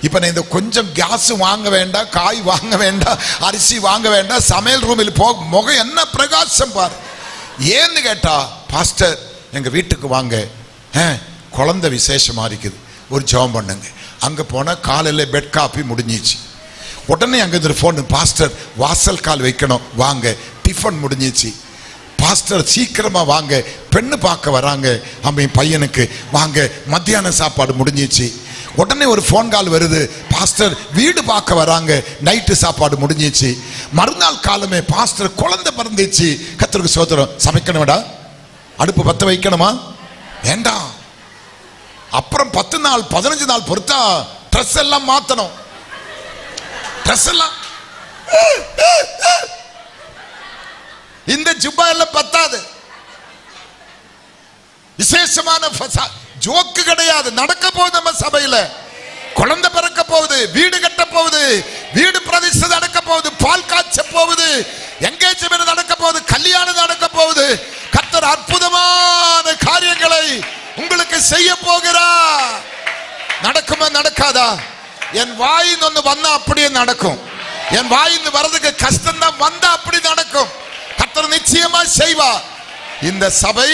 இப்ப நான் இந்த கொஞ்சம் கேஸ் வாங்க வேண்டாம், காய் வாங்க வேண்டாம், அரிசி வாங்க வேண்டாம், சமையல் ரூமில் போ, முகம் என்ன பிரகாசம் பாரு. ஏன்னு கேட்டா, பாஸ்டர் எங்க வீட்டுக்கு வாங்க, குழந்தை விசேஷமா இருக்குது, ஒரு ஜெபம் பண்ணுங்க. அங்க போனா காலையில பெட் காப்பி முடிஞ்சிச்சு. உடனே அங்க இருந்து போன், பாஸ்டர் வாசல் கால் வைக்கணும் வாங்க, டிஃபன் முடிஞ்சிச்சு. பாஸ்டர் சீக்கிரமா வாங்க, பெண்ணு பார்க்க வராங்க அம்மை பையனுக்கு வாங்க, மத்தியான சாப்பாடு முடிஞ்சிச்சு. உடனே ஒரு போன் கால் வருது, பாஸ்டர் வீடு பார்க்க வராங்க, நைட்டு சாப்பாடு முடிஞ்சிச்சு. மறுநாள் காலமே பாஸ்டர் குழந்தை பிறந்துச்சு. கர்த்தருக்கு ஸ்தோத்திரம். சமைக்கணும்டா, அடுப்பு பத்த வைக்கணுமா? வேண்டாம். அப்புறம் 10 நாள் 15 நாள் பொறுத்தா ட்ரெஸ் எல்லாம் மாத்தணும். ட்ரெஸ் எல்லாம் இந்த ஜுப்பா எல்லாம் பத்தாது. விசேஷமான ஜோக்கு கிடையாது. நடக்க போகுது நம்ம சபையில. குழந்தை பிறக்க போகுது, வீடு கட்ட போகுது, வீடு பிரதிஷ்டை நடக்க போகுது, பால் காய்ச்ச போகுது, எங்கேஜ்மென்ட் நடக்க போகுது, கல்யாணம் நடக்க போகுது. கர்த்தர் அற்புதமான காரியங்களை உங்களுக்கு செய்ய போகிறார். நடக்குமா நடக்காதா? என் வாயின்னு ஒண்ணு வந்தா அப்படியே நடக்கும். என் வாயின்னு வர்றதுக்கு கஷ்டம் தான், வந்தா அப்படி நடக்கும். கர்த்தர் நிச்சயமா செய்வார். இந்த சபை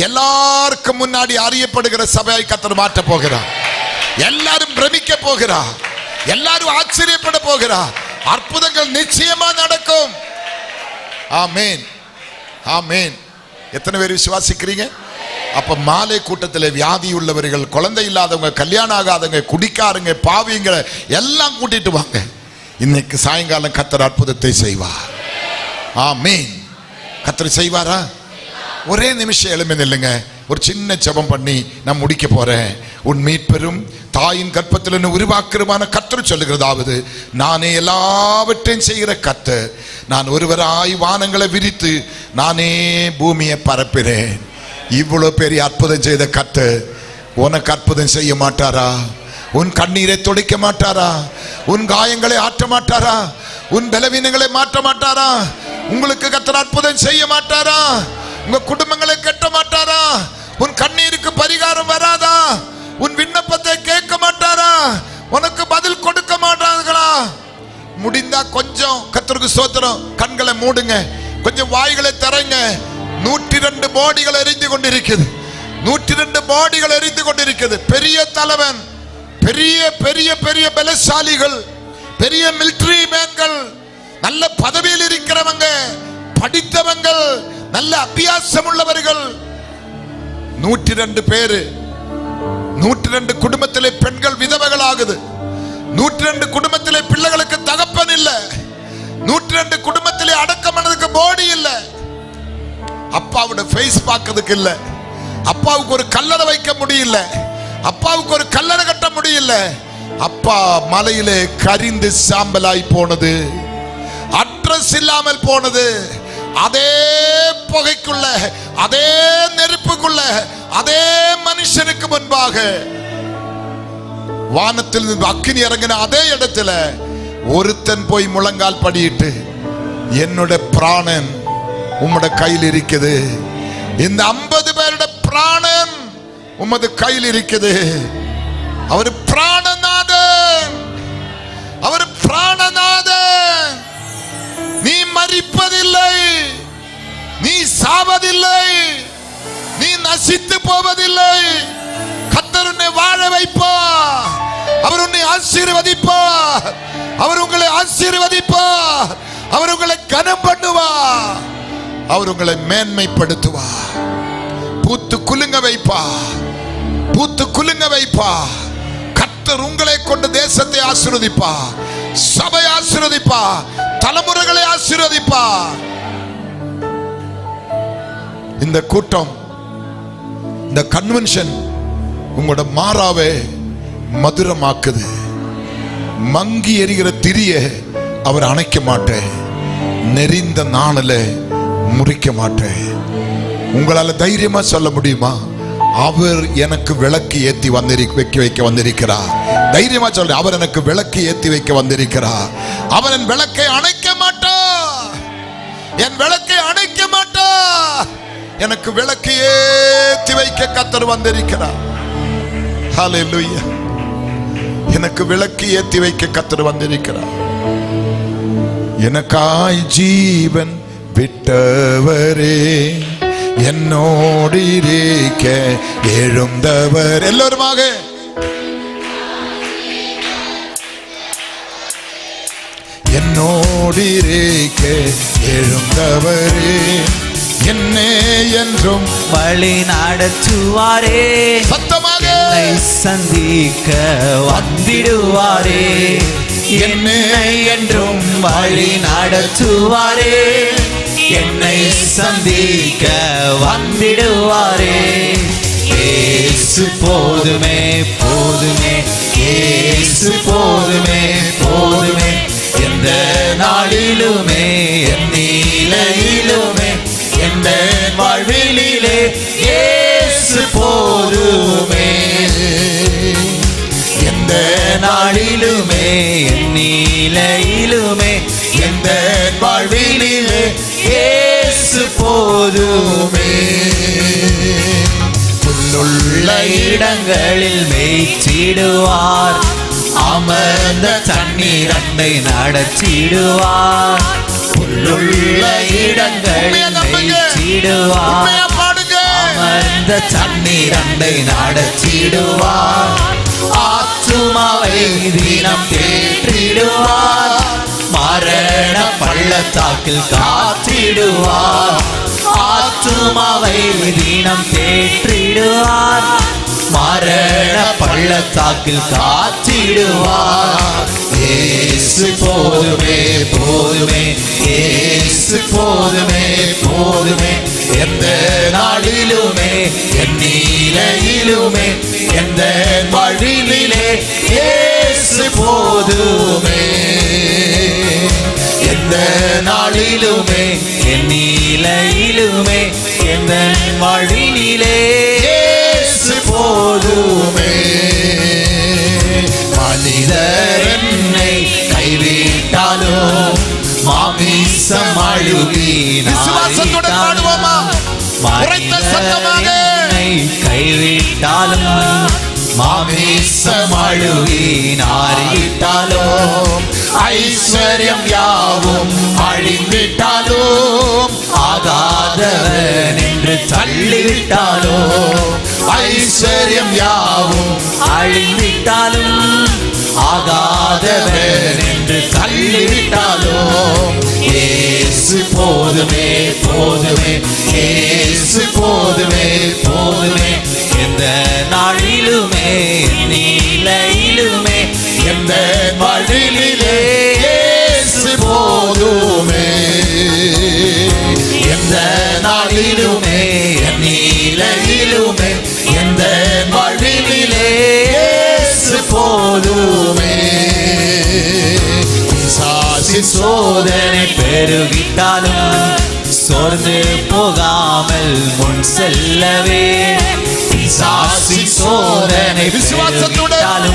எல்லாருக்கும் முன்னாடி அறியப்படுகிற சபையை கர்த்தர் மாற்ற போகிறார். எல்லாரும் பிரமிக்க போகிறார், எல்லாரும் ஆச்சரியப்பட போகிறார். அற்புதங்கள் நிச்சயமா நடக்கும். ஆமென், ஆமென். எத்தனை பேர் விசுவாசிக்கிறீங்க? அப்ப மாலை கூட்டத்தில் வியாதி உள்ளவர்கள், குழந்தை இல்லாதவங்க, கல்யாணம் ஆகாதவங்க, குடிக்காரங்க, பாவிங்க எல்லாம் கூட்டிட்டு வாங்க. இன்னைக்கு சாயங்காலம் கர்த்தர் அற்புதத்தை செய்வார். ஆமென். கர்த்தர் செய்வாரா? ஒரே நிமிஷம் எழும்பி நில்லுங்க. ஒரு சின்ன ஜெபம் பண்ணி நான் முடிக்க போறேன். உன் மீட்பெரும் தாயின் கற்பத்தில் உருவாக்குறமான கர்த்தர் சொல்லுகிறதாவது, நானே எல்லாவற்றையும் செய்கிற கர்த்தர், நான் ஒருவராய் வானங்களை விரித்து நானே பூமியை பரப்பினேன். இவ்வளவு பெரிய அற்புதம் செய்த கர்த்தர் உனக்கு அற்புதம் செய்ய மாட்டாரா? உன் கண்ணீரை துடைக்க மாட்டாரா? உன் காயங்களை ஆற்ற மாட்டாரா? உன் பலவீனங்களை மாற்ற மாட்டாரா? உங்களுக்கு கர்த்தர் அற்புதம் செய்ய மாட்டாரா? உங்க குடும்பங்களை கட்ட மாட்டாரா? உன் கண்ணீருக்கு பரிகாரம் வராதா? உன் விண்ணப்பத்தை கேட்க மாட்டாரா? உனக்கு பதில் கொடுக்க மாட்டார்களா? முடிந்தா கொஞ்சம் கர்த்தருக்கு ஸ்தோத்திரம், கண்களை மூடுங்க, கொஞ்சம் வாய்களை திறங்க. 102 பாடிகள் எரிந்து கொண்டிருக்குது. 102 பாடிகள் எரிந்து கொண்டிருக்குது. பெரிய தலைவன், பெரிய பெரிய பெரிய பலசாலிகள், பெரிய மிலிட்டரி மேன்கள், நல்ல பதவியில் இருக்கிறவங்க, படித்தவங்க, நல்ல அபியாசம் உள்ளவர்கள், 102 பேரு. 102 குடும்பத்திலே பெண்கள் விதவைகள் ஆகுது. 102 குடும்பத்திலே பிள்ளைகளுக்கு தகப்பன் இல்ல. 102 குடும்பத்திலே அடக்கமானதுக்கு பாடி இல்ல. அப்பாவோட ஃபேஸ் பார்க்கிறதுக்கு இல்ல. அப்பாவுக்கு ஒரு கல்லறை வைக்க முடியல. அப்பாவுக்கு ஒரு கல்லறை கட்ட முடியல. அப்பா மலையிலே கரிந்து சாம்பலாய் போனது, அட்ரஸ் இல்லாமல் போனது. அதே புகைக்குள்ள, அதே நெருப்புக்குள்ள, அதே மனுஷனுக்கு முன்பாக வானத்தில் அக்கினி இறங்கின அதே இடத்துல ஒருத்தன் போய் முழங்கால் படியிட்டு, என்னோட பிராணன் உம்மோட கையில் இருக்குது, இந்த 50 பேருடைய பிராணன் உமது கையில் இருக்குது. அவர் பிராணநாதன், அவர் பிராணநாதன். நீ மரிப்பதில்லை, நீ சாவதில்லை, நீ நசித்து போவதில்லை. கர்த்தர் உன்னை வாழ வைப்பார். அவர் உன்னை ஆசீர்வதிப்பார். அவர் உங்களை ஆசீர்வதிப்பார். அவர் உங்களை கனம் பண்ணுவார். அவர் உங்களை மேன்மைப்படுத்துவார். பூத்து குலுங்க வைப்பார், பூத்து குலுங்க வைப்பார். கர்த்தர் உங்களை கொண்டு தேசத்தை ஆசீர்வதிப்பார், சபை ஆசீர்வதிப்பார், தலைமுறைகளை ஆசீர்வதிப்பார். இந்த கூட்டம், இந்த கன்வென்ஷன் உங்களோட மாறாவே மதுரமாக்குது. மங்கி எரிகிற திரிய அவர் அணைக்க மாட்டேன், நெறிந்த நாணல முறிக்க மாட்டேன். உங்களால தைரியமா சொல்ல முடியுமா? அவர் எனக்கு விளக்கு ஏத்தி வைக்க வந்திருக்கிறார். தைரியமா சொல்ற, அவர் எனக்கு விளக்கு ஏத்தி வைக்க வந்திருக்கிறார். அவர் என் விளக்கை அணைக்க மாட்டார், என் விளக்கை அணைக்க மாட்டார். எனக்கு விளக்கு ஏத்தி வைக்க கர்த்தர் வந்திருக்கிறார். ஹல்லேலூயா. எனக்கு விளக்கு ஏத்தி வைக்க கர்த்தர் வந்திருக்கிறார். எனக்காய் ஜீவன் விட்டவரே, என்னோடு இருக்க எழுந்தவர். எல்லோருமாக என்னோடு இருக்க எழுந்தவரே, என்னே என்றும் வழி நடத்துவாரே, சத்தமாக என்னை சந்திக்க வந்திடுவாரே. என்னை என்றும் வழி நடத்துவாரே, என்னை சந்திக்க வந்திடுவாரே. இயேசு போதுமே போதுமே, இயேசு போதுமே போதுமே, எந்த நாளிலுமே என் நிலையிலுமே எந்த வாழ்விலே இயேசு போதுமே. எந்த நாளிலுமே என் நிலையிலுமே எந்த வாழ்விலே இடங்களில் மேய்ச்சிடுவார். அமர்ந்த தண்ணீர் அண்டை நடத்திடுவார். புல்லுள்ள இடங்களில் மேய்ச்சிடுவார். அமர்ந்த தண்ணீர் அண்டை நடத்திடுவார். ஆத்துமாவை தினம் தேற்றிடுவார். மரண பள்ளத்தாக்கில் காத்திடுவார். ஆத்துமாவை தினம் தேற்றிடுவார். மரண பள்ளத்தாக்கில் காத்திடுவார். இயேசு போதுமே போதுமே, இயேசு போதுமே போதுமே, எந்த நாளிலுமே என் நிலையிலுமே எந்த வழியிலே இயேசு போதுமே. எந்த நாளிலுமே என் நிலையிலுமே எந்த வழியிலே இயேசு போதுமே. மனிதர் என்னை கைவிட்டாலும் மாமிசம் அழுகி என்னை கைவிட்டாலும் மாமிசம் அழுகி நாரிட்டாலும் ஐஸ்வர்யம் யாவும் அழிந்திட்டாலும் ஆகாதவன் என்று தள்ளிவிட்டாலும் ஐஸ்வர்யம் யாவும் அழிந்திட்டாலும் ஆகாதவன் என்று தள்ளிவிட்டாலும் இயேசு போதுமே போதுமே, இயேசு போதுமே போதுமே, எந்த நாளிலுமே நிலையிலுமே எந்த வழியிலே இயேசு போதுமே. எந்த நாளிலுமே நிலையிலுமே எந்த வழியிலே இயேசு போதுமே. பிசாசு சோதனை பெருகிட்டாலும் சோர்ந்து போகாமல் முன் செல்லவே. பிசாசு சோதனை விசுவாசத்துடன்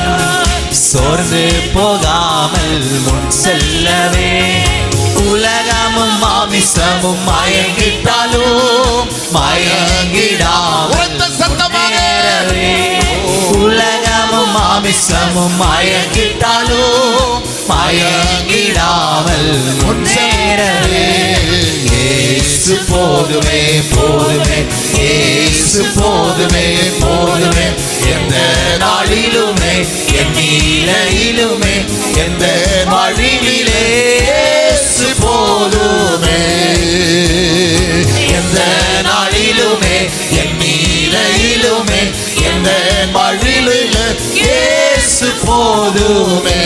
சோர்ந்து போகாமல் முன் செல்லவே. உலகமும் மாமிசமும் மயங்கிட்டாலும் மயங்கிடாமல் முன்னேறவே. உலகமும் மாமிசமும் மயங்கிட்டாலும் மயங்கிடாமல் முன்னேறவே. இயேசு போதுமே போதுமே, இயேசு போதுமே போதுமே, எந்த நாளிலுமே என் நிலையிலுமே எந்த வழியிலே இயேசு போதுமே. எந்த நாளிலுமே என் நிலையிலுமே எந்த வழியிலே இயேசு போதுமே.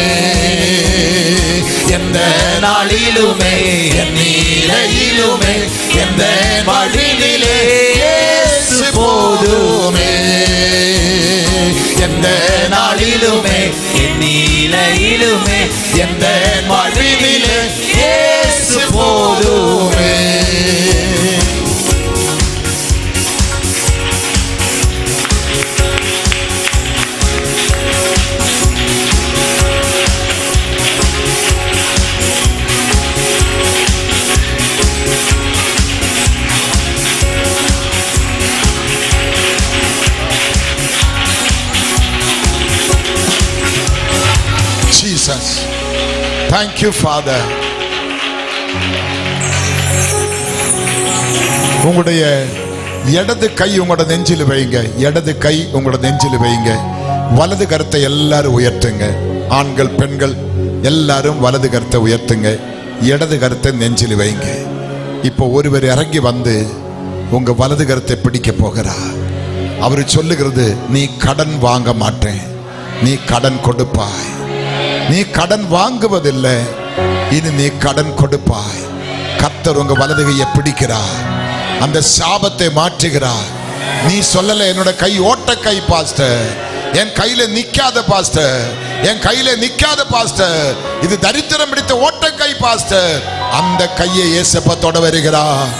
எந்த நாளிலுமே என் நிலையிலுமே எந்த வழியிலே இயேசு போதுமே. எந்த நாளிலுமே என் நிலையிலுமே எந்த வழியிலே இயேசு போதுமே. Jesus, thank you Father. உங்களுடைய இடது கை உங்களோட நெஞ்சில் வைங்க, இடது கை உங்களோட நெஞ்சில் வைங்க. வலது கரத்தை எல்லாரும் உயர்த்துங்க. ஆண்கள் பெண்கள் எல்லாரும் வலது கரத்தை உயர்த்துங்க, இடது கரத்தை நெஞ்சில் வைங்க. இப்போ ஒருவர் இறங்கி வந்து உங்க வலது கரத்தை பிடிக்க போகிறார். அவர் சொல்லுகிறது, நீ கடன் வாங்க மாட்டேன், நீ கடன் கொடுப்பாய். நீ கடன் வாங்குவதில்லை, இனி நீ கடன் கொடுப்பாய். கர்த்தர் உங்க வலது கையை பிடிக்கிறார், அந்த சாபத்தை மாற்றுகிறார். நீ சொல்லல என்னோட கை ஓட்ட கை பாஸ்டர், என் கையில நிக்காத பாஸ்டர், என் கையில நிக்காத பாஸ்டர், இது தரித்திரம் பிடித்த ஓட்ட கை பாஸ்டர். அந்த கையை இயேசப்பா தொட வருகிறார்.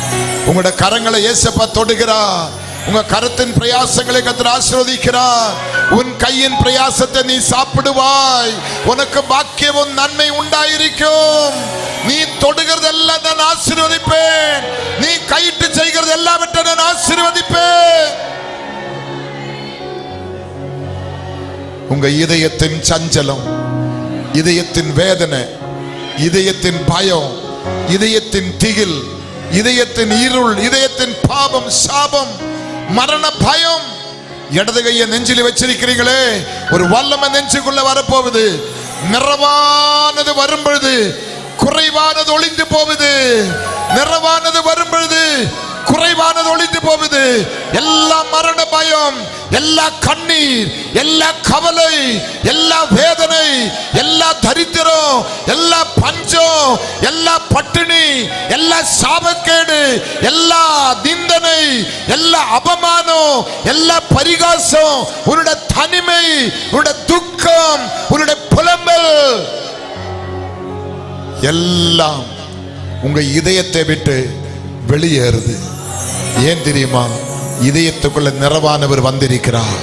உங்களோட கரங்களை இயேசப்பா தொடுகிறார். உங்க கரத்தின் பிரயாசங்களை கர்த்தர் ஆசீர்வதிக்கிறார். உன் கையின் பிரயாசத்தை நீ சாப்பிடுவாய், உனக்கு பாக்கியமும் நன்மை உண்டாயிருக்கும். நீ தொடுகிறதெல்லாம் நான் ஆசீர்வதிப்பேன், நீ கையிட்டு செய்கிறது எல்லாவற்றை நான் ஆசீர்வதிப்பேன். உங்க இதயத்தின் சஞ்சலம், இதயத்தின் வேதனை, இதயத்தின் பயம், இதயத்தின் திகில், இதயத்தின் இருள், இதயத்தின் பாவம், சாபம், மரண பயம், இடது கையை நெஞ்சில் வச்சிருக்கிறீங்களே, ஒரு வல்லமை நெஞ்சுக்குள்ள வரப்போகுது. நிறைவானது வரும் பொழுது குறைவானது ஒளிந்து போகுது. நிறைவானது வரும் பொழுது குறைவானது ஒளிந்து போகுது. எல்லா மரண பயம், எல்லா கண்ணீர், எல்லா கவலை, எல்லா வேதனை, எல்லா தரித்திரம், எல்லா பஞ்சம், எல்லா பட்டினி, எல்லா சாபக்கேடு, எல்லா நிந்தனை, எல்லா அவமானம், எல்லா பரிகாசம், உன்னுடைய தனிமை, உன்னுடைய துக்கம், உன்னுடைய புலம்பல் எல்லாம் உங்க இதயத்தை விட்டு வெளியேறுது. ஏன் தெரியுமா? இதயத்துக்குள்ள நிறைவானவர் வந்திருக்கிறார்.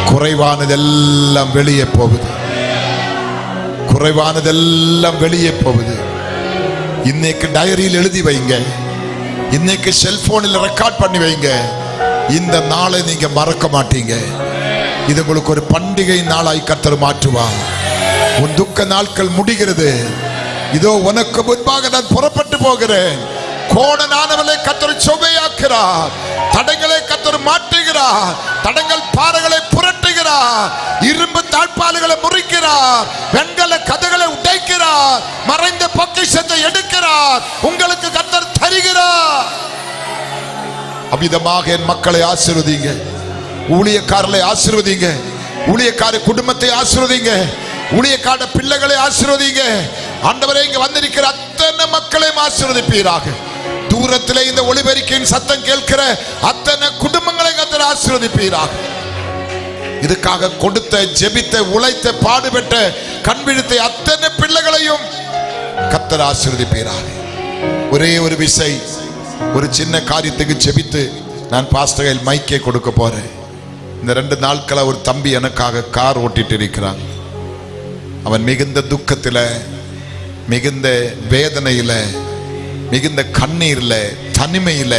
குறைவானதெல்லாம் வெளியே போகுது. குறைவானதெல்லாம் வெளியே போகுது. இன்னைக்கு டைரியில் எழுதி வைங்க, இன்னைக்கு செல்போனில் ரெக்கார்ட் பண்ணி வைங்க. இந்த நாளை நீங்க மறக்க மாட்டீங்க. இது உங்களுக்கு ஒரு பண்டிகை நாளாய் கர்த்தர் மாற்றுவார். உன் துக்க நாட்கள் முடிகிறது. இதோ உனக்கு முன்பாக நான் புறப்பட்டு போகிறேன். கோணனானவளை கர்த்தர் சுவையாக்குகிறார். தடங்களை கர்த்தர் மாற்றுகிறார். தடங்கள் பாறைகளை புரட்டுகிறார். இரும்பு தாழ்பால்களை முறிக்கிறார். வெண்கல கதகளை உடைக்கிறார். மறைந்த பொக்கிஷத்தை எடுக்கிறார். உங்களுக்கு கர்த்தர் தருகிறார். அமிதமாக என் மக்களை ஆசீர்வதிங்க. ஊழியக்காரர்களை ஆசீர்வதிங்க. ஊழியக்கார குடும்பத்தை ஆசீர்வதிங்க. ஊழியக்கார பிள்ளைகளை ஆசீர்வதிங்க. ஆண்டவரே, இங்க வந்திருக்கிற அத்தனை மக்களையும் ஆசீர்வதிப்பீராக. தூரத்திலே இந்த ஒளிபெருக்கின் சத்தம் கேட்கிற அத்தனை குடும்பங்களை கர்த்தர் ஆசீர்வதிப்பீராக. இதுக்காக கொடுத்த, ஜெபித்த, உழைத்த, பாடுபட்ட, கண்விழித்த அத்தனை பிள்ளைகளையும் கர்த்தர் ஆசீர்வதிப்பீராக. ஒரே ஒரு விசை, ஒரு சின்ன காரியத்துக்கு ஜெபித்து நான் பாஸ்டர் மைக்கே கொடுக்க போறேன். இந்த 2 நாட்களா ஒரு தம்பி எனக்காக கார் ஓட்டிட்டு இருக்கிறான். அவன் மிகுந்த துக்கத்துல, மிகுந்த வேதனையில, மிகுந்த கண்ணீர்ல, தனிமையில,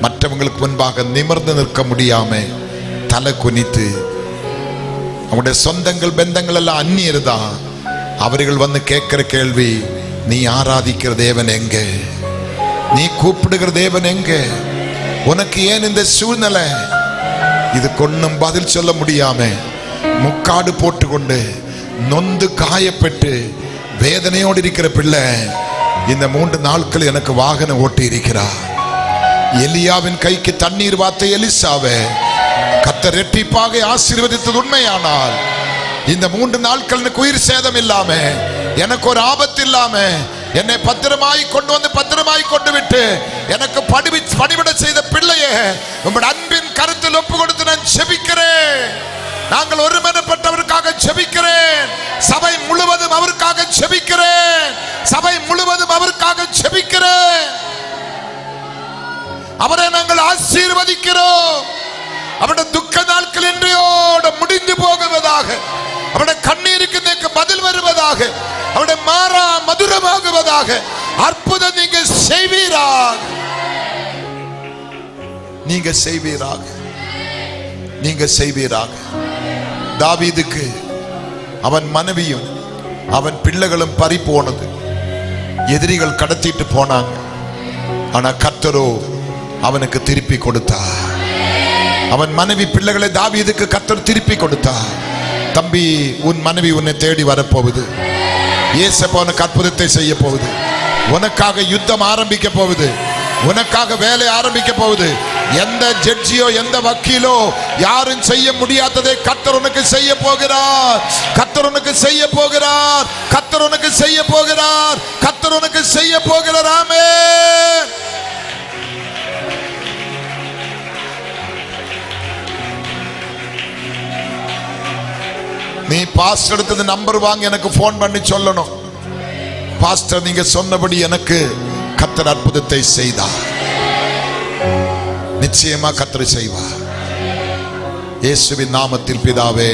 மற்றவங்களுக்கு முன்பாக நிமிர்ந்து நிற்க முடியாம தலை குனித்து, அவனுடைய சொந்தங்கள் பந்தங்கள் எல்லாம் அந்நியர் தான். அவர்கள் வந்து கேட்கிற கேள்வி, நீ ஆராதிக்கிற தேவன் எங்க? நீ கூப்பிடுகிற தேவன் எங்க? உனக்கு ஏன் இந்த சூழ்நிலை? இது கொன்னும் பதில் சொல்ல முடியாம முக்காடு போட்டுக்கொண்டு நொந்து காயப்பட்டு வேதனையோடு இருக்கிற பிள்ளை இந்த 3 நாட்கள் எனக்கு வாகனம் ஓட்டி இருக்கிறார். எலியாவின் கைக்கு தண்ணீர் வார்த்தை எலிசாவை கர்த்தர் இரட்டிப்பாக ஆசீர்வதித்தது உண்மையானால், இந்த 3 நாட்கள் எனக்கு உயிர் சேதம் இல்லாம, எனக்கு ஒரு ஆபத்து இல்லாம, என்னை பத்திரமாய் கொண்டு வந்து பத்திரமாய் கொண்டு விட்டு எனக்கு பணிவிட செய்த பிள்ளையே உங்களுடைய அன்பின் கருத்தில் ஒப்பு கொடுத்து நான் ஜெபிக்கிறேன். நாங்கள் ஒருமனப்பட்டவருக்காக ஜெபிக்கிறேன். சபை முழுவதும் அவருக்காக ஜெபிக்கிறேன். சபை முழுவதும் அவருக்காக ஜெபிக்கிறேன். அவரை நாங்கள் ஆசீர்வதிக்கிறோம். அவருடைய துக்க நாட்கள் இன்றையோடு முடிந்து போகுவதாக. அவருடைய கண்ணீருக்கு பதில் வருவதாக. அவருடைய மாறா மதுரமாகுவதாக. அற்புதம் நீங்க செய்வீராக. நீங்க செய்வீராக. நீங்க செய்வீராக. தாவீதுக்கு அவன் மனைவியும் அவன் பிள்ளைகளும் பறி போனது. எதிரிகள் கடத்திட்டு போனாங்க. ஆனா கர்த்தரோ அவனுக்கு திருப்பி கொடுத்தார். அவன் மனைவி பிள்ளைகளை தாவீதுக்கு கர்த்தர் திருப்பி கொடுத்தார். தம்பி, உன் மனைவி உன்னை தேடி வரப்போகுது. இயேசப்பா உனக்கு அற்புதத்தை செய்ய போகுது. உனக்காக யுத்தம் ஆரம்பிக்க போகுது. உனக்காக வேலை ஆரம்பிக்க போகுது. எந்த ஜட்ஜியோ எந்த வக்கீலோ யாரும் செய்ய முடியாததை கர்த்தர் உனக்கு செய்ய போகிறார். கர்த்தர் உனக்கு செய்ய போகிறார். கர்த்தர் உனக்கு செய்ய போகிறார். கர்த்தர் உனக்கு செய்ய போகிறார். ஆமென். நீ பாஸ்டர் எடுத்தது நம்பர் வாங்க எனக்கு போன் பண்ணி சொல்லணும். பாஸ்டர், நீங்க சொன்னபடி எனக்கு கர்த்தர் அற்புதத்தை செய்தார். நிச்சயமா கர்த்தர் செய்வார். இயேசுவின் நாமத்தில் பிதாவே.